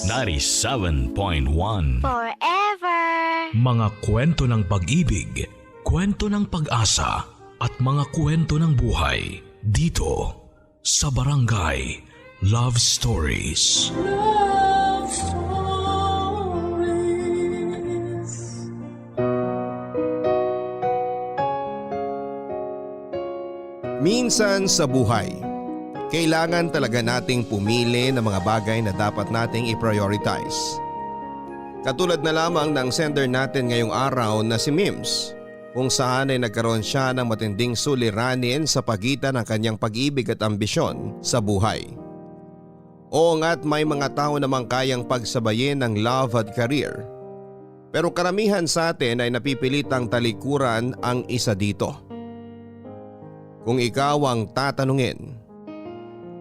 97.1 Forever. Mga kwento ng pag-ibig, kwento ng pag-asa at mga kwento ng buhay dito sa Barangay Love Stories. Love Stories. Minsan sa buhay, kailangan talaga nating pumili ng mga bagay na dapat nating i-prioritize. Katulad na lamang ng sender natin ngayong araw na si Mims, kung saan ay nagkaroon siya ng matinding suliranin sa pagitan ng kanyang pag-ibig at ambisyon sa buhay. Oo nga't may mga tao namang kayang pagsabayin ng love at career. Pero karamihan sa atin ay napipilitang talikuran ang isa dito. Kung ikaw ang tatanungin,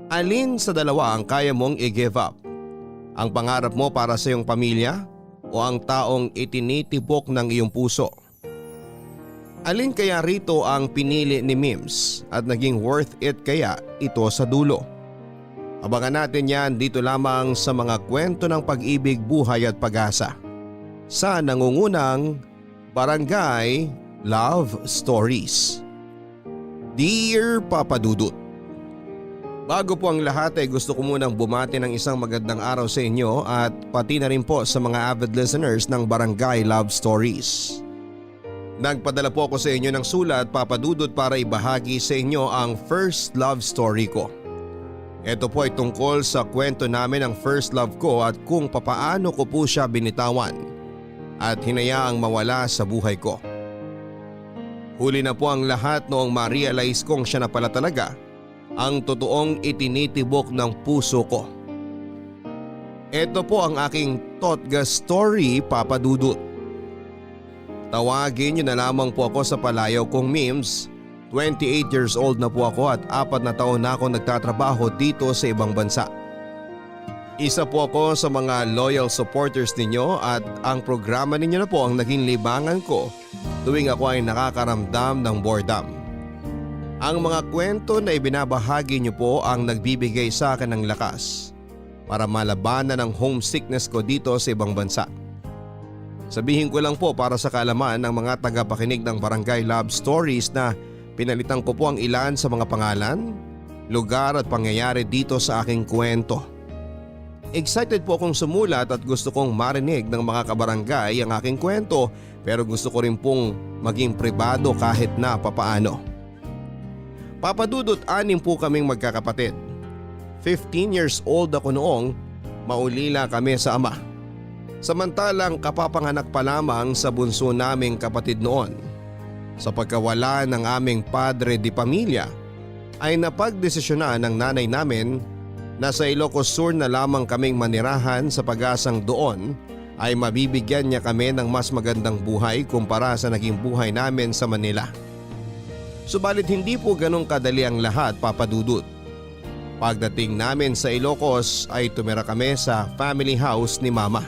alin sa dalawa ang kaya mong i-give up? Ang pangarap mo para sa iyong pamilya o ang taong itinitibok ng iyong puso? Alin kaya rito ang pinili ni Mims at naging worth it kaya ito sa dulo? Abangan natin yan dito lamang sa mga kwento ng pag-ibig, buhay at pag-asa sa nangungunang Barangay Love Stories. Dear Papa Dudut, bago po ang lahat ay gusto ko munang bumati ng isang magandang araw sa inyo at pati na rin po sa mga avid listeners ng Barangay Love Stories. Nagpadala po ako sa inyo ng sulat, Papa Dudut, para ibahagi sa inyo ang first love story ko. Ito po ay tungkol sa kwento namin ng first love ko at kung papaano ko po siya binitawan at hinayaang mawala sa buhay ko. Huli na po ang lahat noong ma-realize kong siya na pala talaga ang totoong itinitibok ng puso ko. Ito po ang aking Totga story, Papa Dudut. Tawagin niyo na lamang po ako sa palayaw kong Mims. 28 years old na po ako at 4 na taon na ako nagtatrabaho dito sa ibang bansa. Isa po ako sa mga loyal supporters ninyo at ang programa ninyo na po ang naging libangan ko tuwing ako ay nakakaramdam ng boredom. Ang mga kwento na ibinabahagi niyo po ang nagbibigay sa akin ng lakas para malabanan ang homesickness ko dito sa ibang bansa. Sabihin ko lang po para sa kaalaman ng mga tagapakinig ng Barangay Love Stories na pinalitan ko po ang ilan sa mga pangalan, lugar at pangyayari dito sa aking kwento. Excited po akong sumulat at gusto kong marinig ng mga kabarangay ang aking kwento, pero gusto ko rin pong maging pribado kahit na papaano. Papa Dudut, 6 po kaming magkakapatid. 15 years old ako noong maulila kami sa ama. Samantalang kapapanganak pa lamang sa bunso naming kapatid noon. Sa pagkawala ng aming padre di pamilya ay napagdesisyonan ng nanay namin na sa Ilocos Sur na lamang kaming manirahan sa pag-asang doon ay mabibigyan niya kami ng mas magandang buhay kumpara sa naging buhay namin sa Manila. Subalit hindi po ganong kadali ang lahat, Papa Dudut. Pagdating namin sa Ilocos ay tumira kami sa family house ni Mama.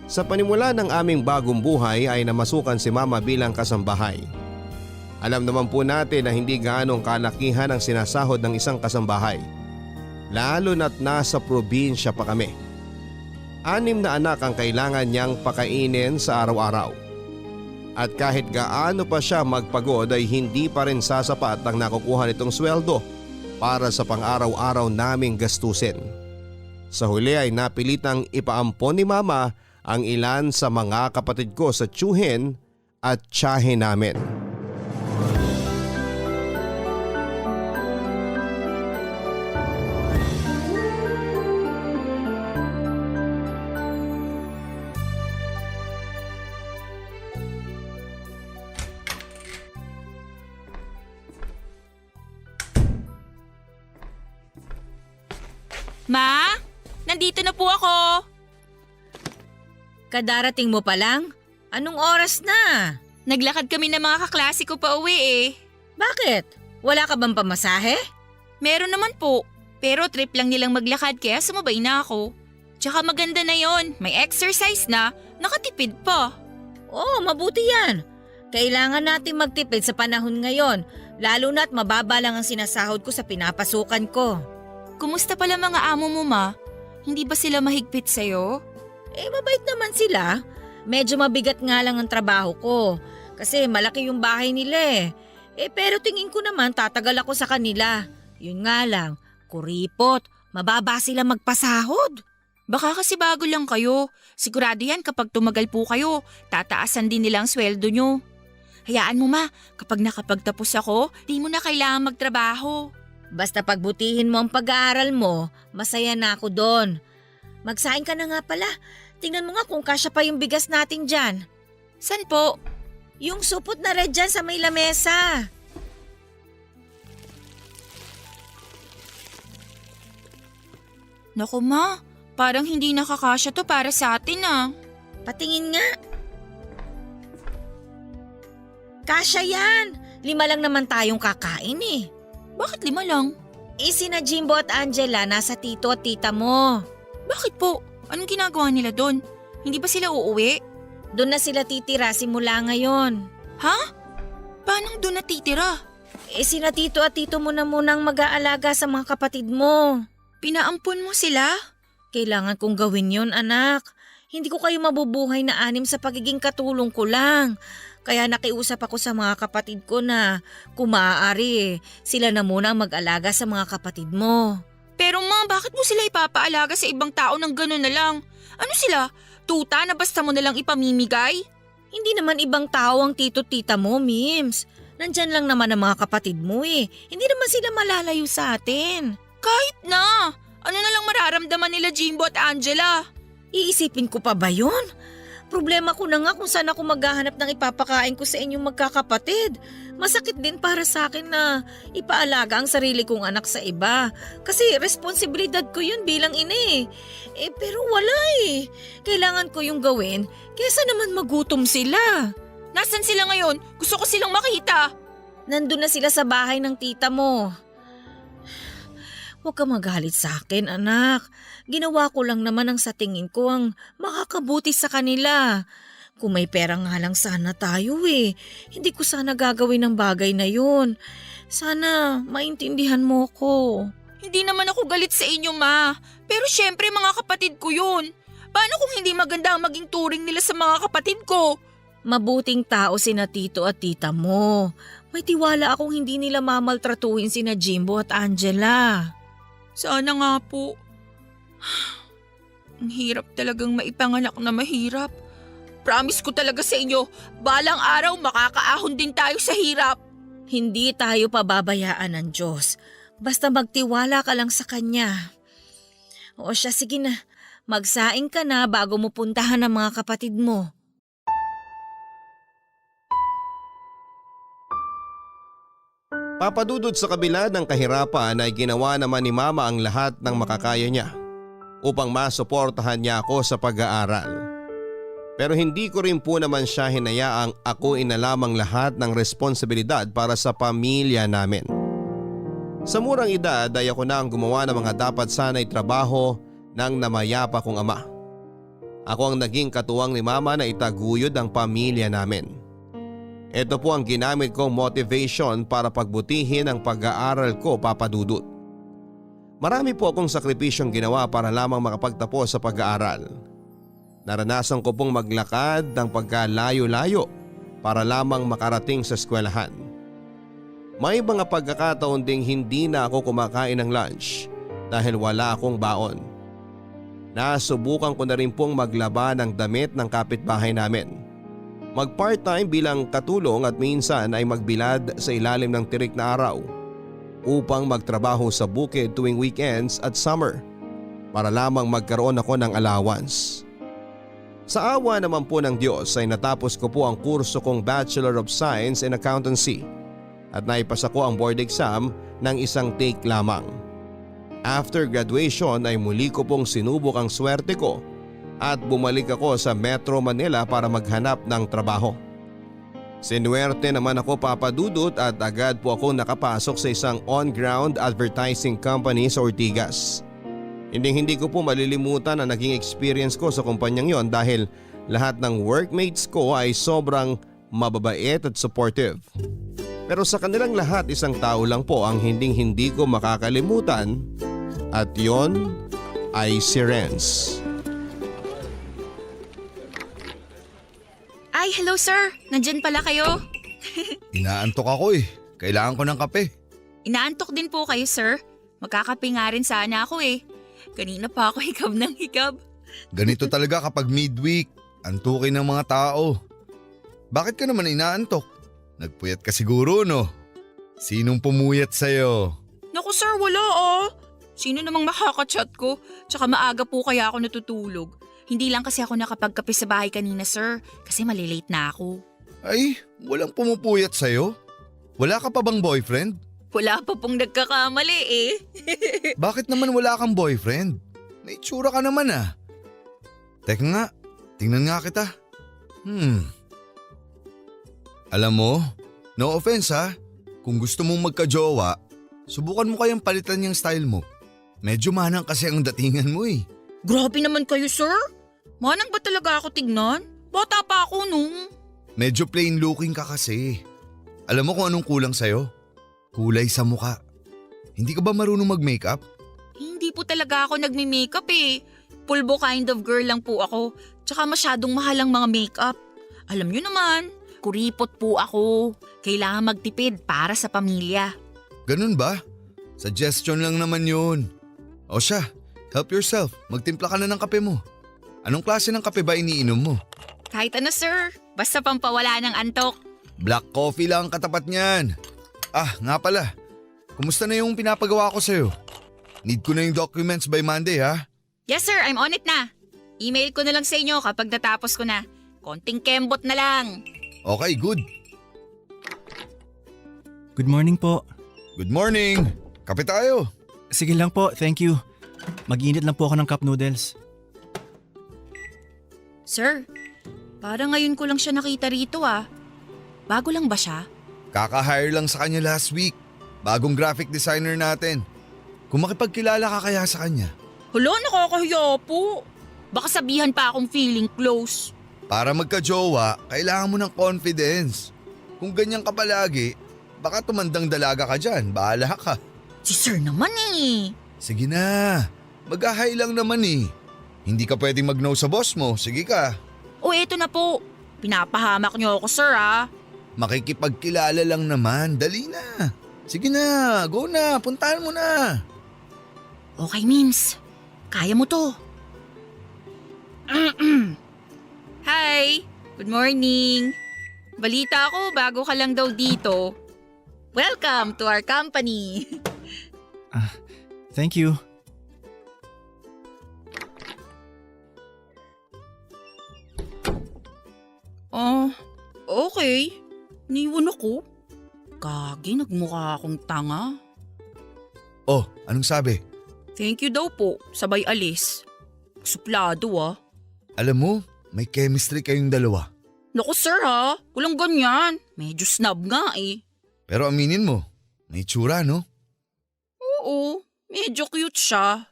Sa panimula ng aming bagong buhay ay namasukan si Mama bilang kasambahay. Alam naman po natin na hindi gaanong kalakihan ang sinasahod ng isang kasambahay, lalo na't nasa probinsya pa kami. 6 na anak ang kailangan niyang pakainin sa araw-araw. At kahit gaano pa siya magpagod ay hindi pa rin sasapat ang nakukuha nitong sweldo para sa pang-araw-araw naming gastusin. Sa huli ay napilitang ipaampon ni Mama ang ilan sa mga kapatid ko sa tiyuhin at tiyahin namin. Ma, nandito na po ako. Kadarating mo pa lang? Anong oras na? Naglakad kami ng mga kaklase ko pa uwi eh. Bakit? Wala ka bang pamasahe? Meron naman po, pero trip lang nilang maglakad kaya sumabay na ako. Tsaka maganda na yon, may exercise na, nakatipid pa. Oo, mabuti yan. Kailangan natin magtipid sa panahon ngayon, lalo na't mababa lang ang sinasahod ko sa pinapasukan ko. Kumusta pala mga amo mo, Ma? Hindi ba sila mahigpit sa'yo? Mabait naman sila. Medyo mabigat nga lang ang trabaho ko kasi malaki yung bahay nila eh. Pero tingin ko naman tatagal ako sa kanila. Yun nga lang, kuripot, mababa sila magpasahod. Baka kasi bago lang kayo. Sigurado yan kapag tumagal po kayo, tataasan din nila ang sweldo nyo. Hayaan mo ma, kapag nakapagtapos ako, di mo na kailangan magtrabaho. Basta pagbutihin mo ang pag-aaral mo, masaya na ako doon. Magsaing ka na nga pala. Tingnan mo nga kung kasya pa yung bigas natin dyan. San po? Yung supot na red dyan sa may lamesa. Naku ma, parang hindi nakakasya to para sa atin ah. Patingin nga. Kasya yan. 5 lang naman tayong kakain eh. Bakit 5 lang? Sina Jimbo at Angela nasa tito at tita mo. Bakit po? Anong ginagawa nila doon? Hindi ba sila uuwi? Doon na sila titira simula ngayon. Ha? Paano doon natitira? Sina tito at tito mo na munang mag-aalaga sa mga kapatid mo. Pinaampun mo sila? Kailangan kong gawin yon, anak. Hindi ko kayo mabubuhay na 6 sa pagiging katulong ko lang. Kaya nakiusap ako sa mga kapatid ko na kung maaari, sila na muna ang mag-alaga sa mga kapatid mo. Pero ma, bakit mo sila ipapaalaga sa ibang tao ng gano'n na lang? Ano sila? Tuta na basta mo nalang ipamimigay? Hindi naman ibang tao ang tito-tita mo, Mims. Nandyan lang naman ang mga kapatid mo eh. Hindi naman sila malalayo sa atin. Kahit na! Ano na lang mararamdaman nila Jimbo at Angela? Iisipin ko pa ba yun? Problema ko na nga kung saan ako maghahanap ng ipapakain ko sa inyong magkakapatid. Masakit din para sa akin na ipaalaga ang sarili kong anak sa iba. Kasi responsibilidad ko yun bilang ina eh. Pero wala eh. Kailangan ko yung gawin kesa naman magutom sila. Nasaan sila ngayon? Gusto ko silang makita. Nandun na sila sa bahay ng tita mo. Huwag ka magalit sa akin, anak. Ginawa ko lang naman ang sa tingin ko ang makakabuti sa kanila. Kung may pera nga lang sana tayo eh. Hindi ko sana gagawin ang bagay na yun. Sana maintindihan mo ko. Hindi naman ako galit sa inyo, ma. Pero syempre mga kapatid ko yun. Paano kung hindi maganda ang maging turing nila sa mga kapatid ko? Mabuting tao sina tito at tita mo. May tiwala akong hindi nila mamaltratuhin sina Jimbo at Angela. Sana nga po. Ang hirap talagang maipanganak na mahirap. Promise ko talaga sa inyo, balang araw makakaahon din tayo sa hirap. Hindi tayo pababayaan ng Diyos. Basta magtiwala ka lang sa Kanya. O siya, sige na. Magsaing ka na bago mo puntahan ang mga kapatid mo. Papadudod sa kabila ng kahirapan ay ginawa naman ni Mama ang lahat ng makakaya niya upang masuportahan niya ako sa pag-aaral. Pero hindi ko rin po naman siya hinayaang ako inalamang lahat ng responsibilidad para sa pamilya namin. Sa murang edad ay ako na ang gumawa ng mga dapat sana'y trabaho ng namayapa kong ama. Ako ang naging katuwang ni Mama na itaguyod ang pamilya namin. Ito po ang ginamit kong motivation para pagbutihin ang pag-aaral ko, Papadudot. Marami po akong sakripisyong ginawa para lamang makapagtapos sa pag-aaral. Naranasan ko pong maglakad ng pagkalayo-layo para lamang makarating sa eskwelahan. May mga pagkakataon ding hindi na ako kumakain ng lunch dahil wala akong baon. Nasubukan ko na rin pong maglaba ng damit ng kapitbahay namin. Mag-part-time bilang katulong at minsan ay magbilad sa ilalim ng tirik na araw upang magtrabaho sa bukid tuwing weekends at summer para lamang magkaroon ako ng allowance. Sa awa naman po ng Diyos ay natapos ko po ang kurso kong Bachelor of Science in Accountancy at naipasa ko ang board exam ng isang take lamang. After graduation ay muli ko pong sinubok ang swerte ko at bumalik ako sa Metro Manila para maghanap ng trabaho. Sinuwerte naman ako, Papadudot, at agad po ako nakapasok sa isang on-ground advertising company sa Ortigas. Hindi ko po malilimutan ang naging experience ko sa kumpanyang yon dahil lahat ng workmates ko ay sobrang mababait at supportive. Pero sa kanilang lahat isang tao lang po ang hindi ko makakalimutan at yon ay si Renz. Ay, hello sir. Nandyan pala kayo. Inaantok ako eh. Kailangan ko ng kape. Inaantok din po kayo sir. Magkakape nga rin sana ako eh. Kanina pa ako hikab ng hikab. Ganito talaga kapag midweek. Antukin ng mga tao. Bakit ka naman inaantok? Nagpuyat ka siguro no? Sinong pumuyat sa'yo? Naku sir, wala ah. Sino namang makakachat ko? Tsaka maaga po kaya ako natutulog. Hindi lang kasi ako nakapagkape sa bahay kanina sir. Kasi malilate na ako. Ay, walang pumupuyat sa'yo? Wala ka pa bang boyfriend? Wala pa pong nagkakamali eh. Bakit naman wala kang boyfriend? May itsura ka naman ah. Teka nga, tingnan nga kita. Alam mo, no offense ha, kung gusto mong magka-jowa, subukan mo kayang palitan yung style mo. Medyo manang kasi ang datingan mo eh. Grabe naman kayo sir. Manang ba talaga ako tignan? Bata pa ako nung. Medyo plain looking ka kasi. Alam mo kung anong kulang sa'yo? Kulay sa muka. Hindi ka ba marunong mag-makeup? Hindi po talaga ako nagme-makeup eh. Pulbo kind of girl lang po ako. Tsaka masyadong mahal ang mga makeup. Alam nyo naman, kuripot po ako. Kailangan magtipid para sa pamilya. Ganun ba? Suggestion lang naman yun. O siya, help yourself. Magtimpla ka na ng kape mo. Anong klase ng kape ba iniinom mo? Kahit ano sir, basta pampawala ng antok. Black coffee lang ang katapat niyan. Ah, nga pala. Kumusta na yung pinapagawa ko sa'yo? Need ko na yung documents by Monday ha? Yes sir, I'm on it na. Email ko na lang sa inyo kapag natapos ko na. Konting kembot na lang. Okay, good. Good morning po. Good morning. Kape tayo. Sige lang po, thank you. Mag-init lang po ako ng cup noodles. Sir, parang ngayon ko lang siya nakita rito ah. Bago lang ba siya? Kaka-hire lang sa kanya last week. Bagong graphic designer natin. Kung makipagkilala ka kaya sa kanya. Hala, nakakahiya po. Baka sabihan pa akong feeling close. Para magka-jowa, kailangan mo ng confidence. Kung ganyan ka palagi, baka tumandang dalaga ka dyan. Bahala ka. Si sir naman eh. Sige na. Mag-hi lang naman eh. Hindi ka pwedeng mag-no sa boss mo. Sige ka. O eto na po. Pinapahamak niyo ako sir ah. Makikipagkilala lang naman. Dali na. Sige na. Go na. Puntahan mo na. Okay Mims, kaya mo to. Hi, good morning. Balita ko bago ka lang daw dito. Welcome to our company. Thank you. Okay. Niwan ako. Gagi, nagmukha akong tanga. Oh, anong sabi? Thank you daw po, sabay alis. Suplado ah. Alam mo, may chemistry kayong dalawa. Naku sir ha, walang ganyan. Medyo snob nga eh. Pero aminin mo, may tsura no? Oo, medyo cute siya.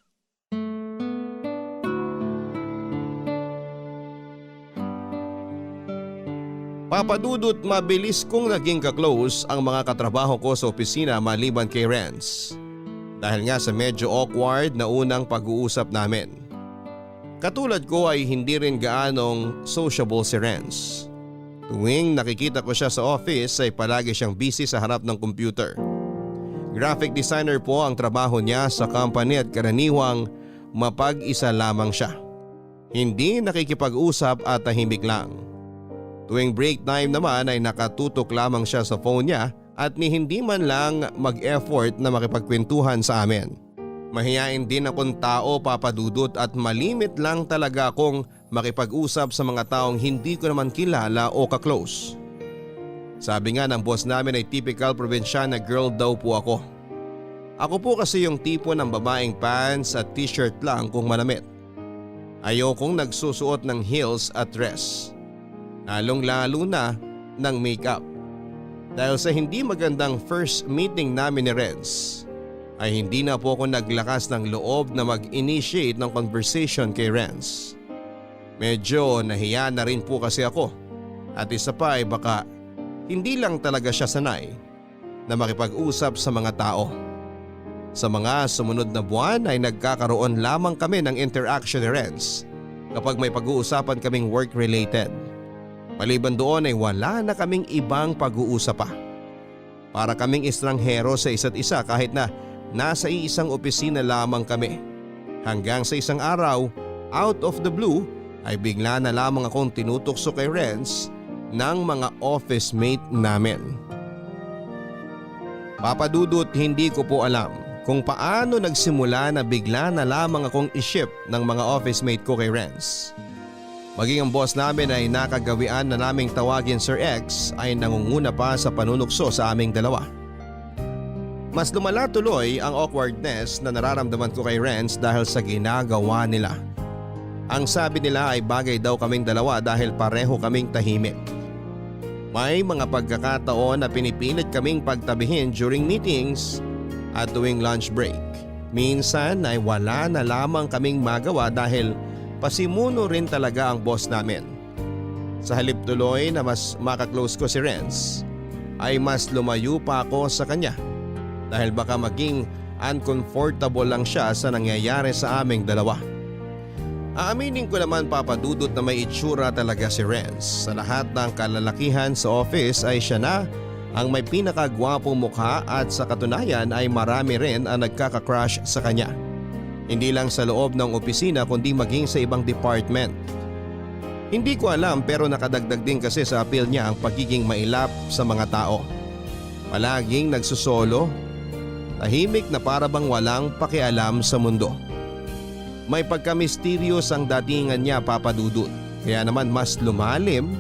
Papadudot mabilis kong naging ka-close ang mga katrabaho ko sa opisina maliban kay Renz. Dahil nga sa medyo awkward na unang pag-uusap namin. Katulad ko ay hindi rin gaanong sociable si Renz. Tuwing nakikita ko siya sa office ay palagi siyang busy sa harap ng computer. Graphic designer po ang trabaho niya sa company at karaniwang mapag-isa lamang siya. Hindi nakikipag-usap at tahimik lang. Tuwing break time naman ay nakatutok lamang siya sa phone niya at ni hindi man lang mag-effort na makipagkwentuhan sa amin. Mahiyain din akong tao papadudot at malimit lang talaga akong makipag-usap sa mga taong hindi ko naman kilala o ka-close. Sabi nga ng boss namin ay typical probinsyana girl daw po ako. Ako po kasi yung tipo ng babaeng pants at t-shirt lang kung malamit. Ayokong nagsusuot ng heels at dress. Lalong-lalo na ng makeup. Dahil sa hindi magandang first meeting namin ni Renz, ay hindi na po ako naglakas ng loob na mag-initiate ng conversation kay Renz. Medyo nahiya na rin po kasi ako at isa pa ay baka hindi lang talaga siya sanay na makipag-usap sa mga tao. Sa mga sumunod na buwan ay nagkakaroon lamang kami ng interaction ni Renz kapag may pag-uusapan kaming work-related. Maliban doon ay wala na kaming ibang pag-uusap pa. Para kaming estranghero sa isa't isa kahit na nasa iisang opisina lamang kami. Hanggang sa isang araw, out of the blue, ay bigla na lamang akong tinutokso kay Renz ng mga office mate namin. Papa Dudut, hindi ko po alam kung paano nagsimula na bigla na lamang akong iship ng mga office mate ko kay Renz. Maging ang boss namin ay nakagawian na naming tawagin Sir X ay nangunguna pa sa panunukso sa aming dalawa. Mas lumala tuloy ang awkwardness na nararamdaman ko kay Renz dahil sa ginagawa nila. Ang sabi nila ay bagay daw kaming dalawa dahil pareho kaming tahimik. May mga pagkakataon na pinipilit kaming pagtabihin during meetings at tuwing lunch break. Minsan ay wala na lamang kaming magawa dahil pasimuno rin talaga ang boss namin. Sa halip tuloy na mas makaklose ko si Renz, ay mas lumayo pa ako sa kanya dahil baka maging uncomfortable lang siya sa nangyayari sa aming dalawa. Aaminin ko naman, Papa Dudut, na may itsura talaga si Renz. Sa lahat ng kalalakihan sa office ay siya na ang may pinakagwapong mukha at sa katunayan ay marami rin ang nagkaka-crush sa kanya. Hindi lang sa loob ng opisina kundi maging sa ibang department. Hindi ko alam pero nakadagdag din kasi sa appeal niya ang pagiging mailap sa mga tao. Palaging nagsusolo, tahimik na para bang walang pakialam sa mundo. May pagka-mysterious ang datingan niya, Papa Dudut. Kaya naman mas lumalim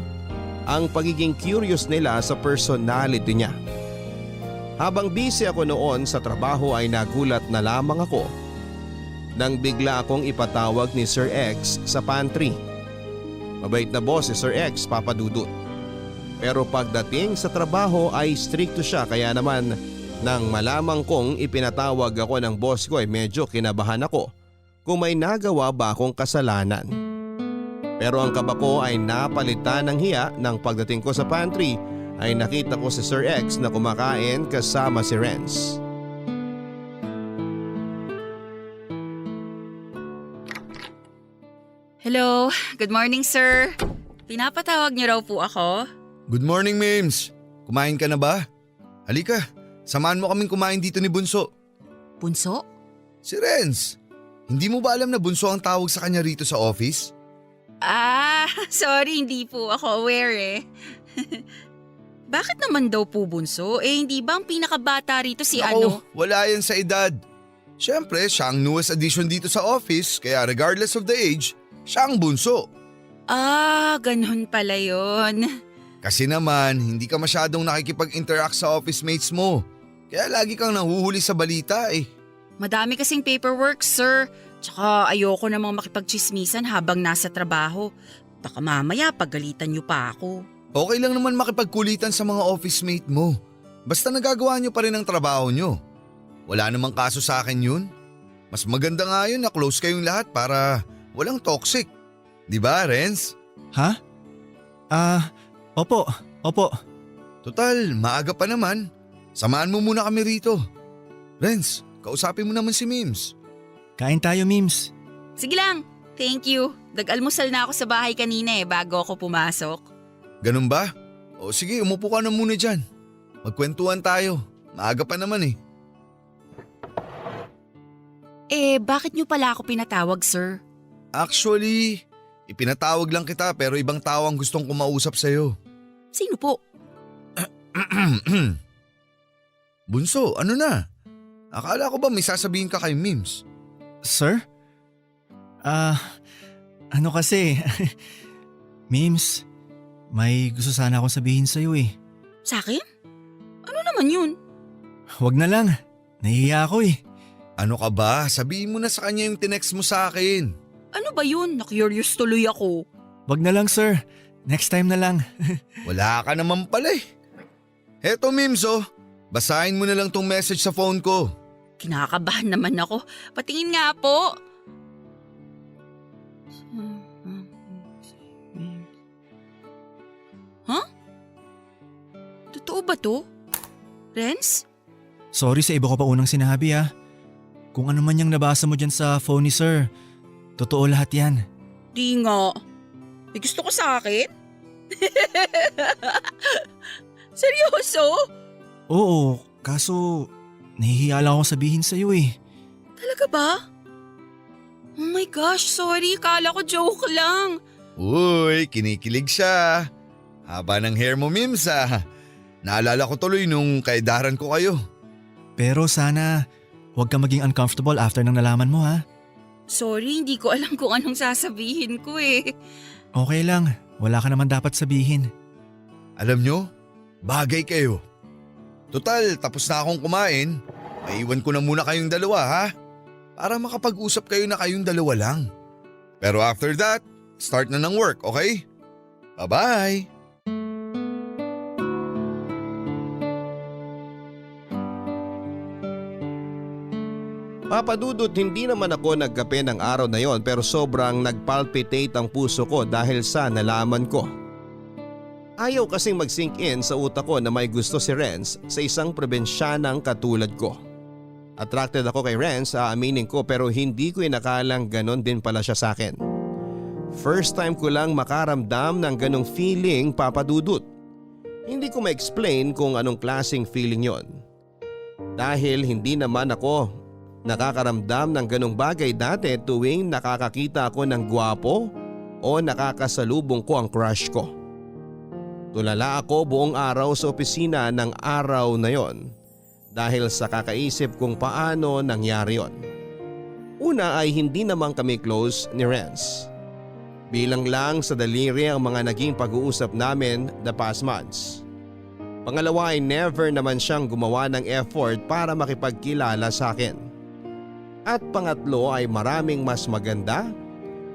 ang pagiging curious nila sa personality niya. Habang busy ako noon sa trabaho ay nagulat na lamang ako nang bigla akong ipatawag ni Sir X sa pantry. Mabait na boss si Sir X, Papa Dudut. Pero pagdating sa trabaho ay stricto siya kaya naman nang malamang kong ipinatawag ako ng boss ko ay medyo kinabahan ako kung may nagawa ba akong kasalanan. Pero ang kaba ko ay napalitan ng hiya nang pagdating ko sa pantry ay nakita ko si Sir X na kumakain kasama si Renz. Hello, good morning sir. Pinapatawag niyo raw po ako? Good morning, Mims. Kumain ka na ba? Halika, samahan mo kaming kumain dito ni Bunso. Bunso? Si Renz. Hindi mo ba alam na Bunso ang tawag sa kanya rito sa office? Sorry, hindi po ako aware eh. Bakit naman daw po bunso? Hindi ba ang pinakabata rito si Naku, wala yan sa edad. Siyempre, siya ang newest addition dito sa office kaya regardless of the age, siya ang bunso. Ganun pala yun. Kasi naman, hindi ka masyadong nakikipag-interact sa office mates mo. Kaya lagi kang nahuhuli sa balita eh. Madami kasing paperwork, sir. Tsaka ayoko namang makipagchismisan habang nasa trabaho. Baka mamaya pagalitan niyo pa ako. Okay lang naman makipagkulitan sa mga office mate mo. Basta nagagawa niyo pa rin ang trabaho niyo. Wala namang kaso sa akin yun. Mas maganda nga yun na close kayong lahat para walang toxic. Di ba, Renz? Ha? Opo. Total, maaga pa naman. Samahan mo muna kami rito. Renz, kausapin mo naman si Mims. Kain tayo, Mims. Sige lang, thank you. Nag-almusal na ako sa bahay kanina bago ako pumasok. Ganun ba? O sige, umupo ka na muna dyan. Magkwentuhan tayo. Maaga pa naman eh. Bakit niyo pala ako pinatawag, sir? Actually, ipinatawag lang kita pero ibang tao ang gustong kumausap sa'yo. Sino po? Bunso, ano na? Akala ko ba may sasabihin ka kay Mims? Sir? Ano kasi? Mims, may gusto sana akong sabihin sa'yo eh. Sa akin? Ano naman yun? Huwag na lang. Nahihiya ako eh. Ano ka ba? Sabihin mo na sa kanya yung tinext mo sa akin. Ano ba yun? Na-curious tuloy ako. Huwag na lang, sir. Next time na lang. Wala ka naman pala eh. Heto Mims oh, basahin mo na lang tong message sa phone ko. Kinakabahan naman ako. Patingin nga po. Huh? Totoo ba to? Renz? Sorry sa iba ko pa unang sinabi ah. Kung ano man yung nabasa mo dyan sa phone ni sir, totoo lahat yan. Di nga. May gusto ko sa akin? Seryoso? Oo, kaso nahihiya lang ako sabihin sa'yo eh. Talaga ba? Oh my gosh, sorry. Kala ko joke lang. Uy, kinikilig siya. Haba ng hair mo, Mims ah. Naalala ko tuloy nung kaedaran ko kayo. Pero sana huwag ka maging uncomfortable after nang nalaman mo ha. Sorry, hindi ko alam kung anong sasabihin ko eh. Okay lang, wala ka naman dapat sabihin. Alam nyo, bagay kayo. Total, tapos na akong kumain. Maiwan ko na muna kayong dalawa ha. Para makapag-usap kayo na kayong dalawa lang. Pero after that, start na ng work, okay? Bye-bye! Papadudot, hindi naman ako nagkape ng araw na yon pero sobrang nagpalpitate ang puso ko dahil sa nalaman ko. Ayaw kasing mag-sink in sa utak ko na may gusto si Renz sa isang probinsyanang katulad ko. Attracted ako kay Renz, aaminin ko, pero hindi ko inakalang ganon din pala siya sa akin. First time ko lang makaramdam ng ganong feeling, Papadudot. Hindi ko ma-explain kung anong klaseng feeling yon. Dahil hindi naman ako nakakaramdam ng ganong bagay dati tuwing nakakakita ako ng gwapo o nakakasalubong ko ang crush ko. Tulala ako buong araw sa opisina ng araw na yon dahil sa kakaisip kung paano nangyari yon. Una ay hindi naman kami close ni Renz. Bilang lang sa daliri ang mga naging pag-uusap namin the past months. Pangalawa ay never naman siyang gumawa ng effort para makipagkilala sa akin. At pangatlo ay maraming mas maganda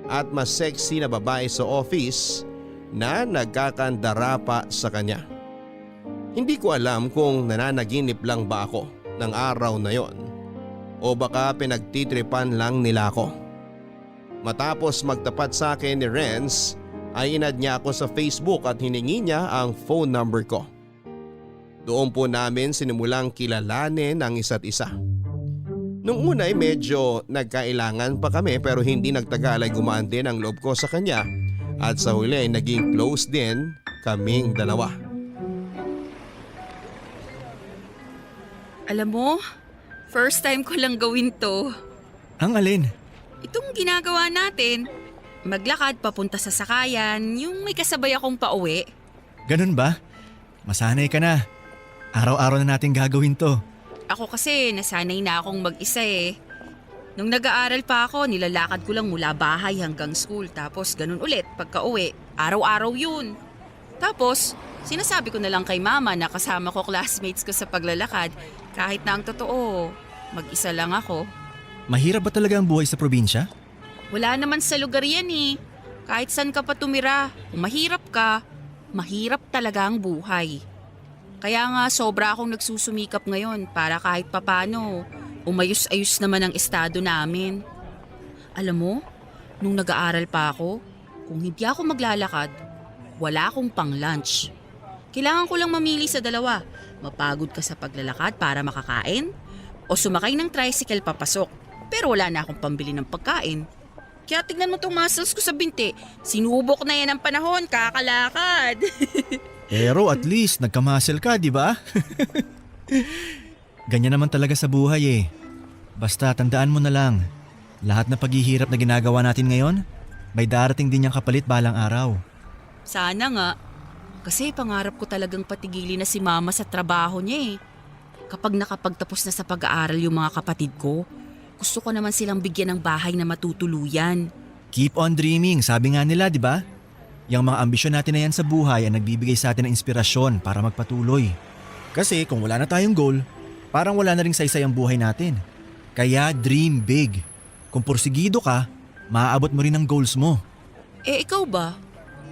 at mas sexy na babae sa office na nagkakandara pa sa kanya. Hindi ko alam kung nananaginip lang ba ako ng araw na yon o baka pinagtitripan lang nila ako. Matapos magtapat sa akin ni Renz ay inad niya ako sa Facebook at hiningi niya ang phone number ko. Doon po namin sinimulang kilalanin ang isa't isa. Nung una ay medyo nagkailangan pa kami pero hindi nagtagal ay gumaan din ang loob ko sa kanya at sa huli ay naging close din kaming dalawa. Alam mo, first time ko lang gawin to. Ang alin? Itong ginagawa natin, maglakad papunta sa sakayan, yung may kasabay akong pauwi. Ganun ba? Masanay ka na. Araw-araw na natin gagawin to. Ako kasi nasanay na akong mag-isa eh. Nung nag-aaral pa ako, nilalakad ko lang mula bahay hanggang school tapos ganun ulit pagka uwi. Araw-araw yun. Tapos, sinasabi ko na lang kay mama na kasama ko classmates ko sa paglalakad kahit na ang totoo, mag-isa lang ako. Mahirap ba talaga ang buhay sa probinsya? Wala naman sa lugar yan eh. Kahit saan ka pa tumira, kung mahirap ka, mahirap talaga ang buhay. Kaya nga sobra akong nagsusumikap ngayon para kahit papano umayos-ayos naman ang estado namin. Alam mo, nung nag-aaral pa ako, kung hindi ako maglalakad, wala akong pang-lunch. Kailangan ko lang mamili sa dalawa. Mapagod ka sa paglalakad para makakain o sumakay ng tricycle papasok. Pero wala na akong pambili ng pagkain. Kaya tignan mo tong muscles ko sa binti. Sinubok na yan ang panahon, kakalakad. Pero at least nagka-muscle ka, di ba? Ganyan naman talaga sa buhay eh. Basta tandaan mo na lang, lahat na paghihirap na ginagawa natin ngayon, may darating din niyang kapalit balang araw. Sana nga. Kasi pangarap ko talagang patigilin na si mama sa trabaho niya eh. Kapag nakapagtapos na sa pag-aaral yung mga kapatid ko, gusto ko naman silang bigyan ng bahay na matutuluyan. Keep on dreaming, sabi nga nila, di ba? Yang mga ambisyon natin na yan sa buhay ang nagbibigay sa atin ng inspirasyon para magpatuloy. Kasi kung wala na tayong goal, parang wala na ring saysay ang buhay natin. Kaya dream big. Kung porsigido ka, maaabot mo rin ang goals mo. Eh ikaw ba?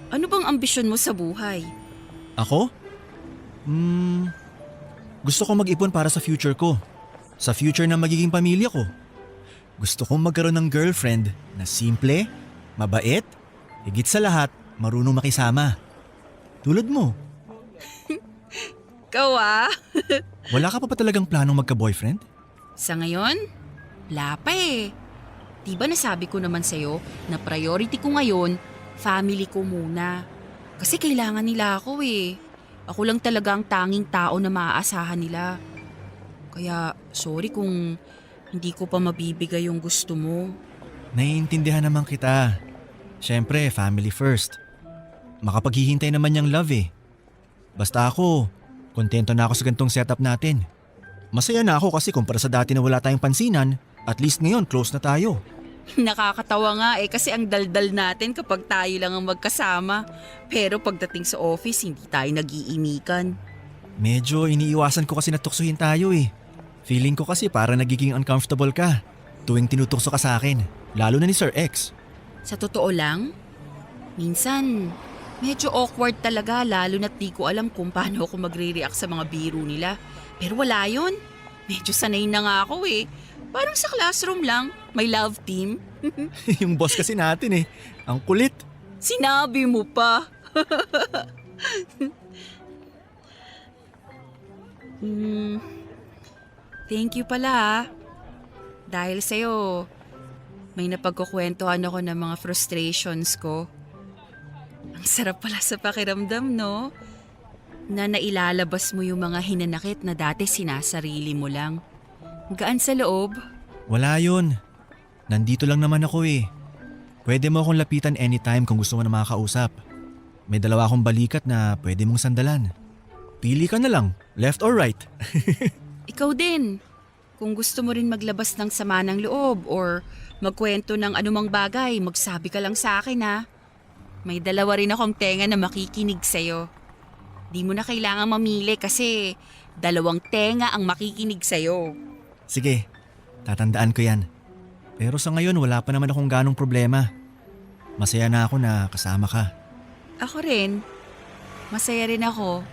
Ano bang ambisyon mo sa buhay? Ako? Gusto kong mag-ipon para sa future ko. Sa future ng magiging pamilya ko. Gusto kong magkaroon ng girlfriend na simple, mabait, higit sa lahat, marunong makisama. Tulad mo. Ikaw ah? Wala ka pa ba talagang planong magka-boyfriend? Sa ngayon? Wala pa eh. Diba nasabi ko naman sa'yo na priority ko ngayon, family ko muna. Kasi kailangan nila ako eh. Ako lang talaga ang tanging tao na maaasahan nila. Kaya sorry kung hindi ko pa mabibigay yung gusto mo. Naiintindihan naman kita. Siyempre, family first. Makapaghihintay naman yung love eh. Basta ako, kontento na ako sa ganitong setup natin. Masaya na ako kasi kumpara sa dati na wala tayong pansinan, at least ngayon close na tayo. Nakakatawa nga eh kasi ang daldal natin kapag tayo lang ang magkasama. Pero pagdating sa office, hindi tayo nag-iimikan. Medyo iniiwasan ko kasi natuksohin tayo eh. Feeling ko kasi parang nagiging uncomfortable ka tuwing tinutukso ka sa akin, lalo na ni Sir X. Sa totoo lang, minsan medyo awkward talaga lalo na't di ko alam kung paano ako magre-react sa mga biro nila. Pero wala yun. Medyo sanay na nga ako eh. Parang sa classroom lang, may love team. Yung boss kasi natin eh, ang kulit. Sinabi mo pa. Thank you pala ah. Dahil sa'yo, may napagkukwentuhan ako ng mga frustrations ko. Ang sarap pala sa pakiramdam, no? Na nailalabas mo yung mga hinanakit na dati sinasarili mo lang. Gaan sa loob. Wala yun. Nandito lang naman ako eh. Pwede mo akong lapitan anytime kung gusto mo na makakausap. May dalawa akong balikat na pwede mong sandalan. Pili ka na lang, left or right. Ikaw din. Kung gusto mo rin maglabas ng sama ng loob or magkwento ng anumang bagay, magsabi ka lang sa akin ha. May dalawa rin akong tenga na makikinig sa'yo. Di mo na kailangan mamili kasi dalawang tenga ang makikinig sa'yo. Sige, tatandaan ko yan. Pero sa ngayon wala pa naman akong ganong problema. Masaya na ako na kasama ka. Ako rin. Masaya rin ako.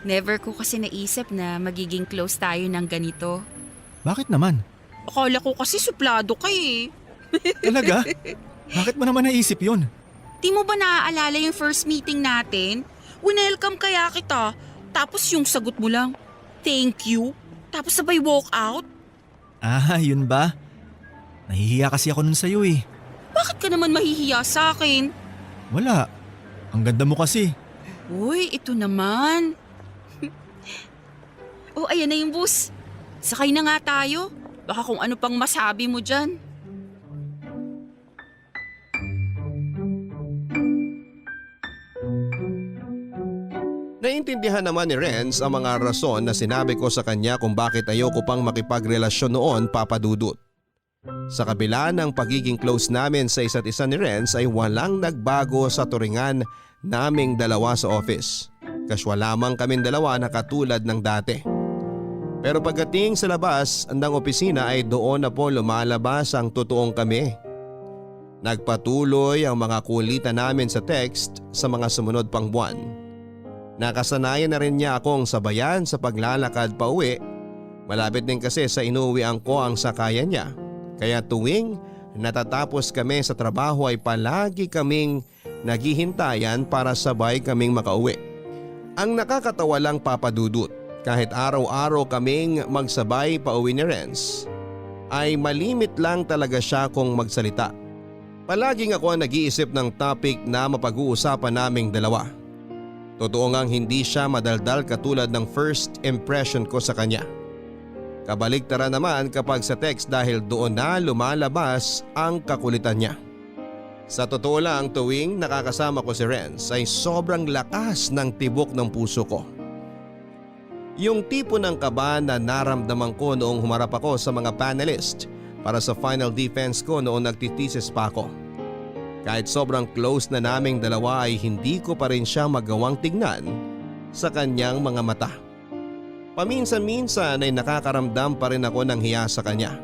Never ko kasi naisip na magiging close tayo ng ganito. Bakit naman? Akala ko kasi suplado ka eh. Talaga? Bakit mo naman naisip yun? Di mo ba naaalala yung first meeting natin? Winelcome kaya kita. Tapos yung sagot mo lang, thank you. Tapos sabay walk out. Ah, yun ba? Nahihiya kasi ako nun sa'yo eh. Bakit ka naman mahihiya sa akin? Wala. Ang ganda mo kasi. Uy, ito naman. Oh, ayan na yung bus. Sakay na nga tayo. Baka kung ano pang masabi mo dyan. Naintindihan naman ni Renz ang mga rason na sinabi ko sa kanya kung bakit ayoko pang makipagrelasyon noon, Papa Dudut. Sa kabila ng pagiging close namin sa isa't isa ni Renz ay walang nagbago sa turingan naming dalawa sa office. Kaswa lamang kaming dalawa na katulad ng dati. Pero pagdating sa labas ng opisina ay doon na po lumalabas ang totoong kami. Nagpatuloy ang mga kulitan namin sa text sa mga sumunod pang buwan. Nakasanayan na rin niya akong sabayan sa paglalakad pa uwi. Malapit din kasi sa inuwian ko ang sakayan niya. Kaya tuwing natatapos kami sa trabaho ay palagi kaming naghihintayan para sabay kaming makauwi. Ang nakakatawa lang, Papa Dudut, kahit araw-araw kaming magsabay pa uwi ni Renz, ay malimit lang talaga siya kung magsalita. Palaging ako ang nag-iisip ng topic na mapag-uusapan naming dalawa. Totoo ngang hindi siya madaldal katulad ng first impression ko sa kanya. Kabaligtaran naman kapag sa text dahil doon na lumalabas ang kakulitan niya. Sa totoo lang, tuwing nakakasama ko si Renz ay sobrang lakas ng tibok ng puso ko. Yung tipo ng kaba na naramdaman ko noong humarap ako sa mga panelist para sa final defense ko noong nagtitesis pa ako. Kahit sobrang close na naming dalawa ay hindi ko pa rin siya magawang tignan sa kanyang mga mata. Paminsan-minsan ay nakakaramdam pa rin ako ng hiya sa kanya.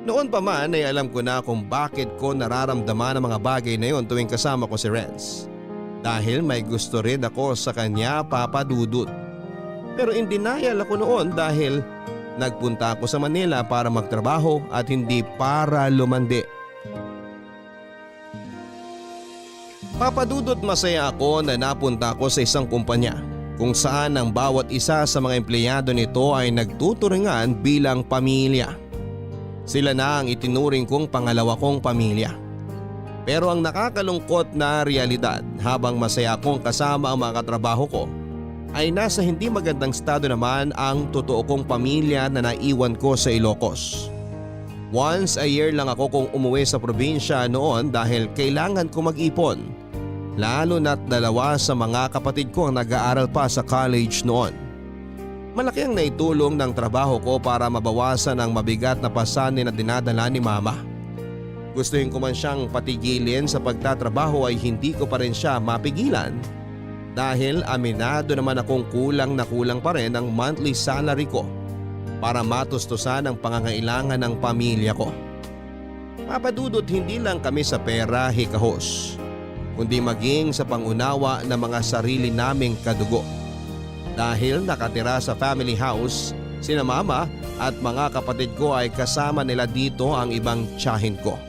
Noon pa man ay alam ko na kung bakit ko nararamdaman ang mga bagay na yon tuwing kasama ko si Renz. Dahil may gusto rin ako sa kanya, Papa Dudut. Pero in denial ako noon dahil nagpunta ako sa Manila para magtrabaho at hindi para lumandi. Papa Dudut, masaya ako na napunta ako sa isang kumpanya kung saan ang bawat isa sa mga empleyado nito ay nagtuturingan bilang pamilya. Sila na ang itinuring kong pangalawa kong pamilya. Pero ang nakakalungkot na realidad habang masaya akong kasama ang mga katrabaho ko ay nasa hindi magandang estado naman ang totoo kong pamilya na naiwan ko sa Ilocos. Once a year lang ako kung umuwi sa probinsya noon dahil kailangan ko mag-ipon. Lalo na't dalawa sa mga kapatid ko ang nag-aaral pa sa college noon. Malaki ang naitulong ng trabaho ko para mabawasan ang mabigat na pasanin na dinadala ni mama. Gustuhin ko man siyang patigilin sa pagtatrabaho ay hindi ko pa rin siya mapigilan dahil aminado naman akong kulang na kulang pa rin ang monthly salary ko para matustusan ang pangangailangan ng pamilya ko. Papadudot hindi lang kami sa pera hikahos, kundi maging sa pangunawa ng mga sarili naming kadugo. Dahil nakatira sa family house, sina mama at mga kapatid ko ay kasama nila dito ang ibang tiyahin ko.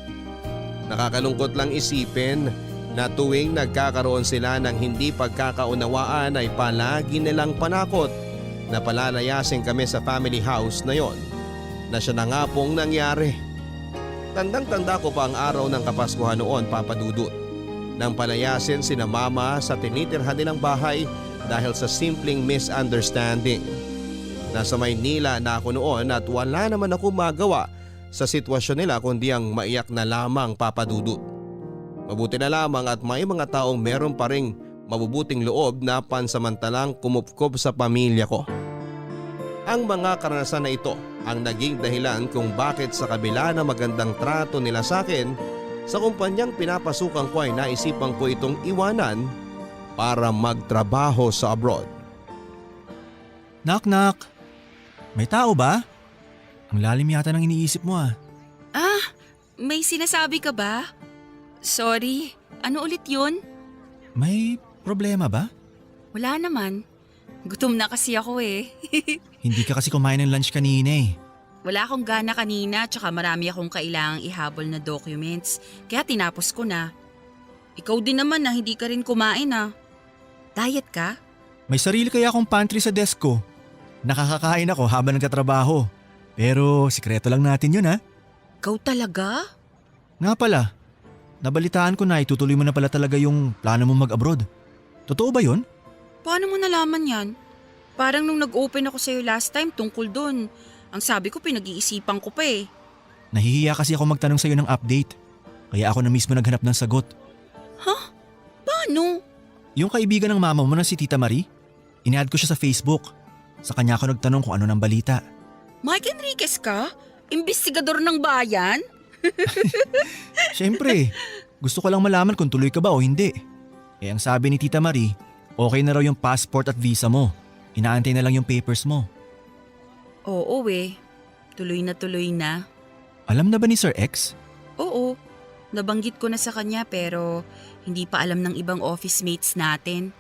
Nakakalungkot lang isipin na tuwing nagkakaroon sila ng hindi pagkakaunawaan ay palagi nilang panakot na palalayasin kami sa family house na yon na siya na nga pong nangyari. Tandang-tanda ko pa ang araw ng Kapaskuhan noon, Papa Dudut, nang palayasin sina mama sa tinitirhan nilang bahay dahil sa simpleng misunderstanding. Nasa Maynila na ako noon at wala naman ako magawa sa sitwasyon nila kundi ang maiyak na lamang, Papa Dudut. Mabuti na lamang at may mga taong meron pa ring mabubuting loob na pansamantalang kumupkob sa pamilya ko. Ang mga karanasan na ito ang naging dahilan kung bakit sa kabila na magandang trato nila sa akin, sa kumpanyang pinapasukan ko ay naisipan ko itong iwanan para magtrabaho sa abroad. Knock knock. May tao ba? Ang lalim yata ng iniisip mo ah. May sinasabi ka ba? Sorry, ano ulit yun? May problema ba? Wala naman. Gutom na kasi ako eh. Hindi ka kasi kumain ng lunch kanina eh. Wala akong gana kanina tsaka marami akong kailangang ihabol na documents. Kaya tinapos ko na. Ikaw din naman na hindi ka rin kumain ah. Diet ka? May sarili kaya akong pantry sa desk ko. Nakakakain ako habang nagtatrabaho. Pero sikreto lang natin yun ha. Ikaw talaga? Nga pala, nabalitaan ko na itutuloy mo na pala talaga yung plano mo mag-abroad. Totoo ba yun? Paano mo nalaman yan? Parang nung nag-open ako sa'yo last time tungkol dun. Ang sabi ko pinag-iisipan ko pa eh. Nahihiya kasi ako magtanong sa'yo ng update. Kaya ako na mismo naghanap ng sagot. Paano? Yung kaibigan ng mama mo na si Tita Marie, in-add ko siya sa Facebook. Sa kanya ako nagtanong kung ano ng balita. Mike Enriquez ka? Imbestigador ng bayan? Siyempre, gusto ko lang malaman kung tuloy ka ba o hindi. Eh ang sabi ni Tita Marie, okay na raw yung passport at visa mo. Inaantay na lang yung papers mo. Oo eh. Tuloy na. Alam na ba ni Sir X? Oo. Nabanggit ko na sa kanya pero hindi pa alam ng ibang office mates natin.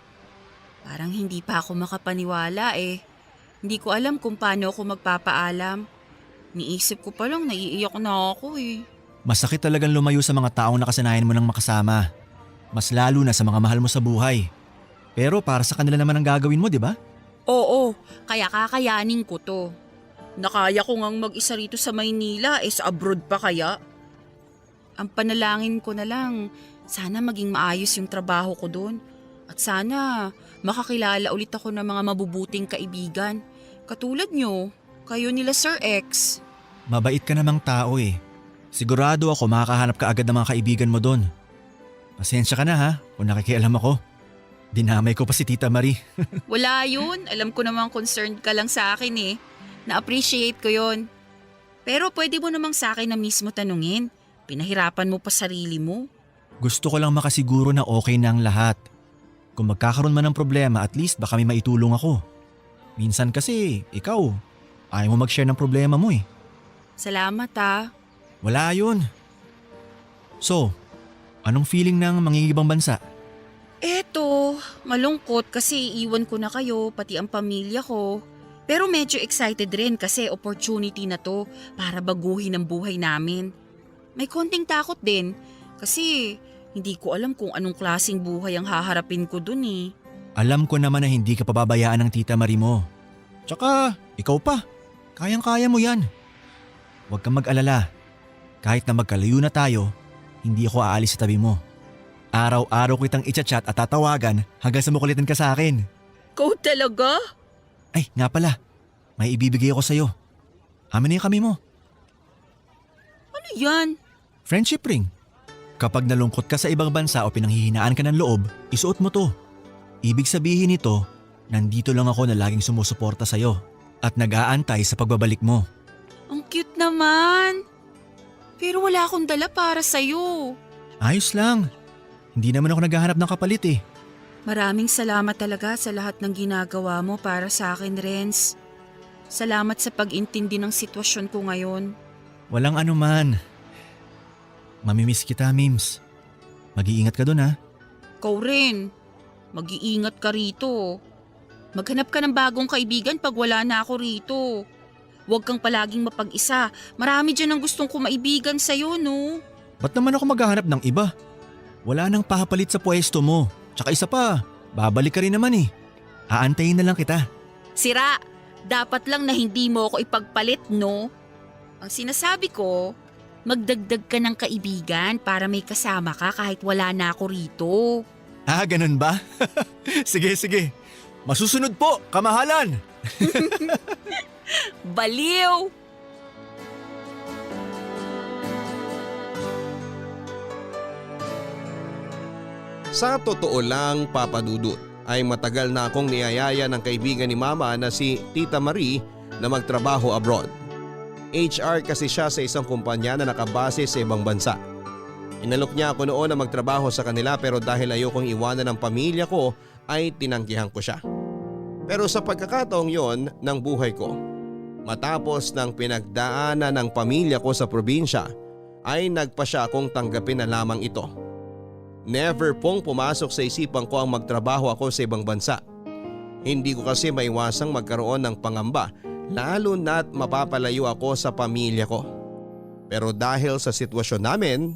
Parang hindi pa ako makapaniwala eh. Hindi ko alam kung paano ako magpapaalam. Niisip ko pa lang naiiyak na ako eh. Masakit talagang lumayo sa mga taong nakasanayan mo ng makasama. Mas lalo na sa mga mahal mo sa buhay. Pero para sa kanila naman ang gagawin mo, di ba? Oo, kaya kakayanin ko to. Nakaya ko ngang mag-isa rito sa Maynila sa abroad pa kaya. Ang panalangin ko na lang, sana maging maayos yung trabaho ko doon. At sana makakilala ulit ako ng mga mabubuting kaibigan. Katulad nyo, kayo nila Sir X. Mabait ka namang tao eh. Sigurado ako makakahanap ka agad ng mga kaibigan mo doon. Pasensya ka na ha kung nakikialam ako. Dinamay ko pa si Tita Marie. Wala yun, alam ko namang concerned ka lang sa akin eh. Na-appreciate ko yun. Pero pwede mo namang sa akin na mismo tanungin. Pinahirapan mo pa sarili mo. Gusto ko lang makasiguro na okay na ang lahat. Kung magkakaroon man ng problema, at least baka may maitulong ako. Minsan kasi, ikaw, ayaw mo mag-share ng problema mo eh. Salamat ah. Wala yun. So, anong feeling ng mangingibang bansa? Eto, malungkot kasi iwan ko na kayo, pati ang pamilya ko. Pero medyo excited rin kasi opportunity na to para baguhin ang buhay namin. May konting takot din kasi hindi ko alam kung anong klaseng buhay ang haharapin ko dun eh. Alam ko naman na hindi ka pababayaan ng Tita Marie mo. Tsaka, ikaw pa. Kayang-kaya mo yan. Huwag kang mag-alala. Kahit na magkalayo na tayo, hindi ako aalis sa tabi mo. Araw-araw kitang i-chat at tatawagan hanggang sa makulitan ka sa akin. Ikaw talaga? Ay, nga pala. May ibibigay ako sa'yo. Amin na yung kami mo. Ano yan? Friendship ring. Kapag nalungkot ka sa ibang bansa o pinanghihinaan ka ng loob, isuot mo to. Ibig sabihin nito, nandito lang ako na laging sumusuporta sa'yo at nag-aantay sa pagbabalik mo. Ang cute naman. Pero wala akong dala para sa'yo. Ayos lang. Hindi naman ako naghahanap ng kapalit eh. Maraming salamat talaga sa lahat ng ginagawa mo para sa akin, Renz. Salamat sa pag-intindi ng sitwasyon ko ngayon. Walang anuman. Mamimiss kita, Mims. Mag-iingat ka dun ha. Ikaw rin. Mag-iingat ka rito. Maghanap ka ng bagong kaibigan pag wala na ako rito. Huwag kang palaging mapag-isa. Marami dyan ang gustong kumaibigan sa'yo, no? Ba't naman ako maghahanap ng iba? Wala nang pahapalit sa pwesto mo. Tsaka isa pa, babalik ka rin naman eh. Aantayin na lang kita. Sira, dapat lang na hindi mo ako ipagpalit, no? Ang sinasabi ko, magdagdag ka ng kaibigan para may kasama ka kahit wala na ako rito. Ah, ganun ba? Sige, sige. Masusunod po, kamahalan! Baliw! Sa totoo lang, Papa Dudut, ay matagal na akong niyayaya ng kaibigan ni Mama na si Tita Marie na magtrabaho abroad. HR kasi siya sa isang kumpanya na nakabase sa ibang bansa. Inalok niya ako noon na magtrabaho sa kanila pero dahil ayokong iwanan ng pamilya ko ay tinanggihan ko siya. Pero sa pagkakataong yon ng buhay ko, matapos ng pinagdaanan ng pamilya ko sa probinsya, ay nagpa siya akong tanggapin na lamang ito. Never pong pumasok sa isipan ko ang magtrabaho ako sa ibang bansa. Hindi ko kasi maiwasang magkaroon ng pangamba lalo na't mapapalayo ako sa pamilya ko. Pero dahil sa sitwasyon namin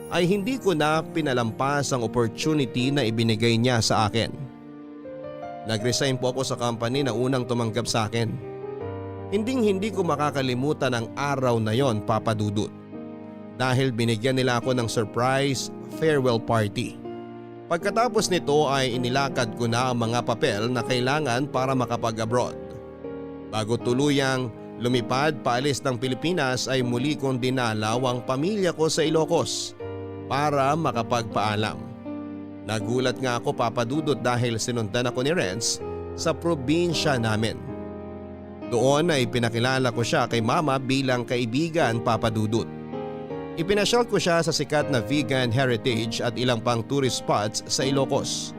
ay hindi ko na pinalampas ang opportunity na ibinigay niya sa akin. Nag-resign po ako sa company na unang tumanggap sa akin. Hindi ko makakalimutan ang araw na yon, Papa Dudut. Dahil binigyan nila ako ng surprise farewell party. Pagkatapos nito ay inilakad ko na ang mga papel na kailangan para makapag-abroad. Bago tuluyang lumipad paalis ng Pilipinas ay muli kong dinalaw ang pamilya ko sa Ilocos para makapagpaalam. Nagulat nga ako, Papa Dudut, dahil sinundan ako ni Renz sa probinsya namin. Doon ay pinakilala ko siya kay Mama bilang kaibigan, Papa Dudut. Ipinasyal ko siya sa sikat na vegan heritage at ilang pang tourist spots sa Ilocos.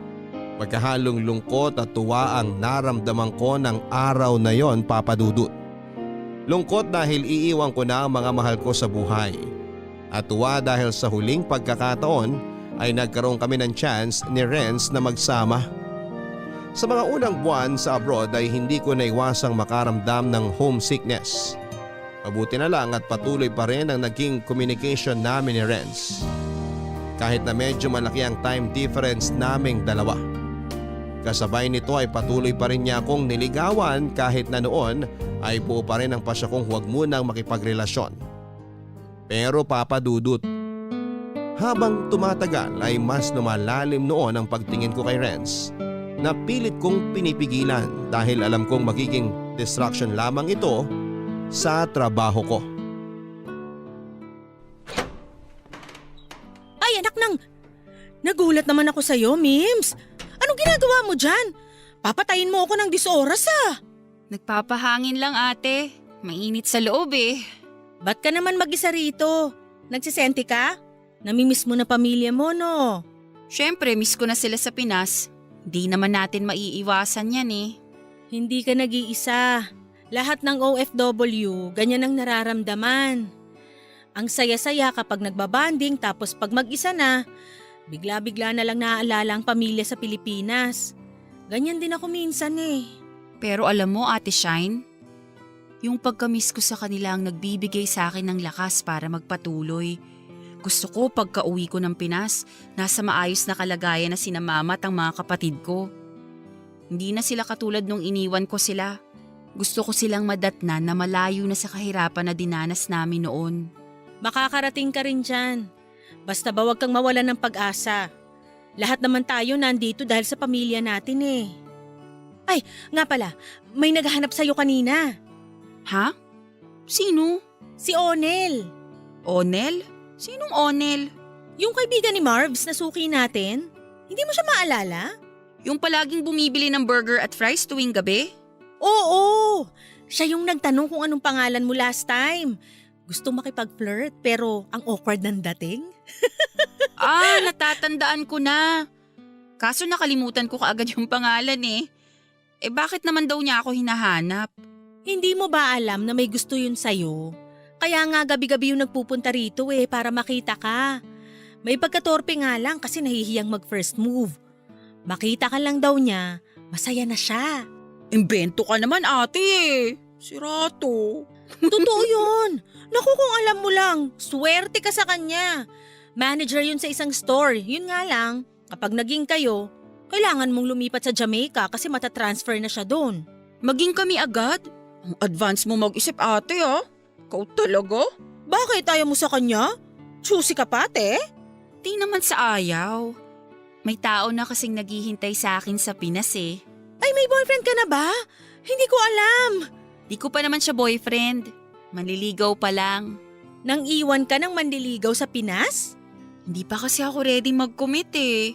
Magkahalong lungkot at tuwa ang naramdaman ko ng araw na yon, Papa Dudut. Lungkot dahil iiwan ko na ang mga mahal ko sa buhay. At tuwa dahil sa huling pagkakataon ay nagkaroon kami ng chance ni Renz na magsama. Sa mga unang buwan sa abroad ay hindi ko naiwasang makaramdam ng homesickness. Mabuti na lang at patuloy pa rin ang naging communication namin ni Renz. Kahit na medyo malaki ang time difference naming dalawa. Kasabay nito ay patuloy pa rin niya akong niligawan kahit na noon ay buo pa rin ang pasya kong huwag munang makipagrelasyon. Pero Papa Dudut, habang tumatagal ay mas lumalalim noon ang pagtingin ko kay Renz na pilit kong pinipigilan dahil alam kong magiging distraction lamang ito sa trabaho ko. Ay, anak nang! Nagulat naman ako sa'yo, Mims. Anong ginagawa mo dyan? Papatayin mo ako ng 10 oras ah. Nagpapahangin lang, ate. Mainit sa loob eh. Ba't ka naman mag-isa rito? Nagsisenti ka? Namimiss mo na pamilya mo, no? Siyempre, miss ko na sila sa Pinas. Di naman natin maiiwasan yan eh. Hindi ka nag-iisa. Lahat ng OFW, ganyan ang nararamdaman. Ang saya-saya kapag nagbabanding tapos pag mag-isa na, bigla-bigla na lang naaalala ang pamilya sa Pilipinas. Ganyan din ako minsan eh. Pero alam mo, Ate Shine, yung pagkamiss ko sa kanila ang nagbibigay sa akin ng lakas para magpatuloy. Gusto ko pagka-uwi ko ng Pinas, nasa maayos na kalagayan na sina mama at ang mga kapatid ko. Hindi na sila katulad nung iniwan ko sila. Gusto ko silang madatnan na malayo na sa kahirapan na dinanas namin noon. Makakarating ka rin dyan. Basta ba wag kang mawalan ng pag-asa. Lahat naman tayo nandito dahil sa pamilya natin eh. Ay, nga pala, may naghahanap sa'yo kanina. Ha? Sino? Si Onel. Onel? Sinong Onel? Yung kaibigan ni Marvs na suki natin. Hindi mo siya maalala? Yung palaging bumibili ng burger at fries tuwing gabi? Oo! Siya yung nagtanong kung anong pangalan mo last time. Gusto makipag-flirt pero ang awkward ng dating. Natatandaan ko na. Kaso nakalimutan ko kaagad yung pangalan eh. Bakit naman daw niya ako hinahanap? Hindi mo ba alam na may gusto yun sa'yo? Kaya nga gabi-gabi yung nagpupunta rito para makita ka. May pagkatorpe nga lang kasi nahihiyang mag-first move. Makita ka lang daw niya, masaya na siya. Imbento ka naman ate eh. Sirato. Totoo yun. Naku kung alam mo lang, swerte ka sa kanya. Manager yun sa isang store. Yun nga lang, kapag naging kayo, kailangan mong lumipat sa Jamaica kasi matatransfer na siya doon. Maging kami agad? Ang advance mo mag-isip ate ah. Ikaw talaga? Bakit ayaw mo sa kanya? Choosy ka pa, te? Di naman sa ayaw. May tao na kasing naghihintay sa akin sa Pinas eh. Ay, may boyfriend ka na ba? Hindi ko alam. Di ko pa naman siya boyfriend. Manliligaw pa lang. Nang iwan ka ng mandiligaw sa Pinas? Hindi pa kasi ako ready mag-commit eh.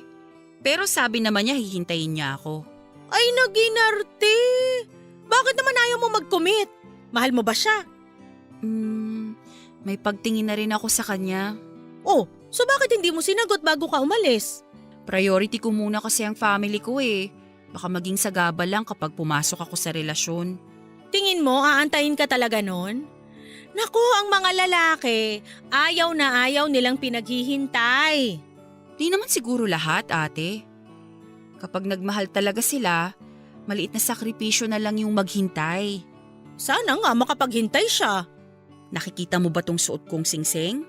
Pero sabi naman niya hihintayin niya ako. Ay, naginarte. Bakit naman ayaw mo mag-commit? Mahal mo ba siya? May pagtingin na rin ako sa kanya. Oh, so bakit hindi mo sinagot bago ka umalis? Priority ko muna kasi ang family ko eh. Baka maging sagabal lang kapag pumasok ako sa relasyon. Tingin mo, aantayin ka talaga nun? Naku, ang mga lalaki, ayaw na ayaw nilang pinaghihintay. Di naman siguro lahat, ate. Kapag nagmahal talaga sila, maliit na sakripisyo na lang yung maghintay. Sana nga makapaghintay siya. Nakikita mo ba tong suot kong singsing?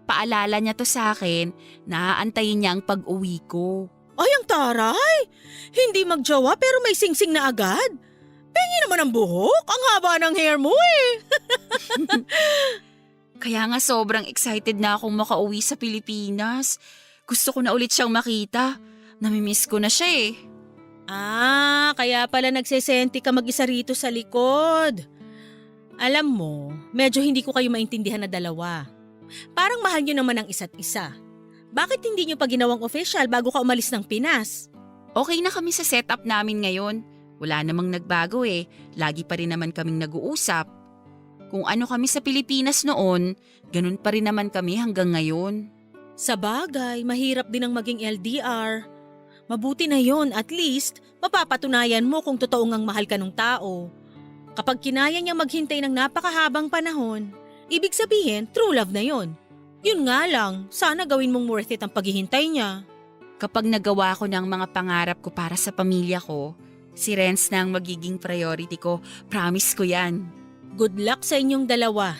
Paalala niya to sa akin na aantayin niya ang pag-uwi ko. Ay, ang taray! Hindi magjowa pero may singsing na agad. Pengi naman ang buhok, ang haba ng hair mo eh. Kaya nga sobrang excited na akong makauwi sa Pilipinas. Gusto ko na ulit siyang makita. Namimiss ko na siya eh. Kaya pala nagsesenti ka mag-isa rito sa likod. Alam mo, medyo hindi ko kayo maintindihan na dalawa. Parang mahal nyo naman ang isa't isa. Bakit hindi nyo pa ginawang official bago ka umalis ng Pinas? Okay na kami sa setup namin ngayon. Wala namang nagbago eh. Lagi pa rin naman kaming nag-uusap. Kung ano kami sa Pilipinas noon, ganun pa rin naman kami hanggang ngayon. Sa bagay, mahirap din ang maging LDR. Mabuti na yon, at least mapapatunayan mo kung totoong ang mahal ka ng tao. Kapag kinaya niya maghintay ng napakahabang panahon, ibig sabihin true love na yon. Yun nga lang, sana gawin mong worth it ang paghihintay niya. Kapag nagawa ko ng mga pangarap ko para sa pamilya ko, si Renz na ang magiging priority ko. Promise ko yan. Good luck sa inyong dalawa.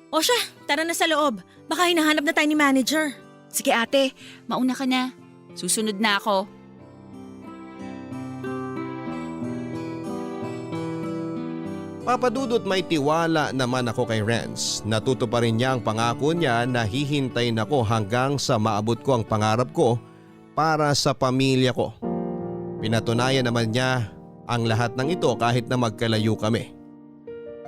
O siya, tara na sa loob. Baka hinahanap na tayo ni manager. Sige ate, mauna ka na. Susunod na ako. Papadudot may tiwala naman ako kay Renz. Natuto pa rin niya ang pangako niya na hihintayin ako hanggang sa maabot ko ang pangarap ko para sa pamilya ko. Pinatunayan naman niya ang lahat ng ito kahit na magkalayo kami.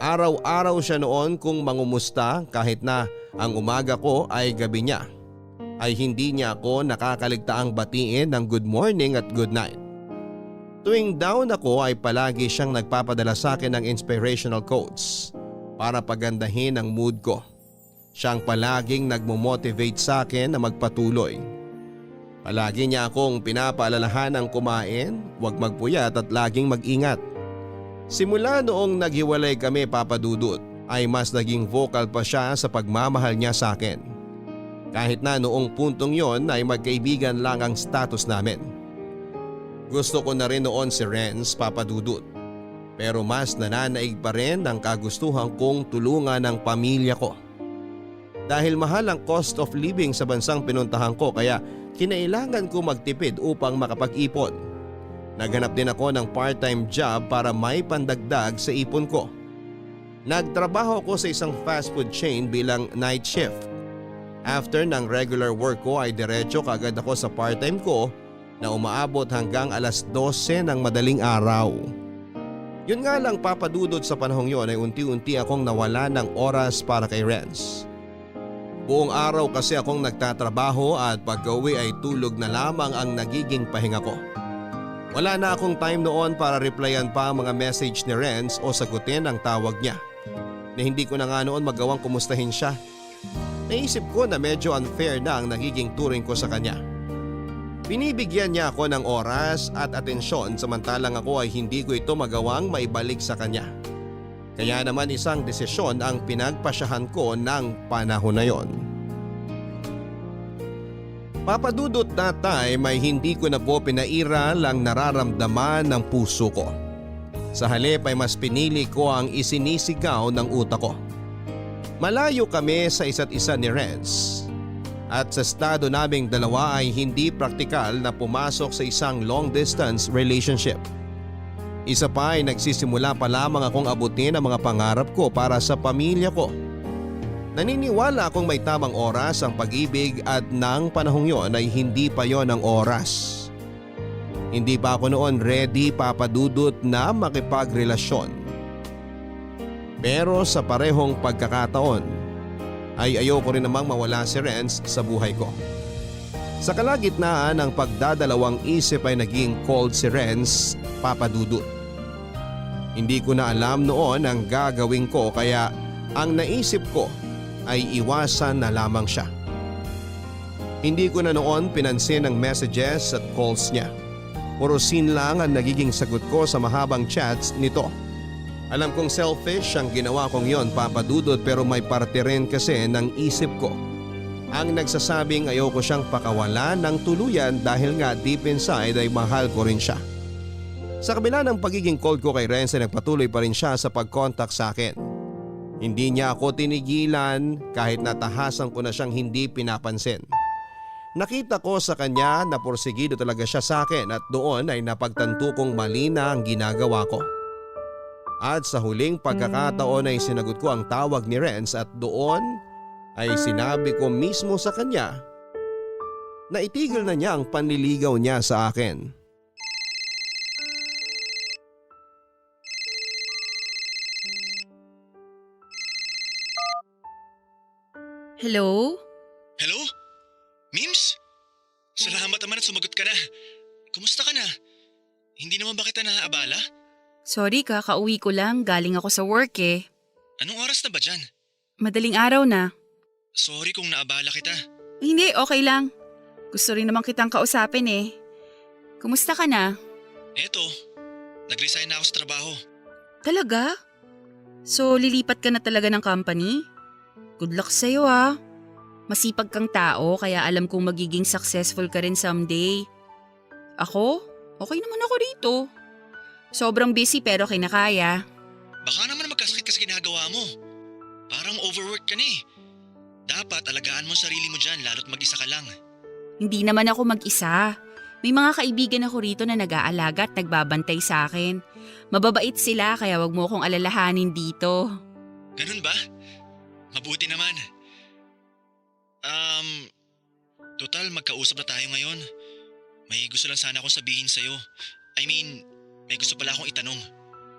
Araw-araw siya noon kung mangumusta kahit na ang umaga ko ay gabi niya. Ay hindi niya ako nakakaligtaang batiin ng good morning at good night. Tuwing down ako ay palagi siyang nagpapadala sa akin ng inspirational quotes para pagandahin ang mood ko. Siyang palaging nagmo-motivate sa akin na magpatuloy. Palagi niya akong pinapaalalahan ng kumain, huwag magpuyat at laging mag-ingat. Simula noong naghiwalay kami Papadudot ay mas naging vocal pa siya sa pagmamahal niya sa akin. Kahit na noong puntong yon ay magkaibigan lang ang status namin. Gusto ko na rin noon si Renz Papadudot. Pero mas nananaig pa rin ang kagustuhan kong tulungan ang pamilya ko. Dahil mahal ang cost of living sa bansang pinuntahan ko kaya kinailangan ko magtipid upang makapag-ipon. Naghanap din ako ng part-time job para may pandagdag sa ipon ko. Nagtrabaho ko sa isang fast food chain bilang night shift. After ng regular work ko ay diretso kagad ako sa part-time ko na umaabot hanggang alas 12 ng madaling araw. Yun nga lang papadudod sa panahong yon ay unti-unti akong nawala ng oras para kay Renz. Buong araw kasi akong nagtatrabaho at pag-uwi ay tulog na lamang ang nagiging pahinga ko. Wala na akong time noon para replyan pa ang mga message ni Renz o sagutin ang tawag niya. Na hindi ko na nga noon magawang kumustahin siya. Naisip ko na medyo unfair na ang nagiging turing ko sa kanya. Binibigyan niya ako ng oras at atensyon samantalang ako ay hindi ko ito magawang maibalik sa kanya. Kaya naman isang desisyon ang pinagpasyahan ko ng panahon na yon. Papadudot tatay may hindi ko na po pinaira lang nararamdaman ng puso ko. Sa halip ay mas pinili ko ang isinisigaw ng utak ko. Malayo kami sa isa't isa ni Renz. At sa estado naming dalawa ay hindi praktikal na pumasok sa isang long distance relationship. Isa pa ay nagsisimula pa lamang akong abutin ang mga pangarap ko para sa pamilya ko. Naniniwala akong may tamang oras ang pag-ibig at nang panahong yon ay hindi pa yon ang oras. Hindi pa ako noon ready papadudot na makipagrelasyon. Pero sa parehong pagkakataon ay ayoko rin namang mawala si Renz sa buhay ko. Sa kalagitnaan ng pagdadalawang isip ay naging cold si Renz, papadudot. Hindi ko na alam noon ang gagawin ko kaya ang naisip ko ay iwasan na lamang siya. Hindi ko na noon pinansin ang messages at calls niya. Puro scene lang ang nagiging sagot ko sa mahabang chats nito. Alam kong selfish ang ginawa kong yon, papadudot, pero may parte rin kasi ng isip ko. Ang nagsasabing ayoko siyang pakawalan ng tuluyan dahil nga deep inside ay mahal ko rin siya. Sa kabila ng pagiging cold ko kay Renz ay nagpatuloy pa rin siya sa pag-contact sa akin. Hindi niya ako tinigilan kahit natahasan ko na siyang hindi pinapansin. Nakita ko sa kanya na porsigido talaga siya sa akin at doon ay napagtanto kong mali na ang ginagawa ko. At sa huling pagkakataon ay sinagot ko ang tawag ni Renz at doon ay sinabi ko mismo sa kanya na itigil na niya ang panliligaw niya sa akin. Hello? Hello? Mims? Salamat naman at sumagot ka na. Kumusta ka na? Hindi naman ba kita naaabala? Sorry, kakauwi ko lang. Galing ako sa work eh. Anong oras na ba dyan? Madaling araw na. Sorry kung naabala kita. Hindi, okay lang. Gusto rin naman kitang kausapin eh. Kumusta ka na? Eto, nag-resign na ako sa trabaho. Talaga? So, lilipat ka na talaga ng company? Good luck sa'yo ah. Masipag kang tao kaya alam kong magiging successful ka rin someday. Ako? Okay naman ako rito. Sobrang busy pero kinakaya. Baka naman magkasakit kasi ginagawa mo. Parang overwork ka na eh. Dapat alagaan mo sarili mo dyan lalo't mag-isa ka lang. Hindi naman ako mag-isa. May mga kaibigan ako rito na nag-aalaga at nagbabantay sa akin. Mababait sila kaya wag mo akong alalahanin dito. Ganun ba? Mabuti naman. Total magkausap na tayo ngayon. May gusto lang sana akong sabihin sa'yo. May gusto pala akong itanong.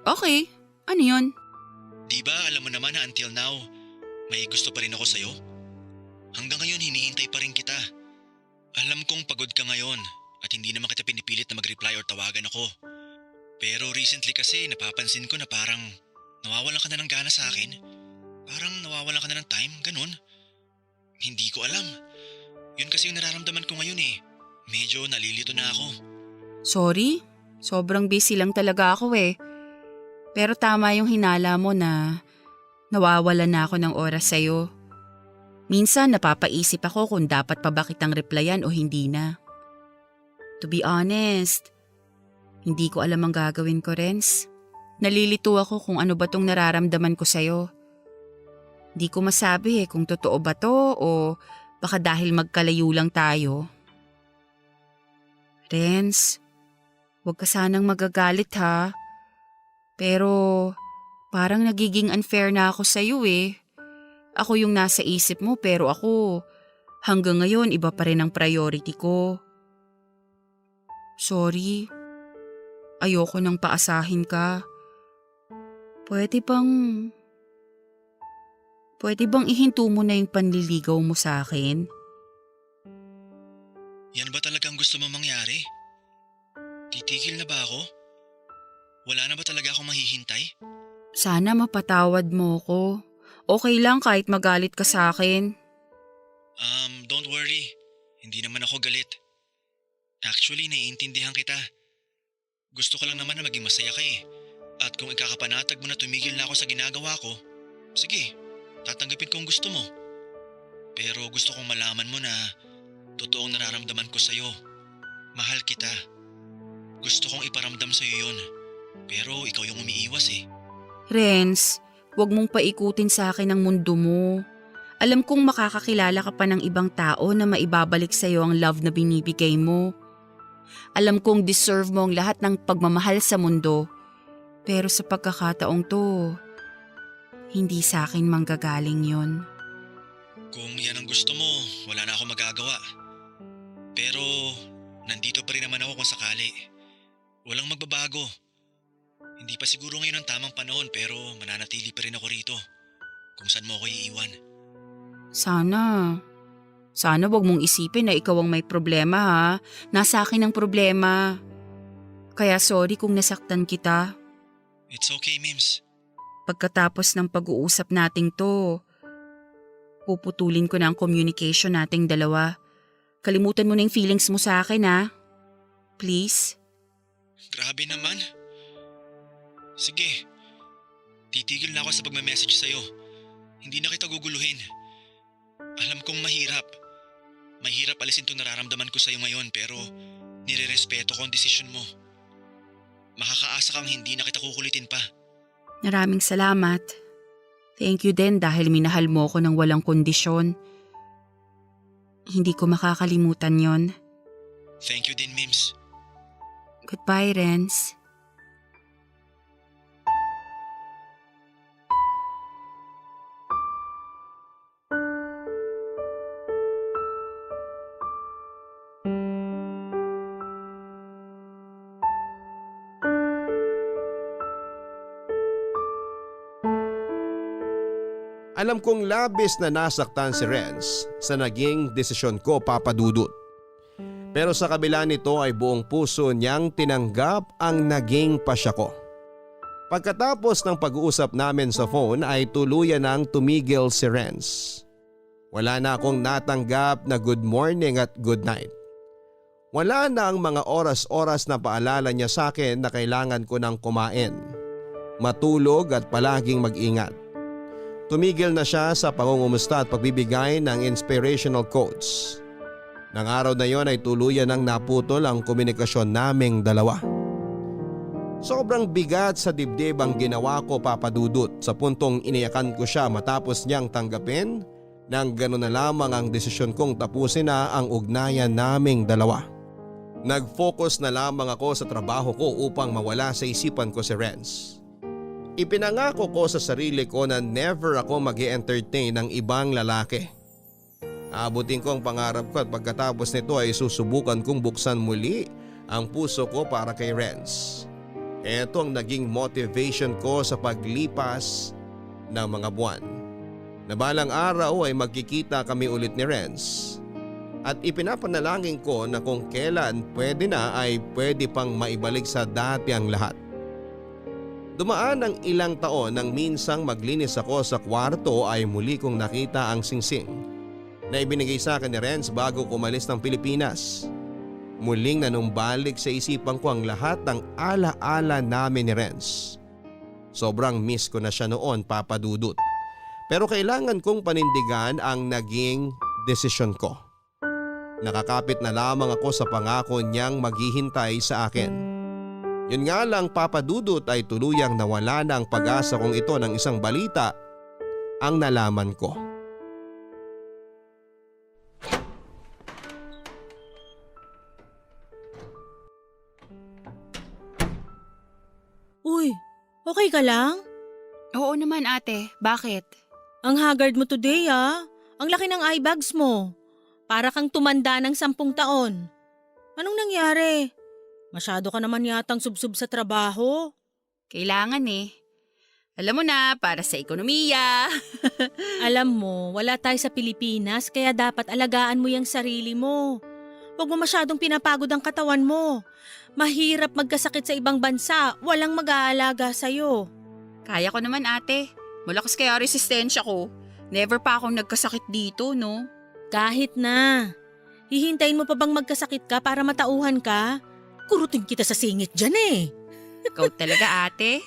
Okay, ano yun? Di ba alam mo naman na until now, may gusto pa rin ako sa'yo? Hanggang ngayon hinihintay pa rin kita. Alam kong pagod ka ngayon at hindi naman kita pinipilit na mag-reply or tawagan ako. Pero recently kasi napapansin ko na parang nawawalan ka na ng gana sa akin. Parang nawawalan ka na ng time, ganun. Hindi ko alam. Yun kasi yung nararamdaman ko ngayon eh. Medyo nalilito na ako. Sorry, sobrang busy lang talaga ako eh. Pero tama yung hinala mo na nawawalan na ako ng oras sa'yo. Minsan napapaisip ako kung dapat pa ba kitang replyan o hindi na. To be honest, hindi ko alam ang gagawin ko, Renz. Nalilito ako kung ano ba tong nararamdaman ko sa'yo. Di ko masabi kung totoo ba to o baka dahil magkalayo lang tayo. Renz, Huwag ka sanang magagalit ha. Pero parang nagiging unfair na ako sa'yo eh. Ako yung nasa isip mo pero ako hanggang ngayon iba pa rin ang priority ko. Sorry. Ayoko nang paasahin ka. Pwede bang ihinto mo na yung panliligaw mo sa akin? Yan ba talagang gusto mo mangyari? Titigil na ba ako? Wala na ba talaga akong mahihintay? Sana mapatawad mo ko. Okay lang kahit magalit ka sa akin. Don't worry. Hindi naman ako galit. Actually, naiintindihan kita. Gusto ko lang naman na maging masaya ka eh. At kung ikakapanatag mo na tumigil na ako sa ginagawa ko, sige, tatanggapin ko ang gusto mo. Pero gusto kong malaman mo na totoong nararamdaman ko sa'yo. Mahal kita. Gusto kong iparamdam sa'yo yun. Pero ikaw yung umiiwas eh. Renz, huwag mong paikutin sa akin ang mundo mo. Alam kong makakakilala ka pa ng ibang tao na maibabalik sa'yo ang love na binibigay mo. Alam kong deserve mo ang lahat ng pagmamahal sa mundo. Pero sa pagkakataong to, hindi sa akin manggagaling yon. Kung yan ang gusto mo, wala na ako magagawa. Pero nandito pa rin naman ako kung sakali. Walang magbabago. Hindi pa siguro ngayon ang tamang panahon pero mananatili pa rin ako rito. Kung saan mo ako iiwan. Sana wag mong isipin na ikaw ang may problema ha. Nasa akin ang problema. Kaya sorry kung nasaktan kita. It's okay, Mims. Pagkatapos ng pag-uusap nating to, puputulin ko na ang communication nating dalawa. Kalimutan mo na yung feelings mo sa akin ha. Please? Grabe naman. Sige. Titigil na ako sa pagme-message sa'yo. Hindi na kita guguluhin. Alam kong mahirap. Mahirap alisin itong nararamdaman ko sa'yo ngayon pero nire-respeto ko ang desisyon mo. Makakaasa kang hindi na kita kukulitin pa. Maraming salamat. Thank you din dahil minahal mo ko ng walang kondisyon. Hindi ko makakalimutan yon. Thank you din, Mims. Goodbye, Renz. Alam kong labis na nasaktan si Renz sa naging desisyon ko, Papa Dudut. Pero sa kabila nito ay buong puso niyang tinanggap ang naging pasya ko. Pagkatapos ng pag-uusap namin sa phone ay tuluyan nang tumigil si Renz. Wala na akong natanggap na good morning at good night. Wala na ang mga oras-oras na paalala niya sa akin na kailangan ko ng kumain, matulog at palaging mag-ingat. Tumigil na siya sa pangungumusta at pagbibigay ng inspirational quotes. Nang araw na yon ay tuluyan nang naputol ang komunikasyon naming dalawa. Sobrang bigat sa dibdib ang ginawa ko, Papa Dudut, sa puntong iniyakan ko siya matapos niyang tanggapin nang gano'n na lamang ang desisyon kong tapusin na ang ugnayan naming dalawa. Nag-focus na lamang ako sa trabaho ko upang mawala sa isipan ko si Renz. Ipinangako ko sa sarili ko na never ako mag-e-entertain ng ibang lalaki. Abutin ko ang pangarap ko at pagkatapos nito ay susubukan kong buksan muli ang puso ko para kay Renz. Ito ang naging motivation ko sa paglipas ng mga buwan. Na balang araw ay magkikita kami ulit ni Renz. At ipinapanalangin ko na kung kailan pwede na ay pwede pang maibalik sa dati ang lahat. Dumaan ang ilang taon nang minsang maglinis ako sa kwarto ay muli kong nakita ang singsing na ibinigay sa akin ni Renz bago kumalis ng Pilipinas. Muling nanumbalik sa isipan ko ang lahat ng ala-ala namin ni Renz. Sobrang miss ko na siya noon, Papa Dudut. Pero kailangan kong panindigan ang naging desisyon ko. Nakakapit na lamang ako sa pangako niyang maghihintay sa akin. Yun nga lang, Papa Dudut, ay tuluyang nawala na ang pag-asa kong ito ng isang balita ang nalaman ko. Okay ka lang? Oo naman ate, bakit? Ang haggard mo today Ang laki ng eye bags mo. Para kang tumanda ng 10 taon. Anong nangyari? Masyado ka naman yatang subsub sa trabaho. Kailangan eh. Alam mo na, para sa ekonomiya. Alam mo, wala tayo sa Pilipinas kaya dapat alagaan mo yung sarili mo. Huwag mo masyadong pinapagod ang katawan mo. Mahirap magkasakit sa ibang bansa, walang mag-aalaga sa'yo. Kaya ko naman ate. Malakas kaya resistensya ko. Never pa akong nagkasakit dito, no? Kahit na. Hihintayin mo pa bang magkasakit ka para matauhan ka? Kurutin kita sa singit dyan eh. Ikaw talaga ate.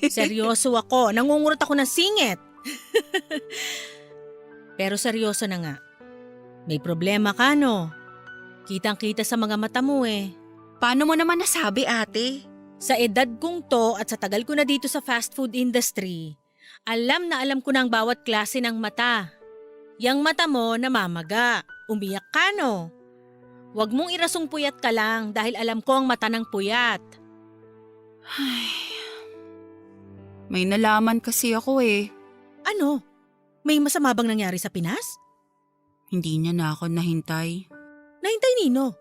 Seryoso ako, nangungurot ako ng singit. Pero seryoso na nga. May problema ka no? Kitang-kita sa mga mata mo eh. Paano mo naman nasabi ate? Sa edad kong to at sa tagal ko na dito sa fast food industry, alam na alam ko na ang bawat klase ng mata. Yang mata mo namamaga, umiyak ka no? Huwag mong irasong puyat ka lang dahil alam ko ang mata ng puyat. May nalaman kasi ako eh. Ano? May masama bang nangyari sa Pinas? Hindi niya na ako nahintay. Nahintay nino?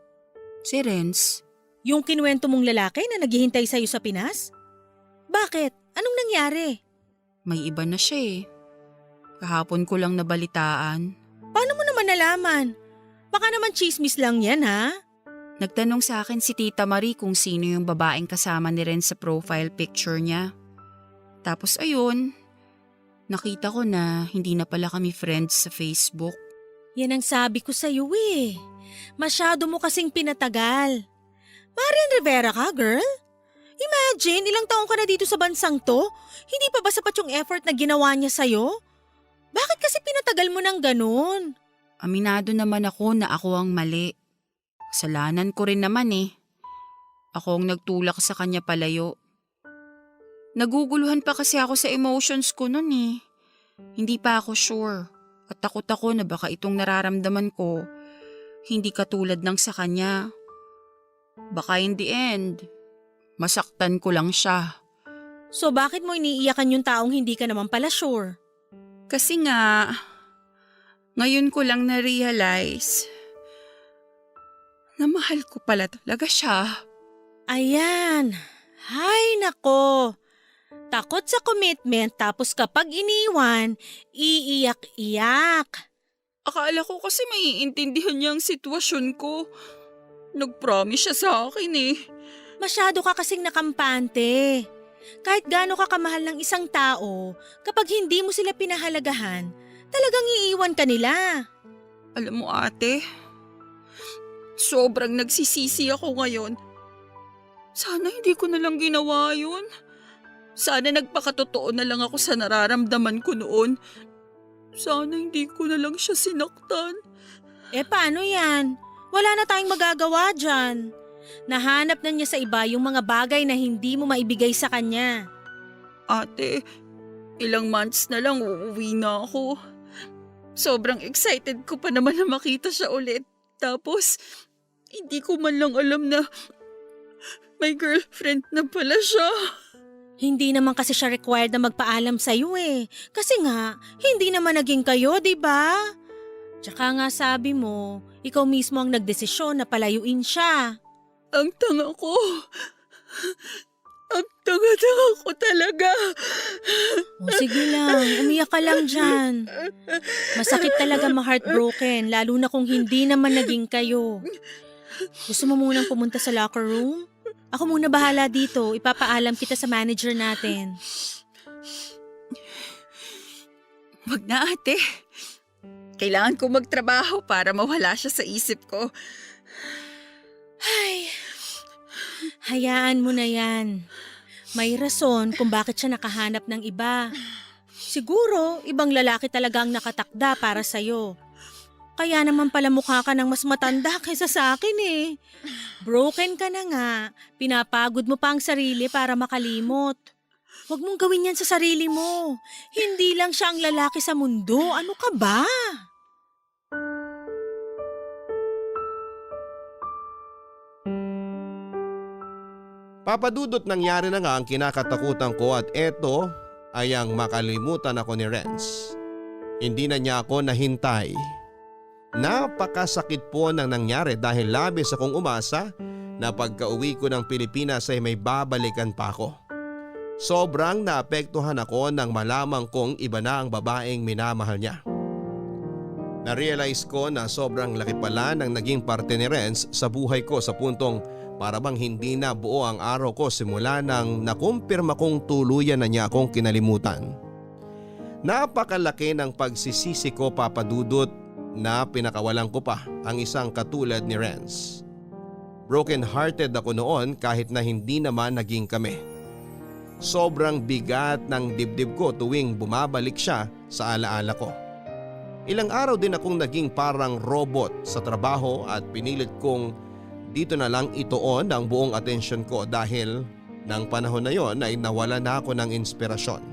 Si Renz, Yung kinuwento mong lalaki na naghihintay sa'yo sa Pinas? Bakit? Anong nangyari? may iba na siya eh. Kahapon ko lang nabalitaan. Paano mo naman nalaman? Baka naman chismis lang yan ha? Nagtanong sa akin si Tita Marie kung sino yung babaeng kasama ni Renz sa profile picture niya. Tapos ayun, nakita ko na hindi na pala kami friends sa Facebook. Yan ang sabi ko sa'yo eh. Masyado mo kasing pinatagal. Marian Rivera ka, girl? Imagine, ilang taong ka na dito sa bansang to? Hindi pa ba sapat yung effort na ginawa niya sa'yo? Bakit kasi pinatagal mo ng ganun? Aminado naman ako na ako ang mali. Kasalanan ko rin naman eh. Ako ang nagtulak sa kanya palayo. Naguguluhan pa kasi ako sa emotions ko nun eh. Hindi pa ako sure. At takot ako na baka itong nararamdaman ko hindi katulad ng sa kanya. Baka in the end, masaktan ko lang siya. So bakit mo iniiyakan yung taong hindi ka naman pala sure? Kasi nga, ngayon ko lang na-realize na mahal ko pala talaga siya. Ayan. Hay nako. Takot sa commitment tapos kapag iniwan, iiyak-iyak. Akala ko kasi maiintindihan niya ang sitwasyon ko. Nag-promise siya sa akin eh. Masyado ka kasing nakampante. Kahit gaano ka kamahal ng isang tao, kapag hindi mo sila pinahalagahan, talagang iiwan ka nila. Alam mo ate, sobrang nagsisisi ako ngayon. Sana hindi ko na lang ginawa yun. Sana nagpakatotoo na lang ako sa nararamdaman ko noon. Sana hindi ko na lang siya sinaktan. Paano yan? Wala na tayong magagawa dyan. Nahanap na niya sa iba yung mga bagay na hindi mo maibigay sa kanya. Ate, ilang months na lang uuwi na ako. Sobrang excited ko pa naman na makita siya ulit. Tapos, hindi ko man lang alam na may girlfriend na pala siya. Hindi naman kasi siya required na magpaalam sa'yo eh. Kasi nga, hindi naman naging kayo, di ba? Tsaka nga sabi mo, ikaw mismo ang nagdesisyon na palayuin siya. Ang tanga ko. Ang tanga-tanga ko talaga. O sige lang, umiyak ka lang dyan. Masakit talaga ma-heartbroken, lalo na kung hindi naman naging kayo. Gusto mo munang pumunta sa locker room? Ako muna bahala dito, ipapaalam kita sa manager natin. Wag na ate. Kailangan ko magtrabaho para mawala siya sa isip ko. Ay, hayaan mo na yan. May rason kung bakit siya nakahanap ng iba. Siguro, ibang lalaki talaga ang nakatakda para sa'yo. Kaya naman pala mukha ka ng mas matanda kaysa sa akin eh. Broken ka na nga, pinapagod mo pa ang sarili para makalimot. Huwag mong gawin yan sa sarili mo. Hindi lang siya ang lalaki sa mundo, ano ka ba? Papadudot nangyari na nga ang kinakatakutan ko at eto ay ang makalimutan ako ni Renz. Hindi na niya ako nahintay. Napakasakit po nang nangyari dahil labis akong umasa na pagka-uwi ko ng Pilipinas ay may babalikan pa ako. Sobrang naapektuhan ako nang malamang kong iba na ang babaeng minamahal niya. Na-realize ko na sobrang laki pala ng naging parte ni Renz sa buhay ko sa puntong para bang hindi na buo ang araw ko simula nang nakumpirma kong tuluyan na niya akong kinalimutan. Napakalaki ng pagsisisi ko, Papa Dudut, na pinakawalan ko pa ang isang katulad ni Renz. Broken hearted ako noon kahit na hindi naman naging kami. Sobrang bigat ng dibdib ko tuwing bumabalik siya sa alaala ko. Ilang araw din akong naging parang robot sa trabaho at pinilit kong dito na lang ituon ang buong atensyon ko dahil nang panahon na yon ay nawala na ako ng inspirasyon.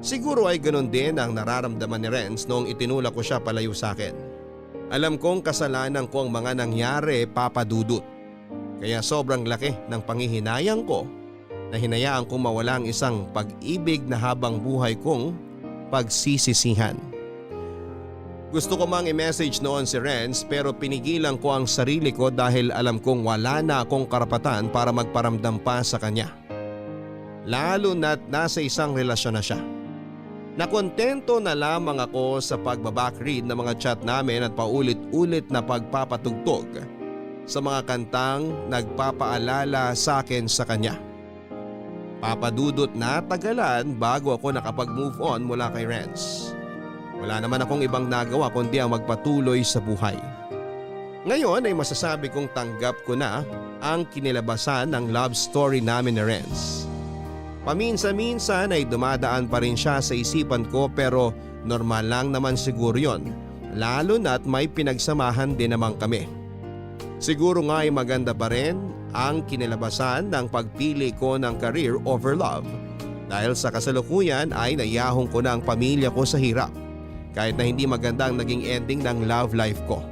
Siguro ay ganun din ang nararamdaman ni Renz noong itinulak ko siya palayo sa akin. Alam kong kasalanan ko ang mga nangyari, Papa Dudut. Kaya sobrang laki ng panghihinayang ko na hinayaan kong mawala ang isang pag-ibig na habang buhay kong pagsisisihan. Gusto ko mang i-message noon si Renz pero pinigilan ko ang sarili ko dahil alam kong wala na akong karapatan para magparamdam pa sa kanya. Lalo na't nasa isang relasyon na siya. Nakontento na lamang ako sa pagbabackread ng mga chat namin at paulit-ulit na pagpapatugtog sa mga kantang nagpapaalala sa akin sa kanya. Papadudot na tagalan bago ako nakapag-move on mula kay Renz. Wala naman akong ibang nagawa kundi ang magpatuloy sa buhay. Ngayon ay masasabi kong tanggap ko na ang kinilabasan ng love story namin ni Renz. Paminsan-minsan ay dumadaan pa rin siya sa isipan ko pero normal lang naman siguro yon, lalo na't may pinagsamahan din naman kami. Siguro nga ay maganda pa rin ang kinilabasan ng pagpili ko ng career over love dahil sa kasalukuyan ay naiyahong ko na ang pamilya ko sa hirap. Kahit na hindi maganda ang naging ending ng love life ko.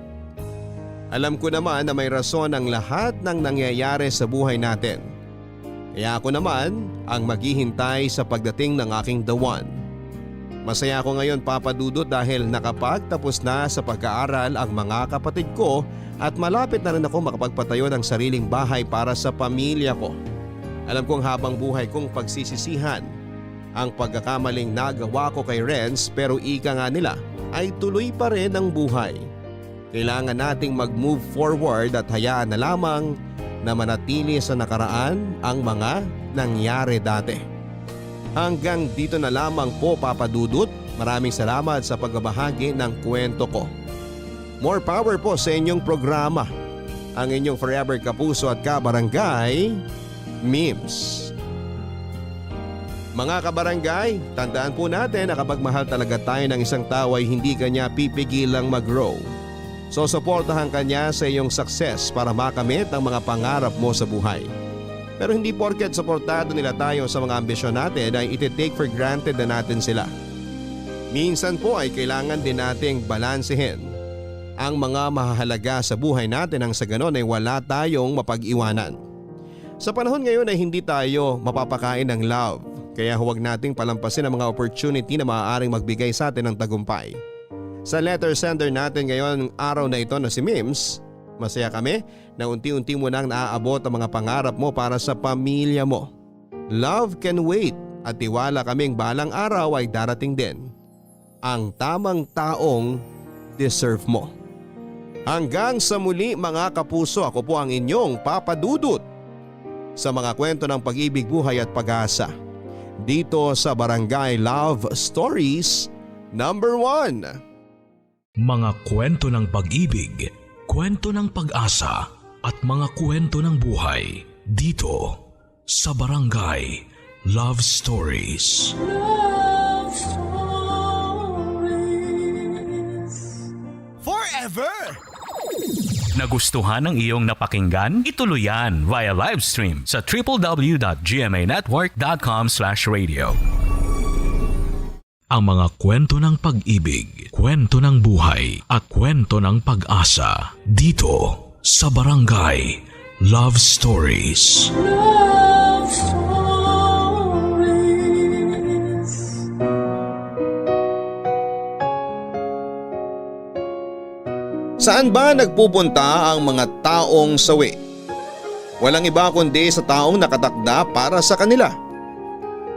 Alam ko naman na may rason ang lahat ng nangyayari sa buhay natin. Kaya ako naman ang maghihintay sa pagdating ng aking the one. Masaya ako ngayon, Papa Dudut, dahil nakapagtapos na sa pag-aaral ang mga kapatid ko at malapit na rin ako makapagpatayo ng sariling bahay para sa pamilya ko. Alam kong habang buhay kong pagsisisihan ang pagkakamaling nagawa ko kay Renz pero ika nga nila ay tuloy pa rin ang buhay. Kailangan nating mag-move forward at hayaan na lamang na manatili sa nakaraan ang mga nangyari dati. Hanggang dito na lamang po, Papa Dudut. Maraming salamat sa pagbabahagi ng kwento ko. More power po sa inyong programa. Ang inyong forever kapuso at kabarangay, Mims. Mga kabarangay, tandaan po natin na kapag mahal talaga tayo ng isang tao ay hindi kanya pipigilang mag-grow. So suportahan kanya sa iyong success para makamit ang mga pangarap mo sa buhay. Pero hindi porket suportado nila tayo sa mga ambisyon natin ay iti-take for granted na natin sila. Minsan po ay kailangan din nating balansehin ang mga mahahalaga sa buhay natin nang sa ganon ay wala tayong mapag-iwanan. Sa panahon ngayon ay hindi tayo mapapakain ng love. Kaya huwag nating palampasin ang mga opportunity na maaaring magbigay sa atin ng tagumpay. Sa letter sender natin ngayon araw na ito na si Mims, masaya kami na unti-unti mo nang naaabot ang mga pangarap mo para sa pamilya mo. Love can wait at tiwala kaming balang araw ay darating din. Ang tamang taong deserve mo. Hanggang sa muli mga kapuso, ako po ang inyong Papa Dudut sa mga kwento ng pag-ibig, buhay at pag-asa. Dito sa Barangay Love Stories #1. Mga kwento ng pag-ibig, kwento ng pag-asa at mga kwento ng buhay dito sa Barangay Love Stories. Love Stories. Forever! Nagustuhan ng iyong napakinggan? Ituloy yan via live stream sa www.gmanetwork.com/radio. Ang mga kwento ng pag-ibig, kwento ng buhay at kwento ng pag-asa dito sa Barangay Love Stories. Love stories. Saan ba nagpupunta ang mga taong sawi? Walang iba kundi sa taong nakatakda para sa kanila.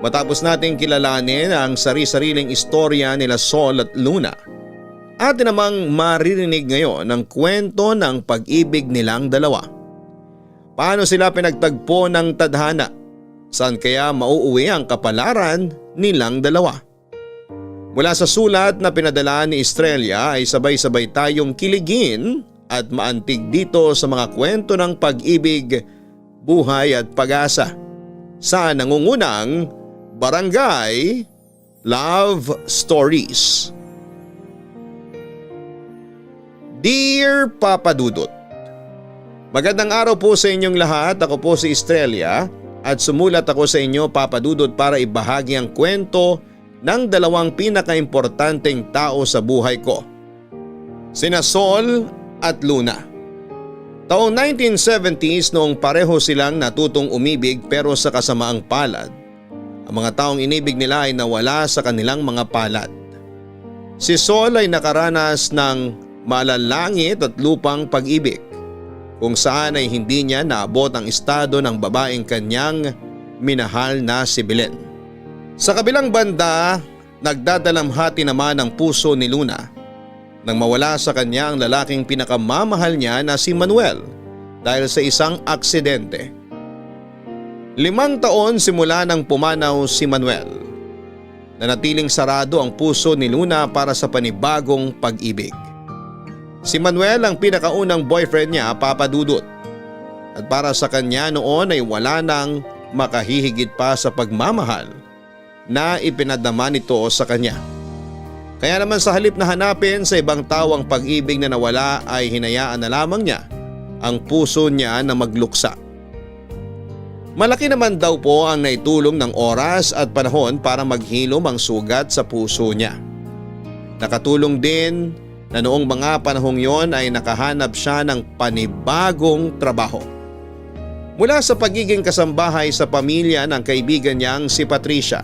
Matapos nating kilalanin ang sari-sariling istorya nila Sol at Luna, atin namang maririnig ngayon ang kwento ng pag-ibig nilang dalawa. Paano sila pinagtagpo ng tadhana? Saan kaya mauuwi ang kapalaran nilang dalawa? Mula sa sulat na pinadala ni Estrella ay sabay-sabay tayong kiligin at maantig dito sa mga kwento ng pag-ibig, buhay at pag-asa sa nangungunang Barangay Love Stories. Dear Papa Dudut, magandang araw po sa inyong lahat. Ako po si Estrella at sumulat ako sa inyo, Papa Dudut, para ibahagi ang kwento ng dalawang pinakaimportanteng tao sa buhay ko, sina Sol at Luna. Taong 1970s noong pareho silang natutong umibig, pero sa kasamaang palad, ang mga taong inibig nila ay nawala sa kanilang mga palad. Si Sol ay nakaranas ng malalangit at lupang pag-ibig, kung saan ay hindi niya naabot ang estado ng babaeng kanyang minahal na si Belen. Sa kabilang banda, nagdadalamhati naman ang puso ni Luna nang mawala sa kanya ang lalaking pinakamamahal niya na si Manuel dahil sa isang aksidente. 5 taon simula nang pumanaw si Manuel, nanatiling sarado ang puso ni Luna para sa panibagong pag-ibig. Si Manuel ang pinakaunang boyfriend niya, Papa Dudut, at para sa kanya noon ay wala nang makahihigit pa sa pagmamahal na ipinadama nito sa kanya. Kaya naman sa halip na hanapin sa ibang tao ang pag-ibig na nawala, ay hinayaan na lamang niya ang puso niya na magluksa. Malaki naman daw po ang naitulong ng oras at panahon para maghilom ang sugat sa puso niya. Nakatulong din na noong mga panahong yon ay nakahanap siya ng panibagong trabaho. Mula sa pagiging kasambahay sa pamilya ng kaibigan niyang si Patricia,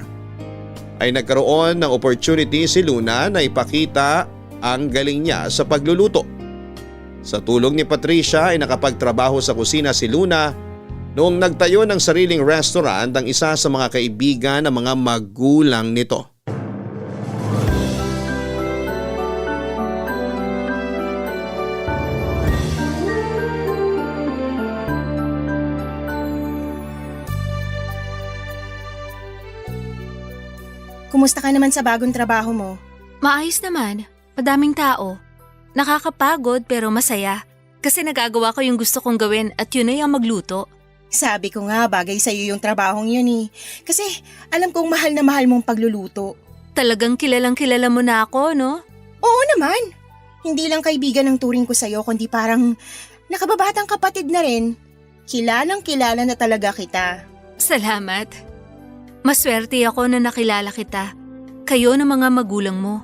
ay nagkaroon ng opportunity si Luna na ipakita ang galing niya sa pagluluto. Sa tulong ni Patricia ay nakapagtrabaho sa kusina si Luna noong nagtayo ng sariling restaurant ang isa sa mga kaibigan ng mga magulang nito. Kumusta ka naman sa bagong trabaho mo? Maayos naman. Madaming tao. Nakakapagod pero masaya. Kasi nagagawa ko yung gusto kong gawin at yun ay ang magluto. Sabi ko nga, bagay sa'yo yung trabahong yun eh. Kasi alam kong mahal na mahal mong pagluluto. Talagang kilalang kilala mo na ako, no? Oo naman. Hindi lang kaibigan ang turing ko sa'yo, kundi parang nakababatang kapatid na rin. Kilalang kilala na talaga kita. Salamat. Maswerte ako na nakilala kita. Kayo na mga magulang mo.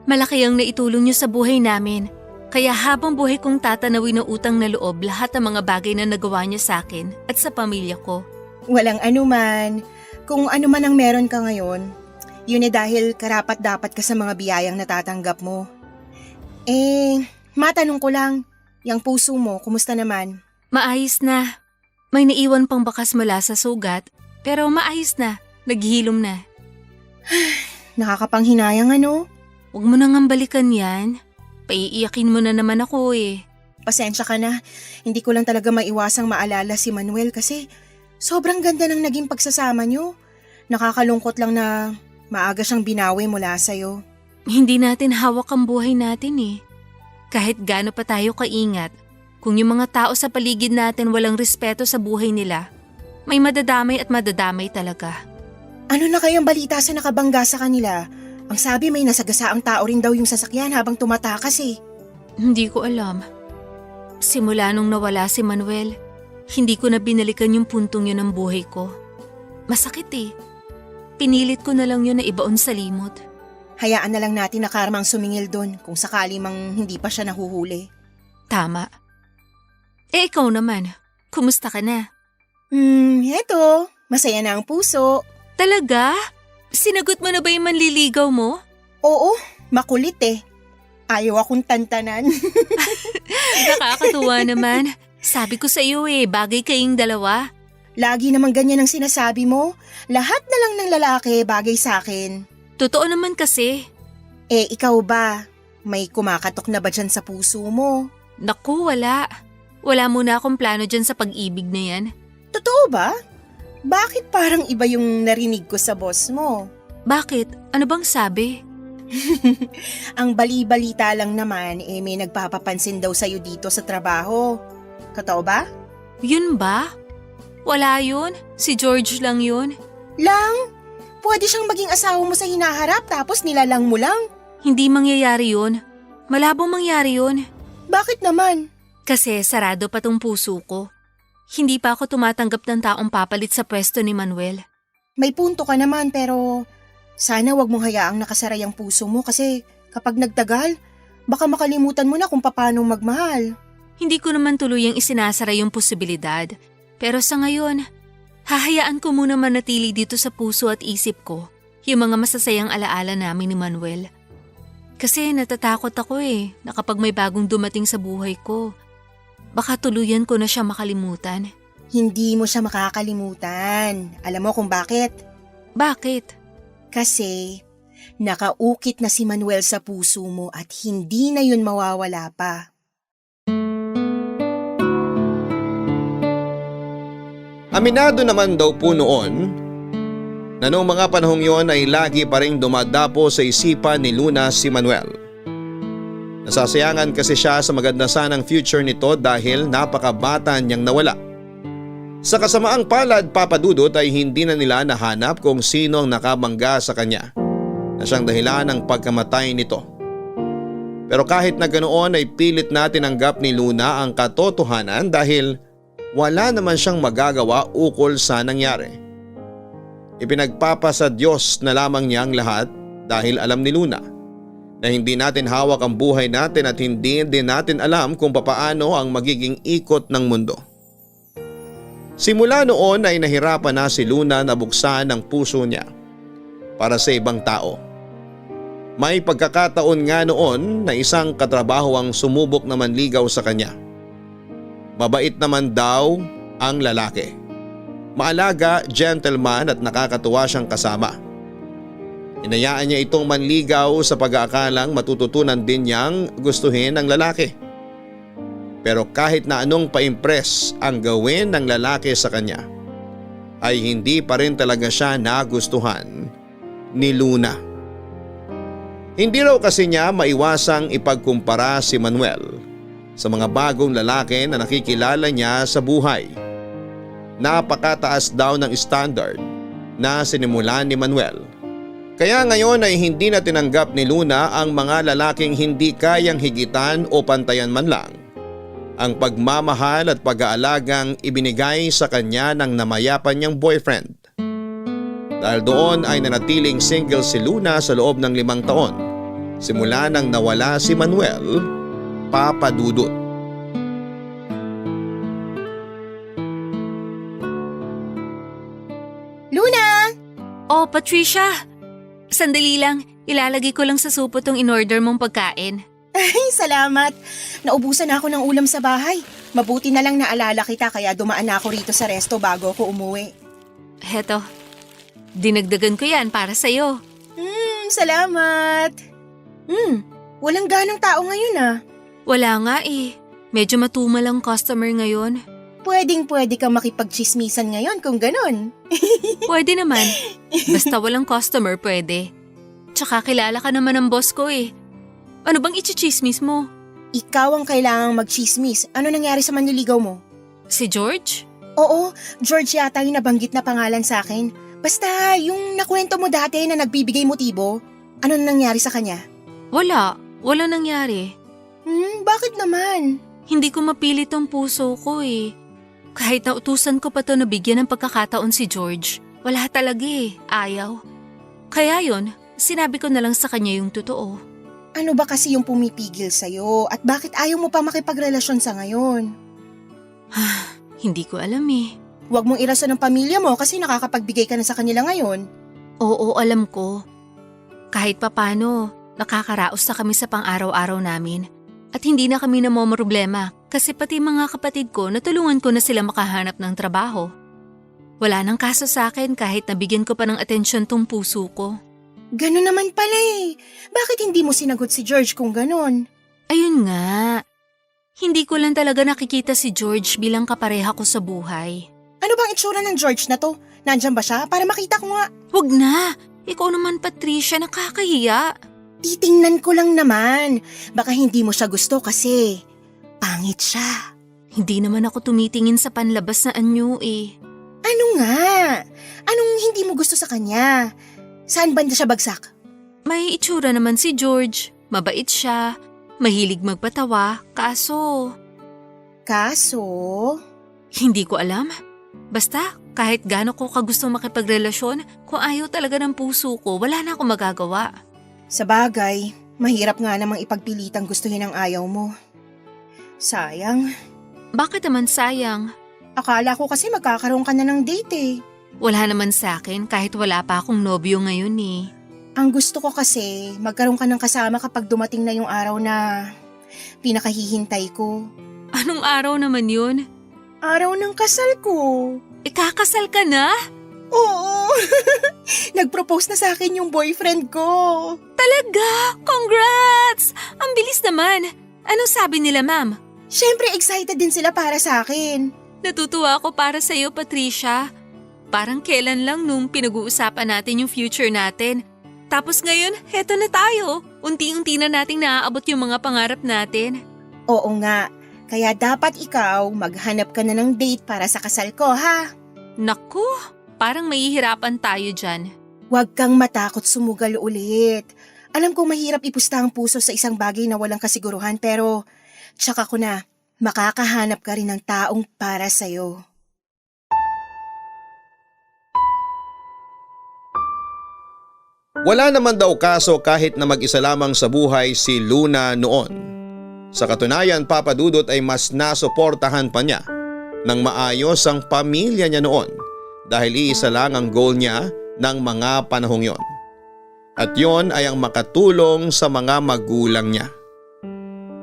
Malaki ang naitulong niyo sa buhay namin. Kaya habang buhay kong tatanawin ng utang na loob lahat ng mga bagay na nagawa niyo sa akin at sa pamilya ko. Walang anuman. Kung ano man ang meron ka ngayon, yun eh dahil karapat dapat ka sa mga biyayang natatanggap mo. Matanong ko lang, yung puso mo, kumusta naman? Maayos na. May naiwan pang bakas mula sa sugat, pero maayos na. Naghihilom na. Nakakapanghinayang ano? Huwag mo nang balikan yan. Paiiyakin mo na naman ako eh. Pasensya ka na, hindi ko lang talaga maiwasang maalala si Manuel kasi sobrang ganda ng naging pagsasama niyo. Nakakalungkot lang na maaga siyang binawi mula sa'yo. Hindi natin hawak ang buhay natin eh. Kahit gaano pa tayo kaingat, kung yung mga tao sa paligid natin walang respeto sa buhay nila, may madadamay at madadamay talaga. Ano na kayang balita sa nakabangga sa kanila? Ang sabi may nasagasaang tao rin daw yung sasakyan habang tumatakas eh. Hindi ko alam. Simula nung nawala si Manuel, hindi ko na binalikan yung puntong yun ng buhay ko. Masakit eh. Pinilit ko na lang yun na ibaon sa limot. Hayaan na lang natin na karmang sumingil doon kung sakali mang hindi pa siya nahuhuli. Tama. Ikaw naman, kumusta ka na? Eto. Masaya na ang puso. Talaga? Sinagot mo na ba yung manliligaw mo? Oo, makulit eh. Ayaw akong tantanan. Nakakatuwa naman. Sabi ko sa iyo bagay kayong dalawa. Lagi naman ganyan ang sinasabi mo. Lahat na lang ng lalaki bagay sa akin. Totoo naman kasi. Ikaw ba? May kumakatok na ba dyan sa puso mo? Naku, wala. Wala muna akong plano dyan sa pag-ibig na yan. Totoo ba? Bakit parang iba yung narinig ko sa boss mo? Bakit? Ano bang sabi? Ang bali-balita lang naman may nagpapapansin daw sa'yo dito sa trabaho. Totoo ba? Yun ba? Wala yun. Si George lang yun. Lang? Pwede siyang maging asawa mo sa hinaharap tapos nilalang mo lang? Hindi mangyayari yun. Malabong mangyari yun. Bakit naman? Kasi sarado pa tong puso ko. Hindi pa ako tumatanggap ng taong papalit sa pwesto ni Manuel. May punto ka naman pero sana wag mong hayaang nakasara yung puso mo kasi kapag nagtagal, baka makalimutan mo na kung paano magmahal. Hindi ko naman tuluyang isinasara yung posibilidad. Pero sa ngayon, hahayaan ko muna manatili dito sa puso at isip ko yung mga masasayang alaala namin ni Manuel. Kasi natatakot ako na kapag may bagong dumating sa buhay ko, baka tuluyan ko na siya makalimutan. Hindi mo siya makakalimutan. Alam mo kung bakit? Bakit? Kasi nakaukit na si Manuel sa puso mo at hindi na yun mawawala pa. Aminado naman daw po noon na noong mga panahong yon ay lagi pa rin dumadapo sa isipan ni Luna si Manuel. Nasasayangan kasi siya sa maganda sanang future nito dahil napakabata niyang nawala. Sa kasamaang palad, Papa Dudut, ay hindi na nila nahanap kung sino ang nakabangga sa kanya na siyang dahilan ng pagkamatay nito. Pero kahit na ganoon ay pilit na tinanggap ni Luna ang katotohanan dahil wala naman siyang magagawa ukol sa nangyari. Ipinagpapasa Diyos na lamang niya ang lahat dahil alam ni Luna na hindi natin hawak ang buhay natin at hindi din natin alam kung papaano ang magiging ikot ng mundo. Simula noon ay nahirapan na si Luna na buksan ang puso niya para sa ibang tao. May pagkakataon nga noon na isang katrabaho ang sumubok na manligaw sa kanya. Mabait naman daw ang lalaki. Maalaga, gentleman at nakakatuwa siyang kasama. Inayaan niya itong manligaw sa pag-aakalang matututunan din niyang gustuhin ng lalaki. Pero kahit na anong pa-impress ang gawin ng lalaki sa kanya, ay hindi pa rin talaga siya nagustuhan ni Luna. Hindi raw kasi niya maiwasang ipagkumpara si Manuel sa mga bagong lalaki na nakikilala niya sa buhay. Napakataas daw ng standard na sinimulan ni Manuel. Kaya ngayon ay hindi na tinanggap ni Luna ang mga lalaking hindi kayang higitan o pantayan man lang ang pagmamahal at pag-aalagang ibinigay sa kanya ng namayapan niyang boyfriend. Dahil doon ay nanatiling single si Luna sa loob ng 5 taon simula nang nawala si Manuel, Papa Dudut. Luna! Oh, Patricia! Sandali lang, ilalagay ko lang sa supot tong in-order mong pagkain. Ay, salamat. Naubusan na ako ng ulam sa bahay. Mabuti na lang naalala kita kaya dumaan na ako rito sa resto bago ako umuwi. Heto, dinagdagan ko yan para sa'yo. Salamat. Walang ganang tao ngayon Wala nga Medyo matumal ang customer ngayon. Pwedeng-pwede kang makipagchismisan ngayon kung ganon. Pwede naman. Basta walang customer, pwede. Tsaka kilala ka naman ng boss ko Ano bang ichichismis mo? Ikaw ang kailangang magchismis. Ano nangyari sa manliligaw mo? Si George? Oo, George yata yung nabanggit na pangalan sa akin. Basta yung nakwento mo dati na nagbibigay motibo. Ano nangyari sa kanya? Wala nangyari. Bakit naman? Hindi ko mapilit ang puso ko Kahit nautusan ko pa to na bigyan ng pagkakataon si George, wala talaga ayaw. Kaya yon, sinabi ko na lang sa kanya yung totoo. Ano ba kasi yung pumipigil sa'yo at bakit ayaw mo pa makipagrelasyon sa ngayon? Hindi ko alam Huwag mong irason ng pamilya mo kasi nakakapagbigay ka na sa kanila ngayon. Oo, alam ko. Kahit papano, nakakaraos na kami sa pang-araw-araw namin. At hindi na kami namomroblema kasi pati mga kapatid ko natulungan ko na sila makahanap ng trabaho. Wala nang kaso sa akin kahit nabigyan ko pa ng atensyon tong puso ko. Ganun naman pala eh. Bakit hindi mo sinagot si George kung ganun? Ayun nga. Hindi ko lang talaga nakikita si George bilang kapareha ko sa buhay. Ano bang itsura ng George na to? Nandyan ba siya? Para makita ko nga. Huwag na! Ikaw naman, Patricia, nakakahiya. Titingnan ko lang naman. Baka hindi mo siya gusto kasi pangit siya. Hindi naman ako tumitingin sa panlabas na anyo eh. Ano nga? Anong hindi mo gusto sa kanya? Saan banda siya bagsak? May itsura naman si George. Mabait siya. Mahilig magpatawa. Kaso, hindi ko alam. Basta, kahit gaano ko kagusto makipagrelasyon, kung ayaw talaga ng puso ko, wala na akong magagawa. Sa bagay, mahirap nga namang ipagpilitang gustuhin ang ayaw mo. Sayang. Bakit naman sayang? Akala ko kasi magkakaroon ka na ng date eh. Wala naman sa akin kahit wala pa akong nobyo ngayon eh. Ang gusto ko kasi magkaroon ka ng kasama kapag dumating na yung araw na pinakahihintay ko. Anong araw naman yun? Araw ng kasal ko. Ikakasal ka na? Oo. Nag-propose na sa akin yung boyfriend ko. Talaga? Congrats! Ang bilis naman. Anong sabi nila, ma'am? Siyempre excited din sila para sa akin. Natutuwa ako para sa iyo, Patricia. Parang kailan lang nung pinag-uusapan natin yung future natin. Tapos ngayon, heto na tayo. Unti-unti na nating naaabot yung mga pangarap natin. Oo nga. Kaya dapat ikaw maghanap ka na ng date para sa kasal ko, ha? Naku, parang mahihirapan tayo dyan. Huwag kang matakot sumugal ulit. Alam ko mahirap ipusta ang puso sa isang bagay na walang kasiguruhan pero tsaka ko na makakahanap ka rin ng taong para sa'yo. Wala naman daw kaso kahit na mag-isa lamang sa buhay si Luna noon. Sa katunayan, Papa Dudut ay mas nasuportahan pa niya ng maayos ang pamilya niya noon dahil iisa lang ang goal niya ng mga panahong yon. At yon ay ang makatulong sa mga magulang niya.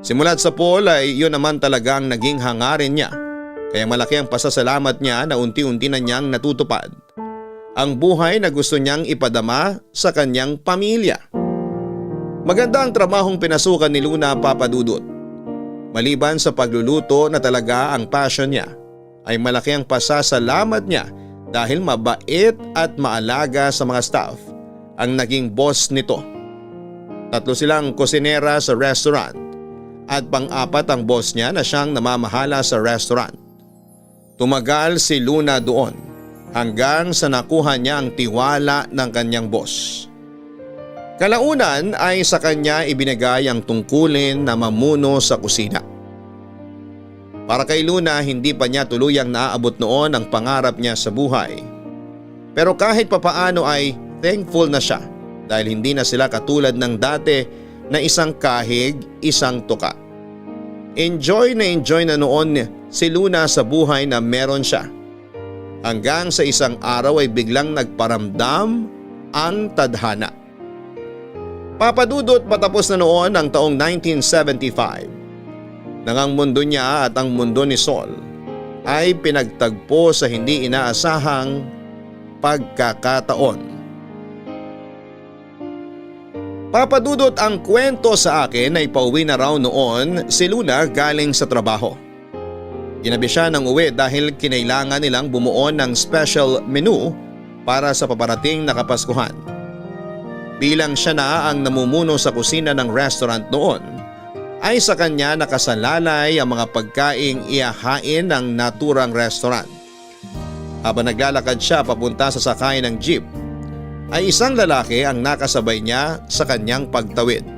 Simulat sa Paul ay yun naman talagang naging hangarin niya kaya malaki ang pasasalamat niya na unti-unti na niyang natutupad ang buhay na gusto niyang ipadama sa kanyang pamilya. Maganda ang trabahong pinasukan ni Luna, Papa Dudut. Maliban sa pagluluto na talaga ang passion niya, ay malaki ang pasasalamat niya dahil mabait at maalaga sa mga staff ang naging boss nito. 3 silang kusinera sa restaurant at pang-4 ang boss niya na siyang namamahala sa restaurant. Tumagal si Luna doon hanggang sa nakuha niya ang tiwala ng kanyang boss. Kalaunan ay sa kanya ibinigay ang tungkulin na mamuno sa kusina. Para kay Luna, hindi pa niya tuluyang naaabot noon ang pangarap niya sa buhay. Pero kahit papaano ay thankful na siya dahil hindi na sila katulad ng dati na isang kahig, isang tuka. Enjoy na noon si Luna sa buhay na meron siya. Hanggang sa isang araw ay biglang nagparamdam ang tadhana. Papa Dudut, patapos na noon ang taong 1975. Nang ang mundo niya at ang mundo ni Sol ay pinagtagpo sa hindi inaasahang pagkakataon. Papa Dudut, ang kwento sa akin ay pauwi na raw noon si Luna galing sa trabaho. Ginabi siya ng uwi dahil kinailangan nilang bumuo ng special menu para sa paparating na Kapaskuhan. Bilang siya na ang namumuno sa kusina ng restaurant noon, ay sa kanya nakasalalay ang mga pagkaing ihahain ng naturang restaurant. Habang naglalakad siya papunta sa sakay ng jeep, ay isang lalaki ang nakasabay niya sa kanyang pagtawid.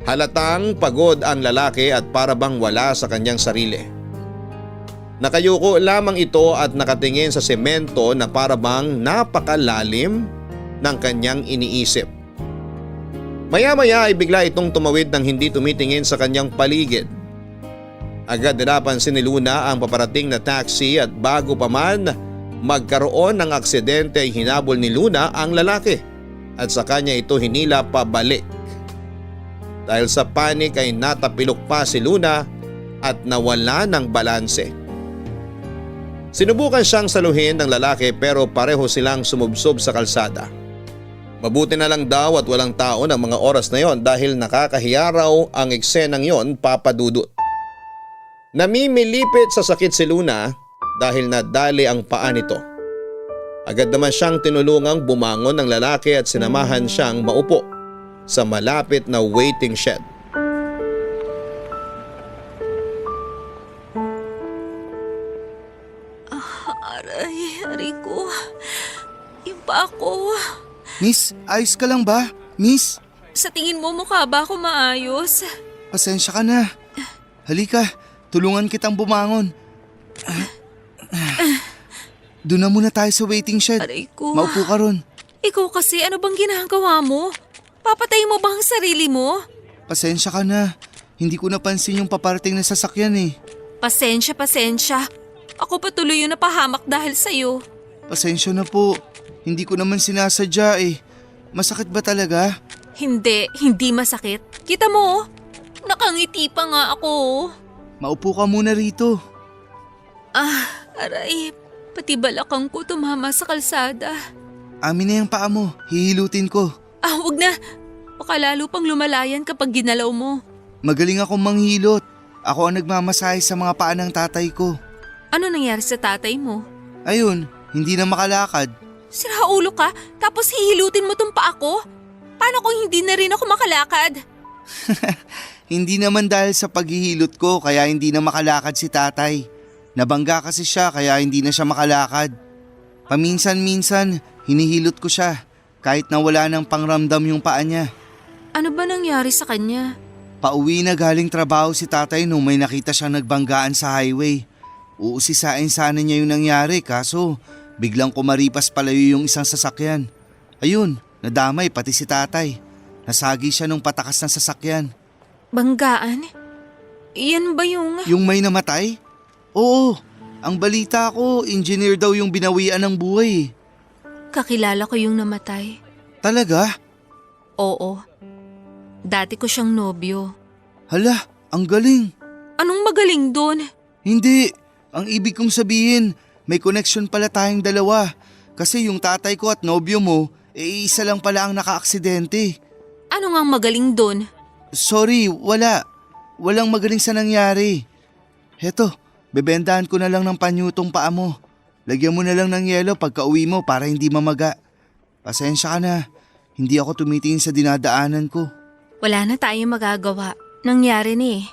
Halatang pagod ang lalaki at parabang wala sa kanyang sarili. Nakayuko lamang ito at nakatingin sa semento na parabang napakalalim ng kanyang iniisip. Maya-maya ay bigla itong tumawid ng hindi tumitingin sa kanyang paligid. Agad na napansin ni Luna ang paparating na taxi at bago pa man magkaroon ng aksidente ay hinabol ni Luna ang lalaki at sa kanya ito hinila pabalik. Dahil sa panik ay natapilok pa si Luna at nawala ng balanse. Sinubukan siyang saluhin ng lalaki pero pareho silang sumubsob sa kalsada. Mabuti na lang daw at walang tao ng mga oras na yon dahil nakakahiya raw ang eksenang yon, Papa Dudut. Namimilipit sa sakit si Luna dahil nadali ang paa nito. Agad naman siyang tinulungang bumangon ng lalaki at sinamahan siyang maupo sa malapit na waiting shed. Aray ko. Yung pa ako. Miss, ayos ka lang ba? Miss, Sa tingin mo mukha ba ako maayos? pasensya ka na. Halika, tulungan kitang bumangon. Doon na muna tayo sa waiting shed. Aray ko. Maupo ka ron. Ikaw kasi, ano bang ginagawa mo? Papatayin mo ba ang sarili mo? Pasensya ka na. Hindi ko napansin yung paparating na sasakyan eh. Pasensya. Ako patuloy yung napahamak dahil sa'yo. Pasensya na po. Hindi ko naman sinasadya eh. Masakit ba talaga? Hindi masakit. Kita mo, nakangiti pa nga ako. Maupo ka muna rito. Aray, pati balakang ko tumama sa kalsada. Amin na yung paa mo. Hihilutin ko. Wag na. Baka lalo pang lumalayan kapag ginalaw mo. Magaling akong manghilot. Ako ang nagmamasahe sa mga paa ng tatay ko. Ano nangyari sa tatay mo? Ayun, hindi na makalakad. Sira ulo ka, tapos hihilutin mo tong paa ko? Paano kung hindi na rin ako makalakad? Hindi naman dahil sa paghihilot ko kaya hindi na makalakad si tatay. Nabangga kasi siya kaya hindi na siya makalakad. Paminsan-minsan, hinihilot ko siya kahit na wala nang pangramdam yung paa niya. Ano ba nangyari sa kanya? Pauwi na galing trabaho si tatay nung may nakita siyang nagbanggaan sa highway. Uusisain sana niya yung nangyari kaso biglang kumaripas palayo yung isang sasakyan. Ayun, nadamay pati si tatay. Nasagi siya nung patakas ng sasakyan. Banggaan? Iyan ba yung... Yung may namatay? Oo, ang balita ko, engineer daw yung binawian ng buhay. Kakilala ko yung namatay. Talaga? Oo. Dati ko siyang nobyo. Hala, ang galing. Anong magaling doon? Hindi, ang ibig kong sabihin, may connection pala tayong dalawa. Kasi yung tatay ko at nobyo mo, isa lang pala ang naka-aksidente. Ano ngang magaling doon? Sorry, wala. Walang magaling sa nangyari. Heto, bebendahan ko na lang ng panyo tong paa mo. Lagyan mo na lang ng yelo pagka uwi mo para hindi mamaga. Pasensya ka na, hindi ako tumitingin sa dinadaanan ko. Wala na tayong magagawa. Nangyari na eh.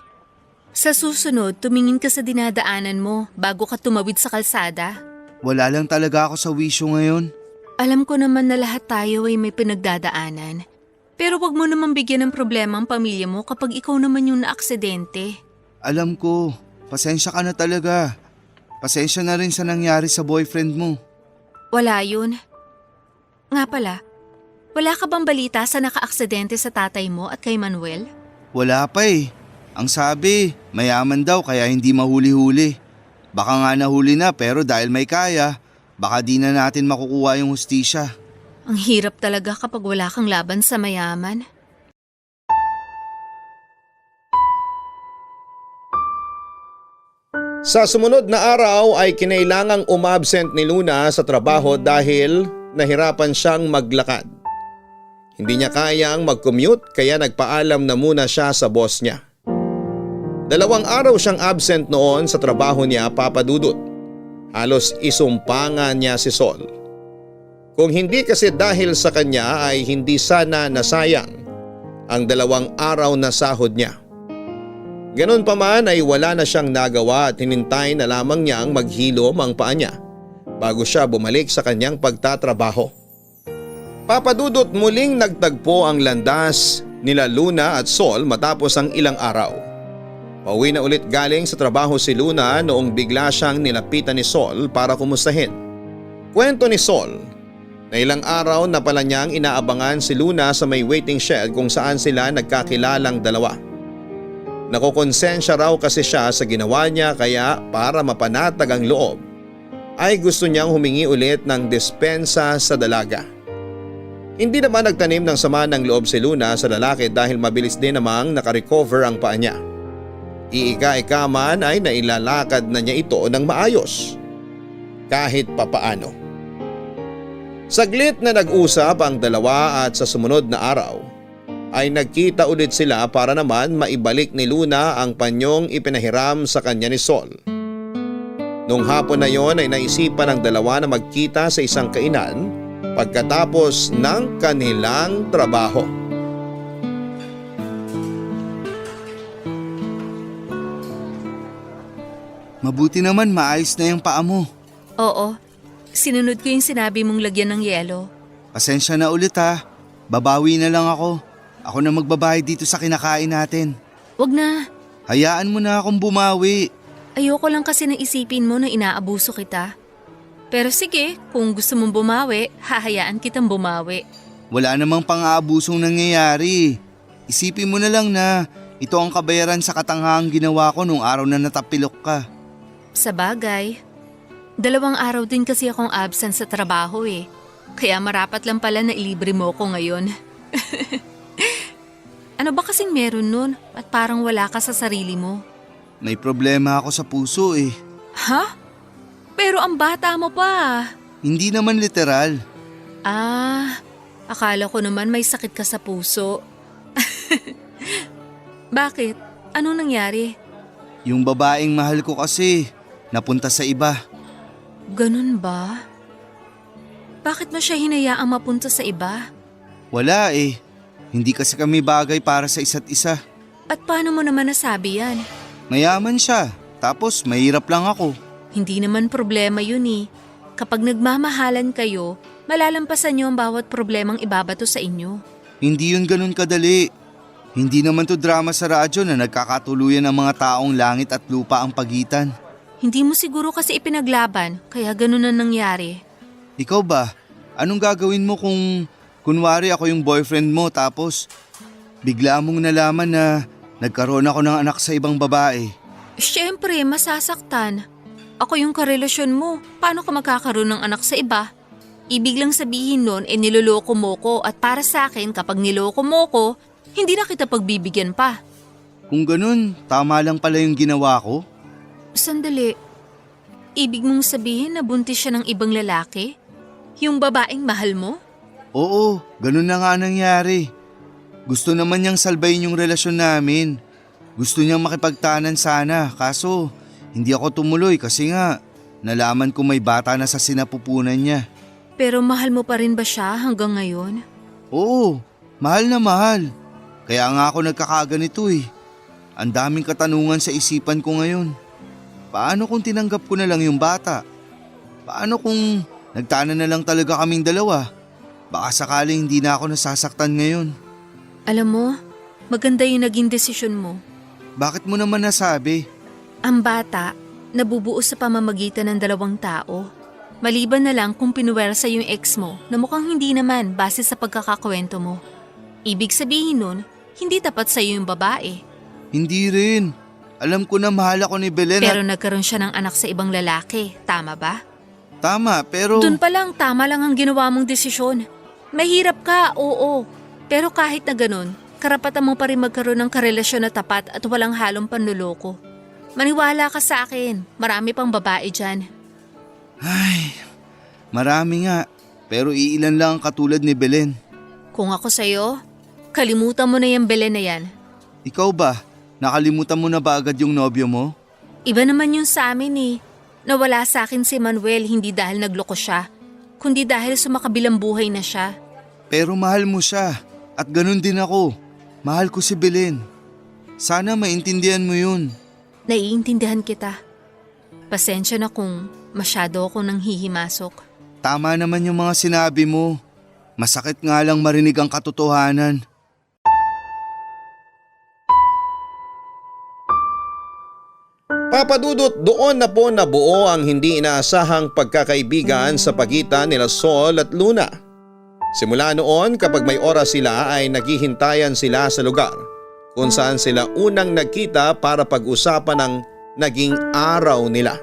Sa susunod, tumingin ka sa dinadaanan mo bago ka tumawid sa kalsada. Wala lang talaga ako sa wisyo ngayon. Alam ko naman na lahat tayo ay may pinagdadaanan. Pero wag mo naman bigyan ng problema ang pamilya mo kapag ikaw naman yung naaksidente. Alam ko, pasensya ka na talaga. Pasensya na rin sa nangyari sa boyfriend mo. Wala yun. Nga pala, wala ka bang balita sa nakaaksidente sa tatay mo at kay Manuel? Wala pa eh. Ang sabi, mayaman daw kaya hindi mahuli-huli. Baka nga nahuli na pero dahil may kaya, baka di na natin makukuha yung hustisya. Ang hirap talaga kapag wala kang laban sa mayaman. Sa sumunod na araw ay kinailangang umabsent ni Luna sa trabaho dahil nahirapan siyang maglakad. Hindi niya kayang mag-commute kaya nagpaalam na muna siya sa boss niya. 2 araw siyang absent noon sa trabaho niya, Papa Dudut. Halos isumpangan niya si Sol. Kung hindi kasi dahil sa kanya ay hindi sana nasayang ang 2 araw na sahod niya. Ganon pa man ay wala na siyang nagawa at hinintay na lamang niyang maghilom ang paa niya bago siya bumalik sa kanyang pagtatrabaho. Papa Dudut, muling nagtagpo ang landas nila Luna at Sol matapos ang ilang araw. Pauwi na ulit galing sa trabaho si Luna noong bigla siyang nilapitan ni Sol para kumustahin. Kwento ni Sol na ilang araw na pala niyang inaabangan si Luna sa may waiting shed kung saan sila nagkakilalang dalawa. Nakokonsensya raw kasi siya sa ginawa niya kaya para mapanatag ang loob ay gusto niyang humingi ulit ng dispensa sa dalaga. Hindi naman nagtanim ng sama ng loob si Luna sa lalaki dahil mabilis din namang nakarecover ang paa niya. Iika-ika man ay nailalakad na niya ito ng maayos. Kahit papaano. Saglit na nag-usap ang dalawa at sa sumunod na araw ay nagkita ulit sila para naman maibalik ni Luna ang panyong ipinahiram sa kanya ni Sol. Nung hapon na yon ay naisipan ng dalawa na magkita sa isang kainan pagkatapos ng kanilang trabaho. Mabuti naman maayos na yung paa mo. Oo, sinunod ko yung sinabi mong lagyan ng yelo. Pasensya na ulit ha. Babawi na lang ako. Ako na magbabayad dito sa kinakain natin. Wag na, Hayaan mo na akong bumawi. ayoko lang kasi na isipin mo na inaabuso kita. Pero sige, kung gusto mong bumawi, hahayaan kitang bumawi. Wala namang pang-aabusong nangyayari. Isipin mo na lang na ito ang kabayaran sa katanghang ginawa ko nung araw na natapilok ka. Sa bagay, 2 araw din kasi akong absent sa trabaho eh. Kaya marapat lang pala na ilibre mo ko ngayon. Ano ba kasing meron nun at parang wala ka sa sarili mo? May problema ako sa puso eh. Ha? Pero ang bata mo pa. Hindi naman literal. Ah, akala ko naman may sakit ka sa puso. Bakit? Anong nangyari? Yung babaeng mahal ko kasi napunta sa iba. Ganun ba? Bakit mo siya hinayaang mapunta sa iba? Wala eh. Hindi kasi kami bagay para sa isa't isa. At paano mo naman nasabi yan? Mayaman siya, tapos mahirap lang ako. Hindi naman problema yun eh. Kapag nagmamahalan kayo, malalampasan niyo ang bawat problemang ibabato sa inyo. Hindi yun ganun kadali. Hindi naman to drama sa radyo na nagkakatuluyan ng mga taong langit at lupa ang pagitan. Hindi mo siguro kasi ipinaglaban, kaya ganun na nangyari. Ikaw ba? Anong gagawin mo kung kunwari ako yung boyfriend mo tapos bigla mong nalaman na nagkaroon ako ng anak sa ibang babae? Siyempre, masasaktan. Ako yung karelasyon mo. Paano ka magkakaroon ng anak sa iba? Ibig lang sabihin nun, niloloko mo ko at para sa akin kapag niloko mo ko, hindi na kita pagbibigyan pa. Kung ganun, tama lang pala yung ginawa ko. Sandali. Ibig mong sabihin na buntis siya ng ibang lalaki? Yung babaeng mahal mo? Oo, ganun na nga nangyari. Gusto naman niyang salbayin yung relasyon namin. Gusto niyang makipagtanan sana, kaso hindi ako tumuloy kasi nga nalaman ko may bata na sa sinapupunan niya. Pero mahal mo pa rin ba siya hanggang ngayon? Oo, mahal na mahal. Kaya nga ako nagkakaganito eh. Ang daming katanungan sa isipan ko ngayon. Paano kung tinanggap ko na lang yung bata? Paano kung nagtanan na lang talaga kaming dalawa? Baka sakaling hindi na ako nasasaktan ngayon. Alam mo, maganda yung naging desisyon mo. Bakit mo naman nasabi? Ang bata, nabubuo sa pamamagitan ng 2 tao. Maliban na lang kung pinuwersa yung ex mo na mukhang hindi naman base sa pagkakakwento mo. Ibig sabihin nun, hindi tapat sa'yo yung babae. Hindi rin. Alam ko na mahal ako ni Belen. Pero nagkaroon siya ng anak sa ibang lalaki, tama ba? Tama, pero... Doon pa lang, tama lang ang ginawa mong desisyon. Mahirap ka, oo. Pero kahit na ganun, karapatan mo pa rin magkaroon ng karelasyon na tapat at walang halong panluloko. Maniwala ka sa akin, marami pang babae dyan. Ay, marami nga. Pero iilan lang ang katulad ni Belen. Kung ako sa'yo, kalimutan mo na yung Belen na yan. Ikaw ba? Nakalimutan mo na ba agad yung nobyo mo? Iba naman yung sa amin eh. Nawala sa akin si Manuel hindi dahil nagloko siya, kundi dahil sumakabilang buhay na siya. Pero mahal mo siya. At ganun din ako. Mahal ko si Belen. Sana maintindihan mo yun. Naiintindihan kita. Pasensya na kung masyado ako nang hihimasok. Tama naman yung mga sinabi mo. Masakit nga lang marinig ang katotohanan. Papadudot, doon na po nabuo ang hindi inaasahang pagkakaibigan sa pagitan nila Sol at Luna. Simula noon kapag may oras sila ay naghihintayan sila sa lugar kung saan sila unang nagkita para pag-usapan ng naging araw nila.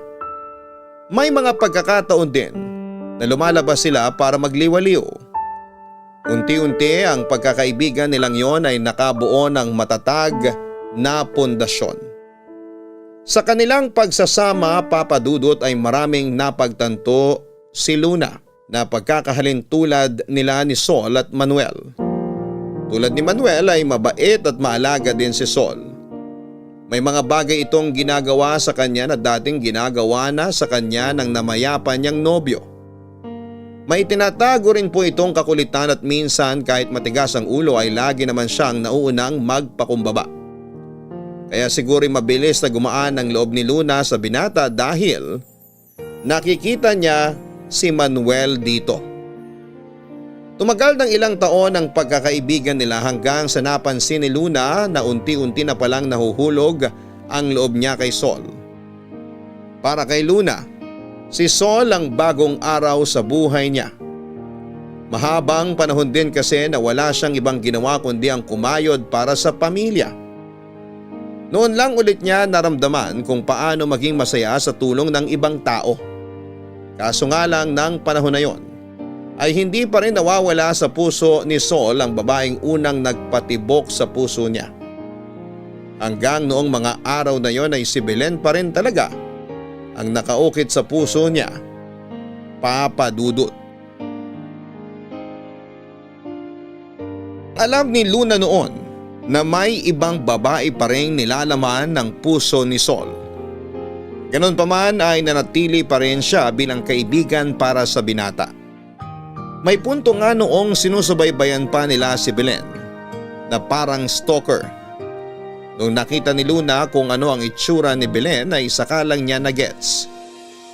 May mga pagkakataon din na lumalabas sila para magliwaliw. Unti-unti ang pagkakaibigan nilang yon ay nakabuo ng matatag na pundasyon. Sa kanilang pagsasama, Papa Dudut, ay maraming napagtanto si Luna na pagkakahalin tulad nila ni Sol at Manuel. Tulad ni Manuel ay mabait at maalaga din si Sol. May mga bagay itong ginagawa sa kanya na dating ginagawa na sa kanya ng namayapa niyang nobyo. May tinatago rin po itong kakulitan at minsan kahit matigas ang ulo ay lagi naman siyang nauunang magpakumbaba. Kaya siguro mabilis na gumaan ang loob ni Luna sa binata dahil nakikita niya si Manuel dito. Tumagal ng ilang taon ang pagkakaibigan nila hanggang sa napansin ni Luna na unti-unti na palang nahuhulog ang loob niya kay Sol. Para kay Luna, si Sol ang bagong araw sa buhay niya. Mahabang panahon din kasi na wala siyang ibang ginawa kundi ang kumayod para sa pamilya. Noon lang ulit niya naramdaman kung paano maging masaya sa tulong ng ibang tao. Kaso nga lang ng panahon na yon ay hindi pa rin nawawala sa puso ni Sol ang babaeng unang nagpatibok sa puso niya. Hanggang noong mga araw na yon ay si Belen pa rin talaga ang nakaukit sa puso niya, Papa Dudut. Alam ni Luna noon na may ibang babae pa rin nilalaman ng puso ni Sol. Ganon pa man ay nanatili pa rin siya bilang kaibigan para sa binata. May punto nga noong sinusubaybayan pa nila si Belen na parang stalker. Nung nakita ni Luna kung ano ang itsura ni Belen ay saka lang niya na-gets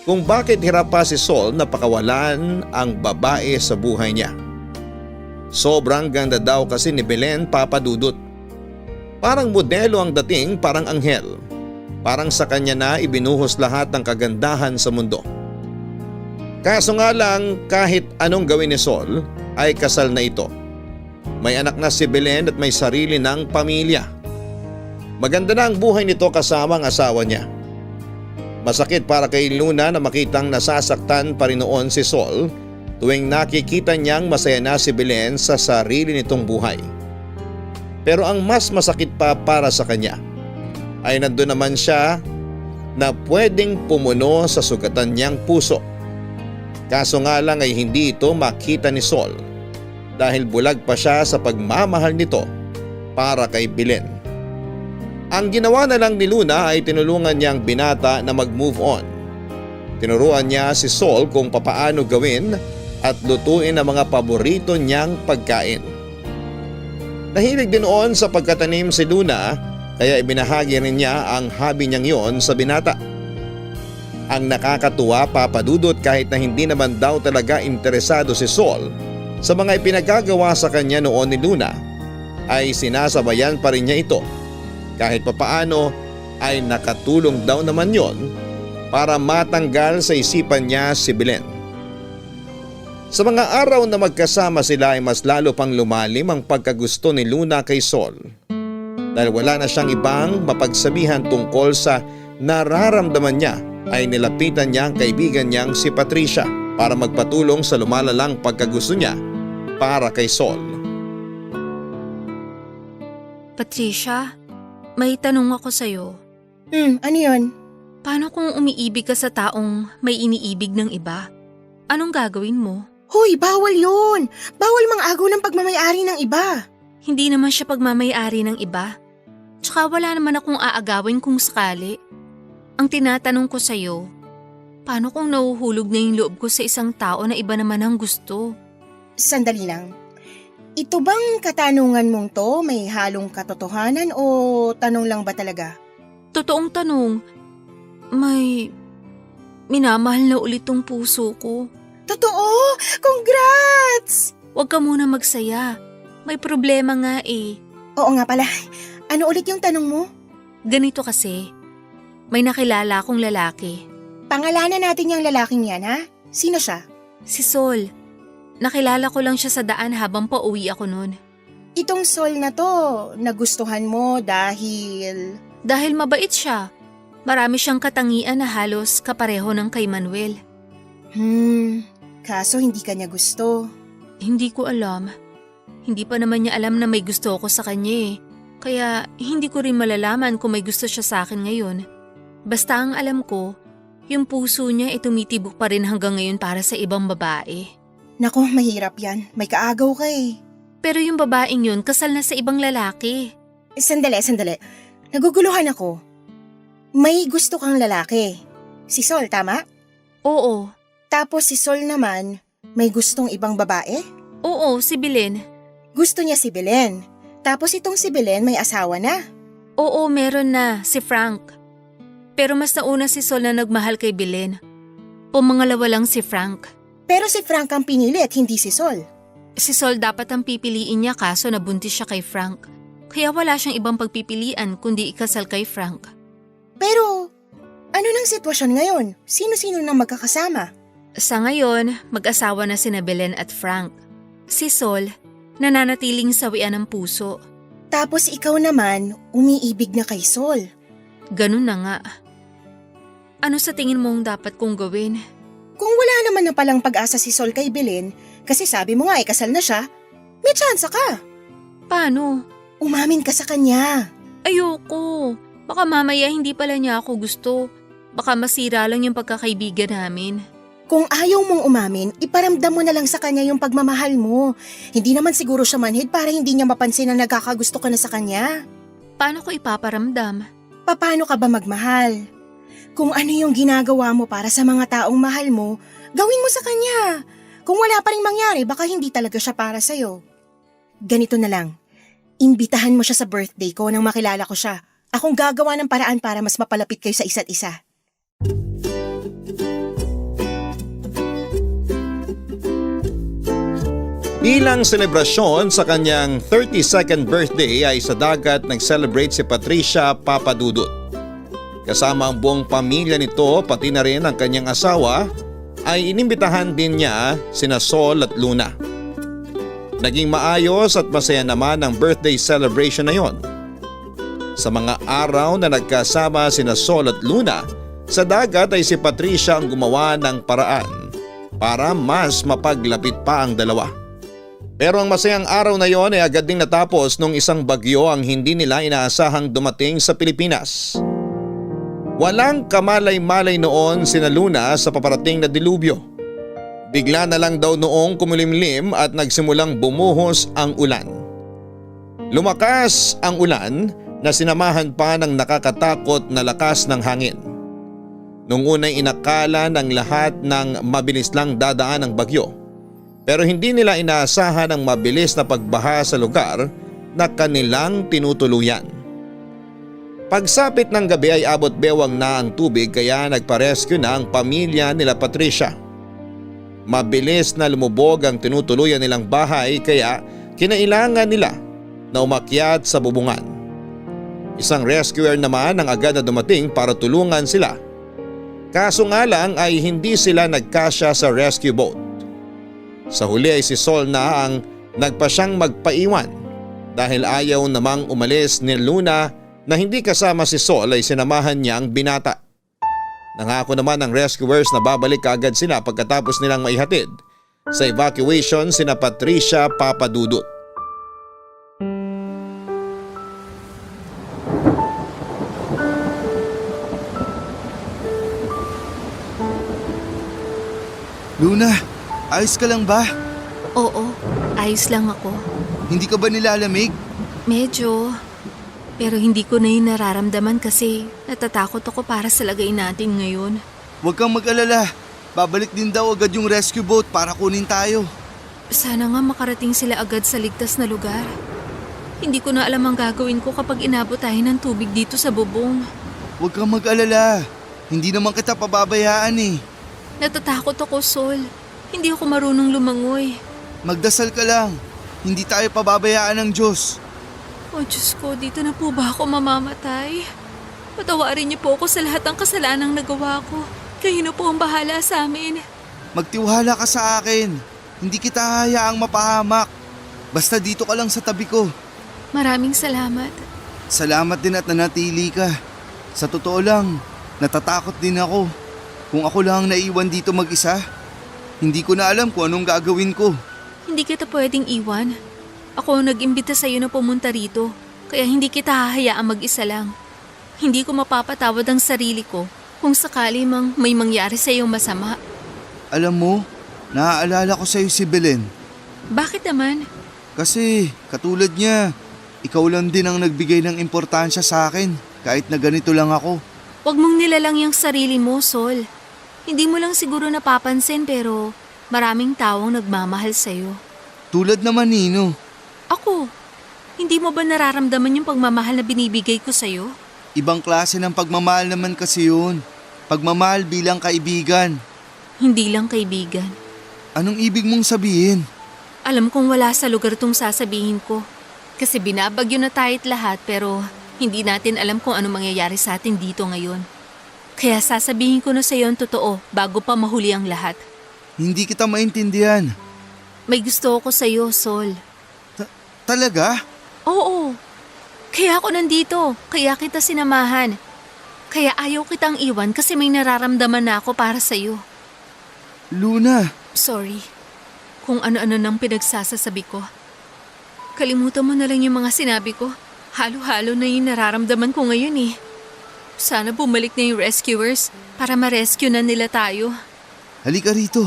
kung bakit hirap pa si Sol na pakawalan ang babae sa buhay niya. Sobrang ganda daw kasi ni Belen, Papa Dudut. Parang modelo ang dating, parang anghel. Parang sa kanya na ibinuhos lahat ng kagandahan sa mundo. Kaso nga lang kahit anong gawin ni Sol ay kasal na ito. May anak na si Belen at may sarili ng pamilya. Maganda na ang buhay nito kasama ang asawa niya. Masakit para kay Luna na makitang nasasaktan pa rin noon si Sol tuwing nakikita niyang masaya na si Belen sa sarili nitong buhay. Pero ang mas masakit pa para sa kanya ay nandun naman siya na pwedeng pumuno sa sugatan niyang puso. Kaso nga lang ay hindi ito makita ni Sol dahil bulag pa siya sa pagmamahal nito para kay Belen. Ang ginawa na lang ni Luna ay tinulungan niyang binata na mag-move on. Tinuruan niya si Sol kung papaano gawin at lutuin ang mga paborito niyang pagkain. Nahilig din noon sa pagkatanim si Luna kaya ibinahagi rin niya ang hobby niyang yon sa binata. Ang nakakatuwa, Papa Dudut, kahit na hindi naman daw talaga interesado si Sol sa mga ipinagagawa sa kanya noon ni Luna, ay sinasabayan pa rin niya ito. Kahit papaano ay nakatulong daw naman yon para matanggal sa isipan niya si Belen. Sa mga araw na magkasama sila ay mas lalo pang lumalim ang pagkagusto ni Luna kay Sol. Dahil wala na siyang ibang mapagsabihan tungkol sa nararamdaman niya ay nilapitan niya ang kaibigan niyang si Patricia para magpatulong sa lumalalang pagkagusto niya para kay Sol. Patricia, may tanong ako sa'yo. Ano yun? Paano kung umiibig ka sa taong may iniibig ng iba? Anong gagawin mo? Hoy, bawal yun! Bawal mang-agaw ng pagmamayari ng iba. Hindi naman siya pagmamayari ng iba. Tsaka wala naman akong aagawin kung sakali. Ang tinatanong ko sa'yo, paano kung nahuhulog na yung loob ko sa isang tao na iba naman ang gusto? Sandali lang. Ito bang katanungan mong to may halong katotohanan o tanong lang ba talaga? Totoong tanong. May minamahal na ulit tong puso ko. Totoo! Congrats! Huwag ka muna magsaya. May problema nga eh. Oo nga pala. Ano ulit yung tanong mo? Ganito kasi. May nakilala akong lalaki. Pangalanan natin yung lalaking yan, ha? Sino siya? Si Sol. Nakilala ko lang siya sa daan habang pauwi ako noon. Itong Sol na to, nagustuhan mo dahil… Dahil mabait siya. Marami siyang katangian na halos kapareho ng kay Manuel. Kaso hindi ka niya gusto. Hindi ko alam. Hindi pa naman niya alam na may gusto ako sa kanya eh. Kaya hindi ko rin malalaman kung may gusto siya sa akin ngayon. Basta ang alam ko, yung puso niya ay tumitibok pa rin hanggang ngayon para sa ibang babae. Naku, mahirap yan. May kaagaw ka eh. Pero yung babaeng yun kasal na sa ibang lalaki. Sandali. Naguguluhan ako. May gusto kang lalaki. Si Sol, tama? Oo. Tapos si Sol naman, may gustong ibang babae? Oo, si Belen. Gusto niya si Belen. Tapos itong si Belen may asawa na. Oo, meron na, si Frank. Pero mas nauna si Sol na nagmahal kay Belen. Pumangalawa lang si Frank. Pero si Frank ang pinili at hindi si Sol. Si Sol dapat ang pipiliin niya kaso nabuntis siya kay Frank. Kaya wala siyang ibang pagpipilian kundi ikasal kay Frank. Pero, ano nang sitwasyon ngayon? Sino-sino nang magkakasama? Sa ngayon, mag-asawa na sina Belen at Frank. Si Sol, nananatiling sawian ng puso. Tapos ikaw naman, umiibig na kay Sol. Ganun na nga. Ano sa tingin mong dapat kong gawin? Kung wala naman na palang pag-asa si Sol kay Belen, kasi sabi mo nga kasal na siya, may tsansa ka. Paano? Umamin ka sa kanya. Ayoko. Baka mamaya hindi pala niya ako gusto. Baka masira lang yung pagkakaibigan namin. Kung ayaw mong umamin, iparamdam mo na lang sa kanya yung pagmamahal mo. Hindi naman siguro siya manhid para hindi niya mapansin na nagkakagusto ka na sa kanya. Paano ko ipaparamdam? Paano ka ba magmahal? Kung ano yung ginagawa mo para sa mga taong mahal mo, gawin mo sa kanya. Kung wala pa rin mangyari, baka hindi talaga siya para sa'yo. Ganito na lang. Imbitahan mo siya sa birthday ko nang makilala ko siya. Akong gagawa ng paraan para mas mapalapit kayo sa isa't isa. Bilang selebrasyon sa kanyang 32nd birthday ay sa dagat nag-celebrate si Patricia Papadudut. Kasama ang buong pamilya nito pati na rin ang kanyang asawa ay inimbitahan din niya sina Sol at Luna. Naging maayos at masaya naman ang birthday celebration na yon. Sa mga araw na nagkasama sina Sol at Luna, sa dagat ay si Patricia ang gumawa ng paraan para mas mapaglapit pa ang dalawa. Pero ang masayang araw na yon ay agad ding natapos nung isang bagyo ang hindi nila inaasahang dumating sa Pilipinas. Walang kamalay-malay noon sina Luna sa paparating na dilubyo. Bigla na lang daw noong kumulimlim at nagsimulang bumuhos ang ulan. Lumakas ang ulan na sinamahan pa ng nakakatakot na lakas ng hangin. Nung unay inakala ng lahat ng mabilis lang dadaan ang bagyo. Pero hindi nila inaasahan ang mabilis na pagbaha sa lugar na kanilang tinutuluyan. Pagsapit ng gabi ay abot bewang na ang tubig kaya nagpa-rescue na ang pamilya nila Patricia. Mabilis na lumubog ang tinutuluyan nilang bahay kaya kinailangan nila na umakyat sa bubungan. Isang rescuer naman ang agad na dumating para tulungan sila. Kaso nga lang ay hindi sila nagkasya sa rescue boat. Sa huli ay si Sol na ang nagpa siyang magpaiwan dahil ayaw namang umalis ni Luna na hindi kasama si Sol ay sinamahan niya ang binata. Nangako naman ng rescuers na babalik agad sila pagkatapos nilang maihatid sa evacuation sina Patricia Papadudut. Luna, ayos ka lang ba? Oo, ayos lang ako. Hindi ka ba nilalamig? Medyo. Pero hindi ko na yun nararamdaman kasi natatakot ako para sa lagay natin ngayon. Huwag kang mag-alala. Babalik din daw agad yung rescue boat para kunin tayo. Sana nga makarating sila agad sa ligtas na lugar. Hindi ko na alam ang gagawin ko kapag inabot tayo ng tubig dito sa bubong. Huwag kang mag-alala. Hindi naman kita pababayaan eh. Natatakot ako, Sol. Hindi ako marunong lumangoy. Magdasal ka lang. Hindi tayo pababayaan ng Diyos. Oh Diyos ko, dito na po ba ako mamamatay? Patawarin niyo po ako sa lahat ng kasalanang nagawa ko. Kayo na po ang bahala sa amin. Magtiwala ka sa akin. Hindi kita hayaang mapahamak. Basta dito ka lang sa tabi ko. Maraming salamat. Salamat din at nanatili ka. Sa totoo lang, natatakot din ako. Kung ako lang naiwan dito mag-isa, hindi ko na alam kung anong gagawin ko. Hindi kita pwedeng iwan. Ako ang nag-imbita sa'yo na pumunta rito, kaya hindi kita hahayaang mag-isa lang. Hindi ko mapapatawad ang sarili ko kung sakali mang may mangyari sa'yo masama. Alam mo, naaalala ko sa'yo si Belen. Bakit naman? Kasi katulad niya, ikaw lang din ang nagbigay ng importansya sa akin kahit na ganito lang ako. Huwag mong nilalang yung sarili mo, Sol. Hindi mo lang siguro napapansin pero maraming taong nagmamahal sa'yo. Tulad naman Nino. Ako, hindi mo ba nararamdaman yung pagmamahal na binibigay ko sa'yo? Ibang klase ng pagmamahal naman kasi yun. Pagmamahal bilang kaibigan. Hindi lang kaibigan. Anong ibig mong sabihin? Alam kong wala sa lugar tong sasabihin ko. Kasi binabagyo na tayo't lahat pero hindi natin alam kung ano mangyayari sa atin dito ngayon. Kaya sasabihin ko na sa iyo ang totoo bago pa mahuli ang lahat. Hindi kita maintindihan. May gusto ako sa iyo, Sol. Talaga? Oo. Kaya ako nandito. Kaya kita sinamahan. Kaya ayaw kitang iwan kasi may nararamdaman na ako para sa iyo. Luna. Sorry. Kung ano-ano nang pinagsasasabi ko. Kalimutan mo na lang yung mga sinabi ko. Halo-halo na yung nararamdaman ko ngayon eh. Sana bumalik na yung rescuers para ma-rescue na nila tayo. Halika rito.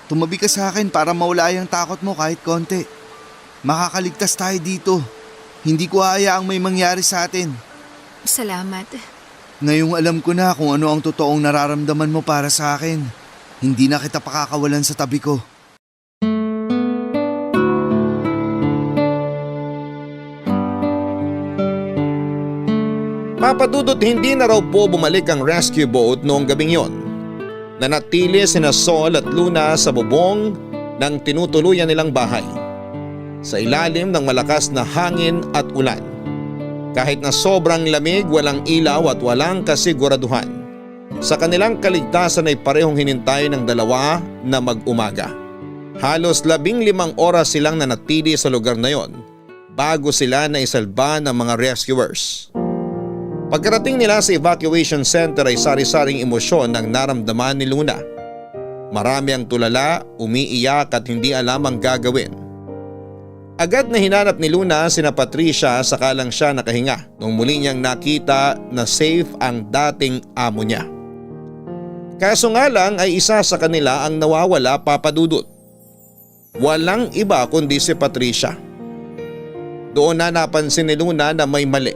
Tumabi ka sa akin para mawala yung takot mo kahit konti. Makakaligtas tayo dito. Hindi ko hayaang may mangyari sa atin. Salamat. Ngayong alam ko na kung ano ang totoong nararamdaman mo para sa akin. Hindi na kita pakakawalan sa tabi ko. Papadudot hindi na raw po bumalik ang rescue boat noong gabing yon. Nanatili sina Sol at Luna sa bubong ng tinutuluyan nilang bahay. Sa ilalim ng malakas na hangin at ulan. Kahit na sobrang lamig, walang ilaw at walang kasiguraduhan. Sa kanilang kaligtasan ay parehong hinintay ng dalawa na mag-umaga. Halos 15 oras silang nanatili sa lugar na yon bago sila naisalba ng mga rescuers. Pagkarating nila sa evacuation center ay sari-saring emosyon ang naramdaman ni Luna. Marami ang tulala, umiiyak at hindi alam ang gagawin. Agad na hinanap ni Luna sina Patricia sakalang siya nakahinga nung muli niyang nakita na safe ang dating amo niya. Kaso nga lang ay isa sa kanila ang nawawala, Papadudot. Walang iba kundi si Patricia. Doon na napansin ni Luna na may mali.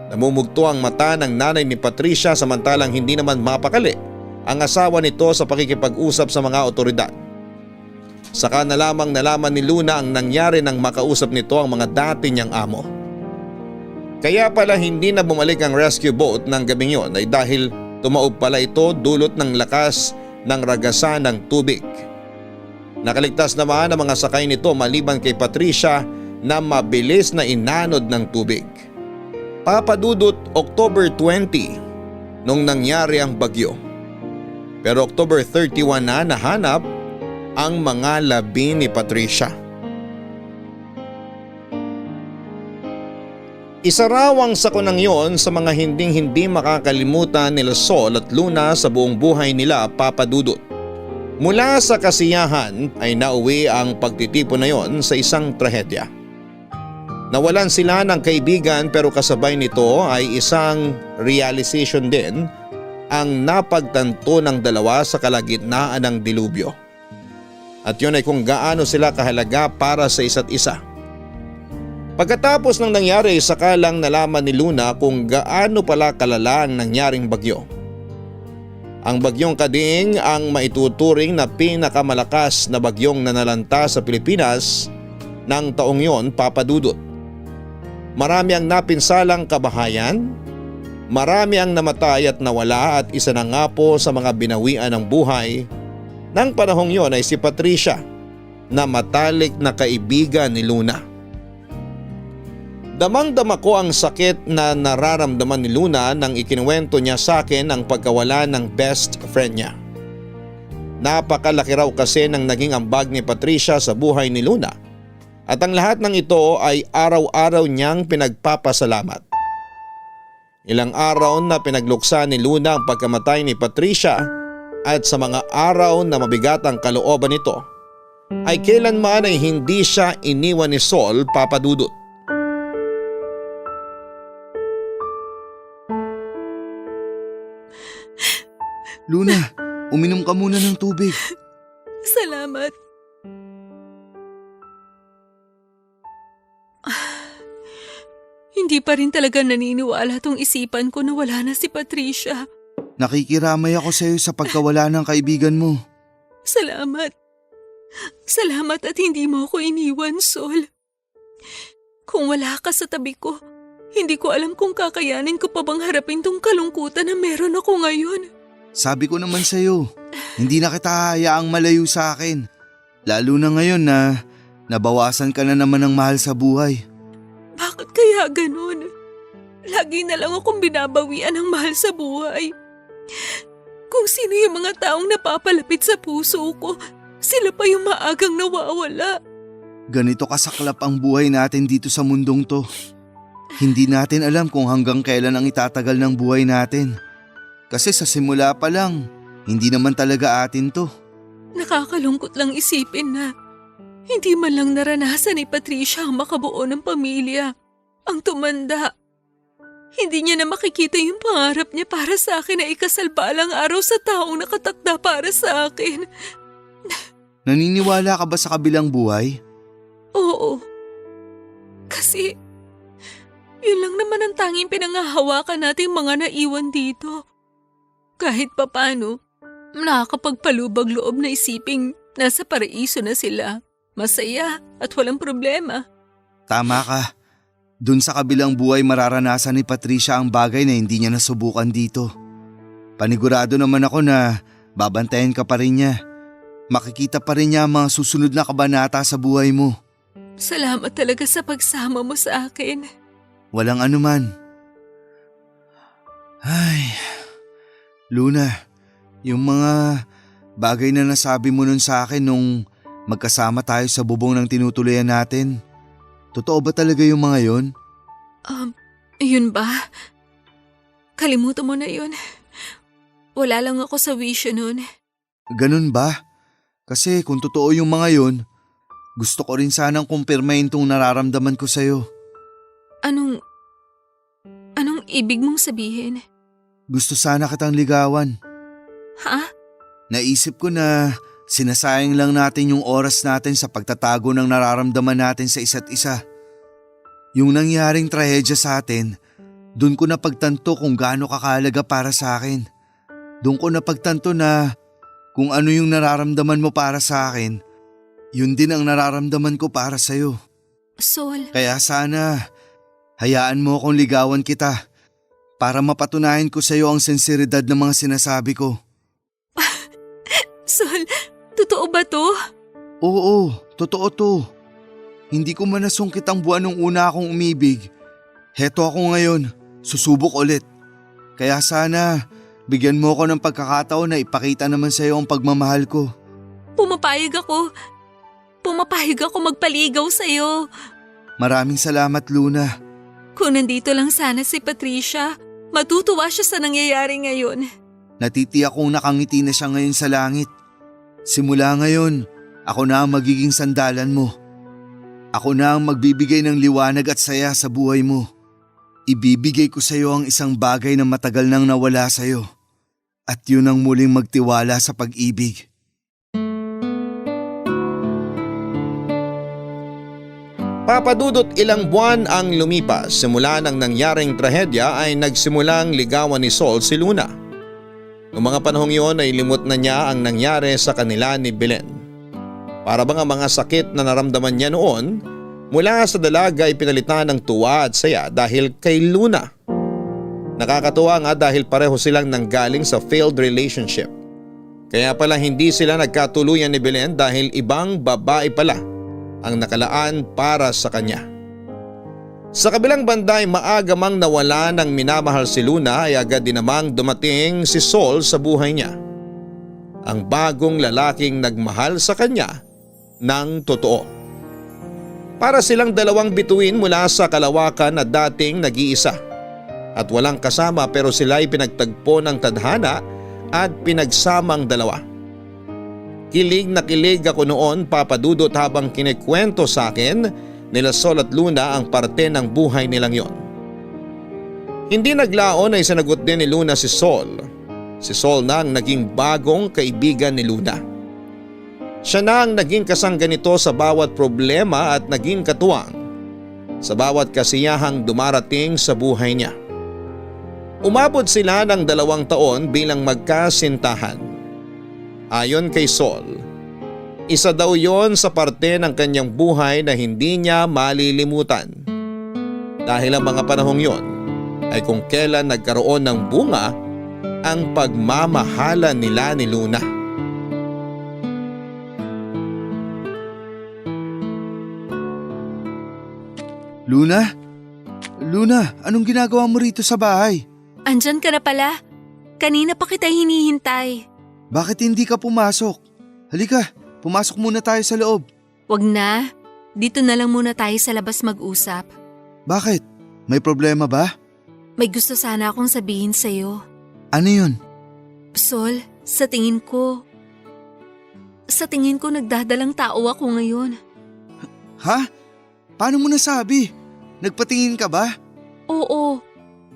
Namumugto ang mata ng nanay ni Patricia samantalang hindi naman mapakali ang asawa nito sa pakikipag-usap sa mga otoridad. Saka na lamang nalaman ni Luna ang nangyari nang makausap nito ang mga dati niyang amo. Kaya pala hindi na bumalik ang rescue boat ng gabing yon ay dahil tumaob pala ito dulot ng lakas ng ragasan ng tubig. Nakaligtas naman ang mga sakay nito maliban kay Patricia na mabilis na inanod ng tubig. Papadudot October 20 nung nangyari ang bagyo. Pero October 31 na nahanap ang mga labi ni Patricia. Isa raw ang sakunang yon sa mga hinding-hindi makakalimutan nila Sol at Luna sa buong buhay nila, Papadudot. Mula sa kasiyahan ay nauwi ang pagtitipon na yon sa isang trahedya. Nawalan sila ng kaibigan pero kasabay nito ay isang realization din ang napagtanto ng dalawa sa kalagitnaan ng dilubyo. At yun ay kung gaano sila kahalaga para sa isa't isa. Pagkatapos ng nangyari, saka lang nalaman ni Luna kung gaano pala kalala ang nangyaring bagyo. Ang bagyong Kading ang maituturing na pinakamalakas na bagyong nanalanta sa Pilipinas ng taong yon, Papadudot. Marami ang napinsalang kabahayan, marami ang namatay at nawala at isa na nga po sa mga binawian ng buhay ng panahong yon ay si Patricia na matalik na kaibigan ni Luna. Damang-dama ko ang sakit na nararamdaman ni Luna nang ikinuwento niya sa akin ang pagkawala ng best friend niya. Napakalaki raw kasi ng naging ambag ni Patricia sa buhay ni Luna At ang lahat ng ito ay araw-araw niyang pinagpapasalamat. Ilang araw na pinagluksa ni Luna ang pagkamatay ni Patricia at sa mga araw na mabigat ang kalooban nito ay kailanman ay hindi siya iniwan ni Sol, Papa Dudut. Luna, uminom ka muna ng tubig. Salamat. Hindi pa rin talaga naniniwala tong isipan ko na wala na si Patricia. Nakikiramay ako sa iyo sa pagkawala ng kaibigan mo. Salamat. Salamat at hindi mo ako iniwan, Sol. Kung wala ka sa tabi ko, hindi ko alam kung kakayanin ko pa bang harapin tong kalungkutan na meron ako ngayon. Sabi ko naman sa iyo, hindi na kita hayaang malayo sa akin. Lalo na ngayon na nabawasan ka na naman ng mahal sa buhay. Bakit kaya ganun? Lagi na lang akong binabawian ng mahal sa buhay. Kung sino yung mga taong napapalapit sa puso ko, sila pa yung maagang nawawala. Ganito kasaklap ang buhay natin dito sa mundong to. Hindi natin alam kung hanggang kailan ang itatagal ng buhay natin. Kasi sa simula pa lang, hindi naman talaga atin to. Nakakalungkot lang isipin na hindi man lang naranasan ni Patricia ang makabuo ng pamilya, ang tumanda. Hindi niya na makikita yung pangarap niya para sa akin na ikasal balang araw sa taong nakatakda para sa akin. Naniniwala ka ba sa kabilang buhay? Oo. Kasi yun lang naman ang tanging pinangahawakan nating mga naiwan dito. Kahit papano, nakakapagpalubag loob na isiping nasa paraiso na sila. Masaya at walang problema. Tama ka. Dun sa kabilang buhay mararanasan ni Patricia ang bagay na hindi niya nasubukan dito. Panigurado naman ako na babantayan ka pa rin niya. Makikita pa rin niya ang mga susunod na kabanata sa buhay mo. Salamat talaga sa pagsama mo sa akin. Walang anuman. Ay, Luna, yung mga bagay na nasabi mo nun sa akin nung magkasama tayo sa bubong ng tinutuloyan natin. Totoo ba talaga yung mga yon? Yun ba? Kalimutan mo na yun. Wala lang ako sa wisyo nun. Ganun ba? Kasi kung totoo yung mga yon, gusto ko rin sanang kumpirmahin tong nararamdaman ko sa'yo. Anong ibig mong sabihin? Gusto sana kitang ligawan. Ha? Naisip ko na sinasayang lang natin yung oras natin sa pagtatago ng nararamdaman natin sa isa't isa. Yung nangyaring trahedya sa atin, dun ko napagtanto kung gaano kakalaga para sa akin. Dun ko napagtanto na kung ano yung nararamdaman mo para sa akin, yun din ang nararamdaman ko para sa'yo. Sol. Kaya sana, hayaan mo akong ligawan kita para mapatunayan ko sa'yo ang sinseridad ng mga sinasabi ko. Sol, totoo ba to? Oo, totoo to. Hindi ko man nasungkit ang buwan nung una akong umibig. Heto ako ngayon, susubok ulit. Kaya sana, bigyan mo ako ng pagkakataon na ipakita naman sa'yo ang pagmamahal ko. Pumapayag ako magpaligaw sa'yo. Maraming salamat, Luna. Kung nandito lang sana si Patricia, matutuwa siya sa nangyayari ngayon. Natitiyak kong nakangiti na siya ngayon sa langit. Simula ngayon, ako na ang magiging sandalan mo. Ako na ang magbibigay ng liwanag at saya sa buhay mo. Ibibigay ko sa iyo ang isang bagay na matagal nang nawala sa iyo. At yun ang muling magtiwala sa pag-ibig. Papadudot ilang buwan ang lumipas simula nang nangyaring trahedya ay nagsimulang ligawan ni Sol si Luna. Noong mga panahong iyon ay limot na niya ang nangyari sa kanila ni Belen. Para bang ang mga sakit na naramdaman niya noon mula sa dalaga ay pinalitan ng tuwa at saya dahil kay Luna. Nakakatuwa nga dahil pareho silang nanggaling sa failed relationship. Kaya pala hindi sila nagkatuluyan ni Belen dahil ibang babae pala ang nakalaan para sa kanya. Sa kabilang banda ay maaga mang nawala ng minamahal si Luna ay agad din namang dumating si Sol sa buhay niya. Ang bagong lalaking nagmahal sa kanya ng totoo. Para silang dalawang bituin mula sa kalawakan na dating nag-iisa. At walang kasama pero sila'y pinagtagpo ng tadhana at pinagsamang dalawa. Kilig na kilig ako noon, Papa Dudut, habang kinikwento sa akin nila Sol at Luna ang parte ng buhay nilang yon. Hindi naglaon ay sinagot din ni Luna si Sol. Si Sol na ang naging bagong kaibigan ni Luna. Siya na ang naging kasangga nito sa bawat problema at naging katuwang sa bawat kasiyahang dumarating sa buhay niya. Umabot sila ng 2 taon bilang magkasintahan. Ayon kay Sol, isa daw yon sa parte ng kanyang buhay na hindi niya malilimutan. Dahil ang mga panahong yon ay kung kailan nagkaroon ng bunga ang pagmamahalan nila ni Luna. Luna? Luna, anong ginagawa mo rito sa bahay? Andyan ka na pala. Kanina pa kita hinihintay. Bakit hindi ka pumasok? Halika, pumasok muna tayo sa loob. Wag na. Dito na lang muna tayo sa labas mag-usap. Bakit? May problema ba? May gusto sana akong sabihin sa'yo. Ano yun? Sol, sa tingin ko nagdadalang tao ako ngayon. Ha? Paano mo nasabi? Nagpatingin ka ba? Oo.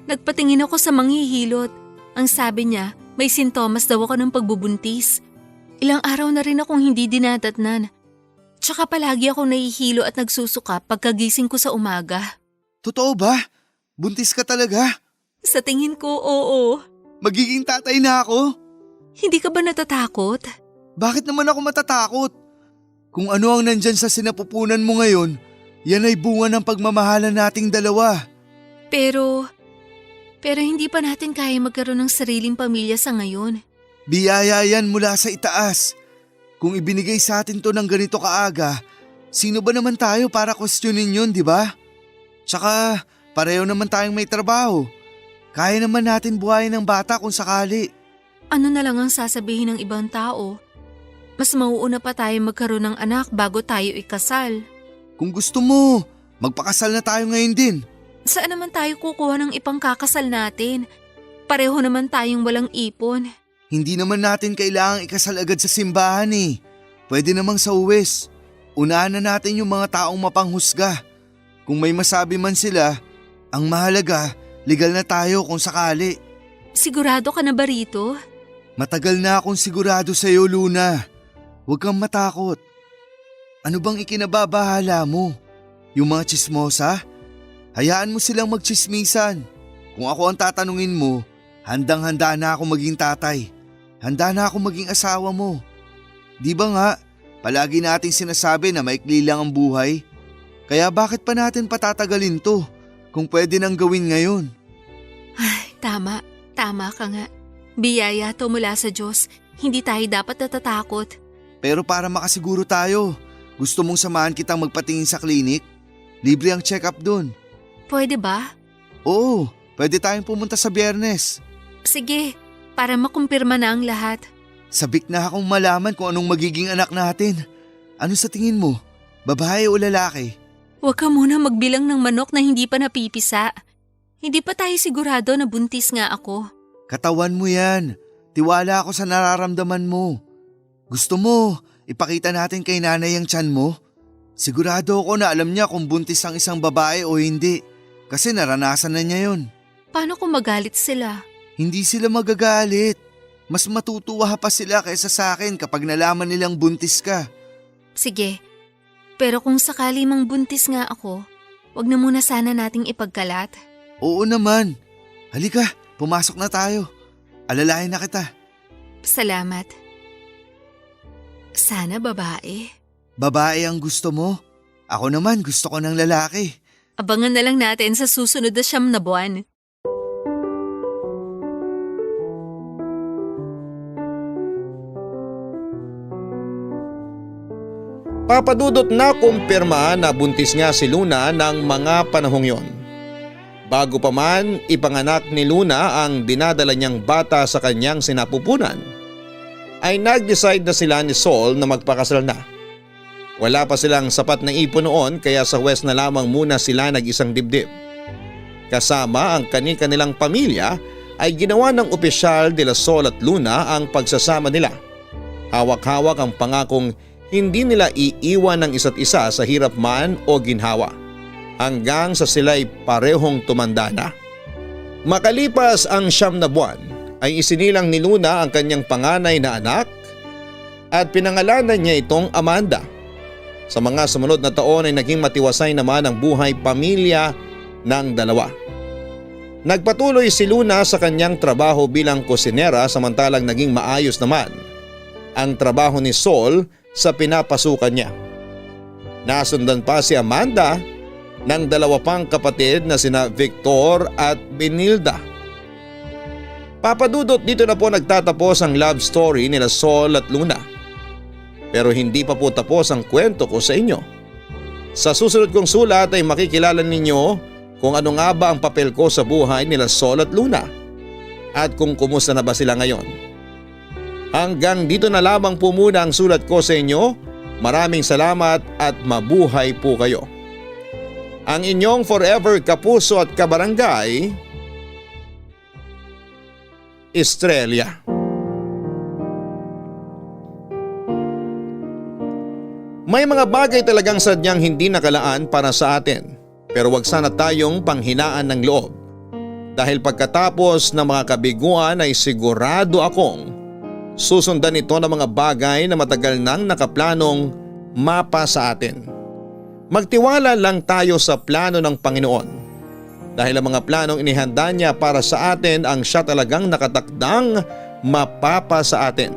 Nagpatingin ako sa manghihilot. Ang sabi niya, may sintomas daw ako ng pagbubuntis. Ilang araw na rin akong hindi dinadatnan. Tsaka palagi akong nahihilo at nagsusuka pagkagising ko sa umaga. Totoo ba? Buntis ka talaga? Sa tingin ko, oo. Magiging tatay na ako? Hindi ka ba natatakot? Bakit naman ako matatakot? Kung ano ang nandyan sa sinapupunan mo ngayon, yan ay bunga ng pagmamahalan nating dalawa. Pero hindi pa natin kaya magkaroon ng sariling pamilya sa ngayon. Biyaya yan mula sa itaas. Kung ibinigay sa atin to ng ganito kaaga, sino ba naman tayo para questionin yun, di ba? Tsaka pareho naman tayong may trabaho. Kaya naman natin buhayin ng bata kung sakali. Ano na lang ang sasabihin ng ibang tao? Mas mauuna pa tayo magkaroon ng anak bago tayo ikasal. Kung gusto mo, magpakasal na tayo ngayon din. Saan naman tayo kukuha ng ipangkakasal natin? Pareho naman tayong walang ipon. Hindi naman natin kailangang ikasal agad sa simbahan eh. Pwede namang sa uwis. Unahan na natin yung mga taong mapanghusga. Kung may masabi man sila, ang mahalaga, legal na tayo kung sakali. Sigurado ka na ba rito? Matagal na akong sigurado sa'yo, Luna. Huwag kang matakot. Ano bang ikinababahala mo? Yung mga tsismosa? Hayaan mo silang magtsismisan. Kung ako ang tatanungin mo, handang-handa na ako maging tatay. Handa na ako maging asawa mo. Di ba nga, palagi nating sinasabi na maikli lang ang buhay? Kaya bakit pa natin patatagalin to kung pwede nang gawin ngayon? Ay, tama ka nga. Biyaya to mula sa Diyos, hindi tayo dapat natatakot. Pero para makasiguro tayo, gusto mong samahan kitang magpatingin sa klinik? Libre ang check-up dun. Pwede ba? Oo, pwede tayong pumunta sa Biyernes. Sige, para makumpirma na ang lahat. Sabik na akong malaman kung anong magiging anak natin. Ano sa tingin mo? Babae o lalaki? Huwag ka muna magbilang ng manok na hindi pa napipisa. Hindi pa tayo sigurado na buntis nga ako. Katawan mo yan. Tiwala ako sa nararamdaman mo. Gusto mo, ipakita natin kay nanay ang tiyan mo? Sigurado ako na alam niya kung buntis ang isang babae o hindi. Kasi naranasan na niya yun. Paano kung magalit sila? Hindi sila magagalit. Mas matutuwa pa sila kaysa sa akin kapag nalaman nilang buntis ka. Sige, pero kung sakali mang buntis nga ako, wag na muna sana nating ipagkalat. Oo naman. Halika, pumasok na tayo. Alalahin na kita. Salamat. Sana babae. Babae ang gusto mo? Ako naman gusto ko ng lalaki. Abangan na lang natin sa susunod na 9 na buwan. Papadudot na kumpirma na buntis nga si Luna ng mga panahong yon. Bago pa man ipanganak ni Luna ang dinadala niyang bata sa kanyang sinapupunan, ay nag-decide na sila ni Sol na magpakasal na. Wala pa silang sapat na ipon noon kaya sa West na lamang muna sila nag-isang dibdib. Kasama ang kani-kanilang pamilya ay ginawa ng opisyal de la Sol at Luna ang pagsasama nila. Hawak-hawak ang pangakong hindi nila iiwan ng isa't isa sa hirap man o ginhawa hanggang sa sila'y parehong tumanda na. Makalipas ang 9 na buwan ay isinilang ni Luna ang kanyang panganay na anak at pinangalanan niya itong Amanda. Sa mga sumunod na taon ay naging matiwasay naman ang buhay pamilya ng dalawa. Nagpatuloy si Luna sa kanyang trabaho bilang kusinera samantalang naging maayos naman ang trabaho ni Sol sa pinapasukan niya. Nasundan pa si Amanda ng 2 pang kapatid na sina Victor at Benilda. Papadudot dito na po nagtatapos ang love story nila Sol at Luna. Pero hindi pa po tapos ang kwento ko sa inyo. Sa susunod kong sulat ay makikilala ninyo kung ano nga ba ang papel ko sa buhay nila Sol at Luna at kung kumusta na ba sila ngayon. Hanggang dito na lamang po muna ang sulat ko sa inyo. Maraming salamat at mabuhay po kayo. Ang inyong forever kapuso at kabarangay, Estrella. May mga bagay talagang sadyang hindi nakalaan para sa atin, pero wag sana tayong panghinaan ng loob. Dahil pagkatapos ng mga kabiguan ay sigurado akong susundan ito ng mga bagay na matagal nang nakaplanong mapa sa atin. Magtiwala lang tayo sa plano ng Panginoon. Dahil ang mga planong inihanda niya para sa atin ang siya talagang nakatakdang mapapa sa atin.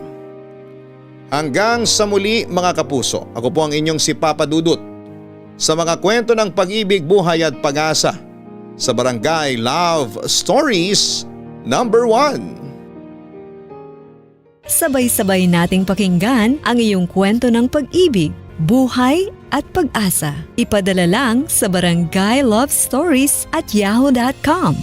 Hanggang sa muli mga kapuso, ako po ang inyong si Papa Dudut sa mga kwento ng pag-ibig, buhay at pag-asa sa Barangay Love Stories number 1. Sabay-sabay nating pakinggan ang iyong kwento ng pag-ibig, buhay at pag-asa. Ipadala lang sa barangaylovestories@yahoo.com.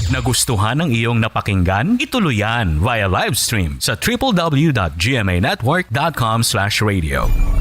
Nagustuhan ng iyong napakinggan? Ituloy yan via live stream sa www.gmanetwork.com/radio.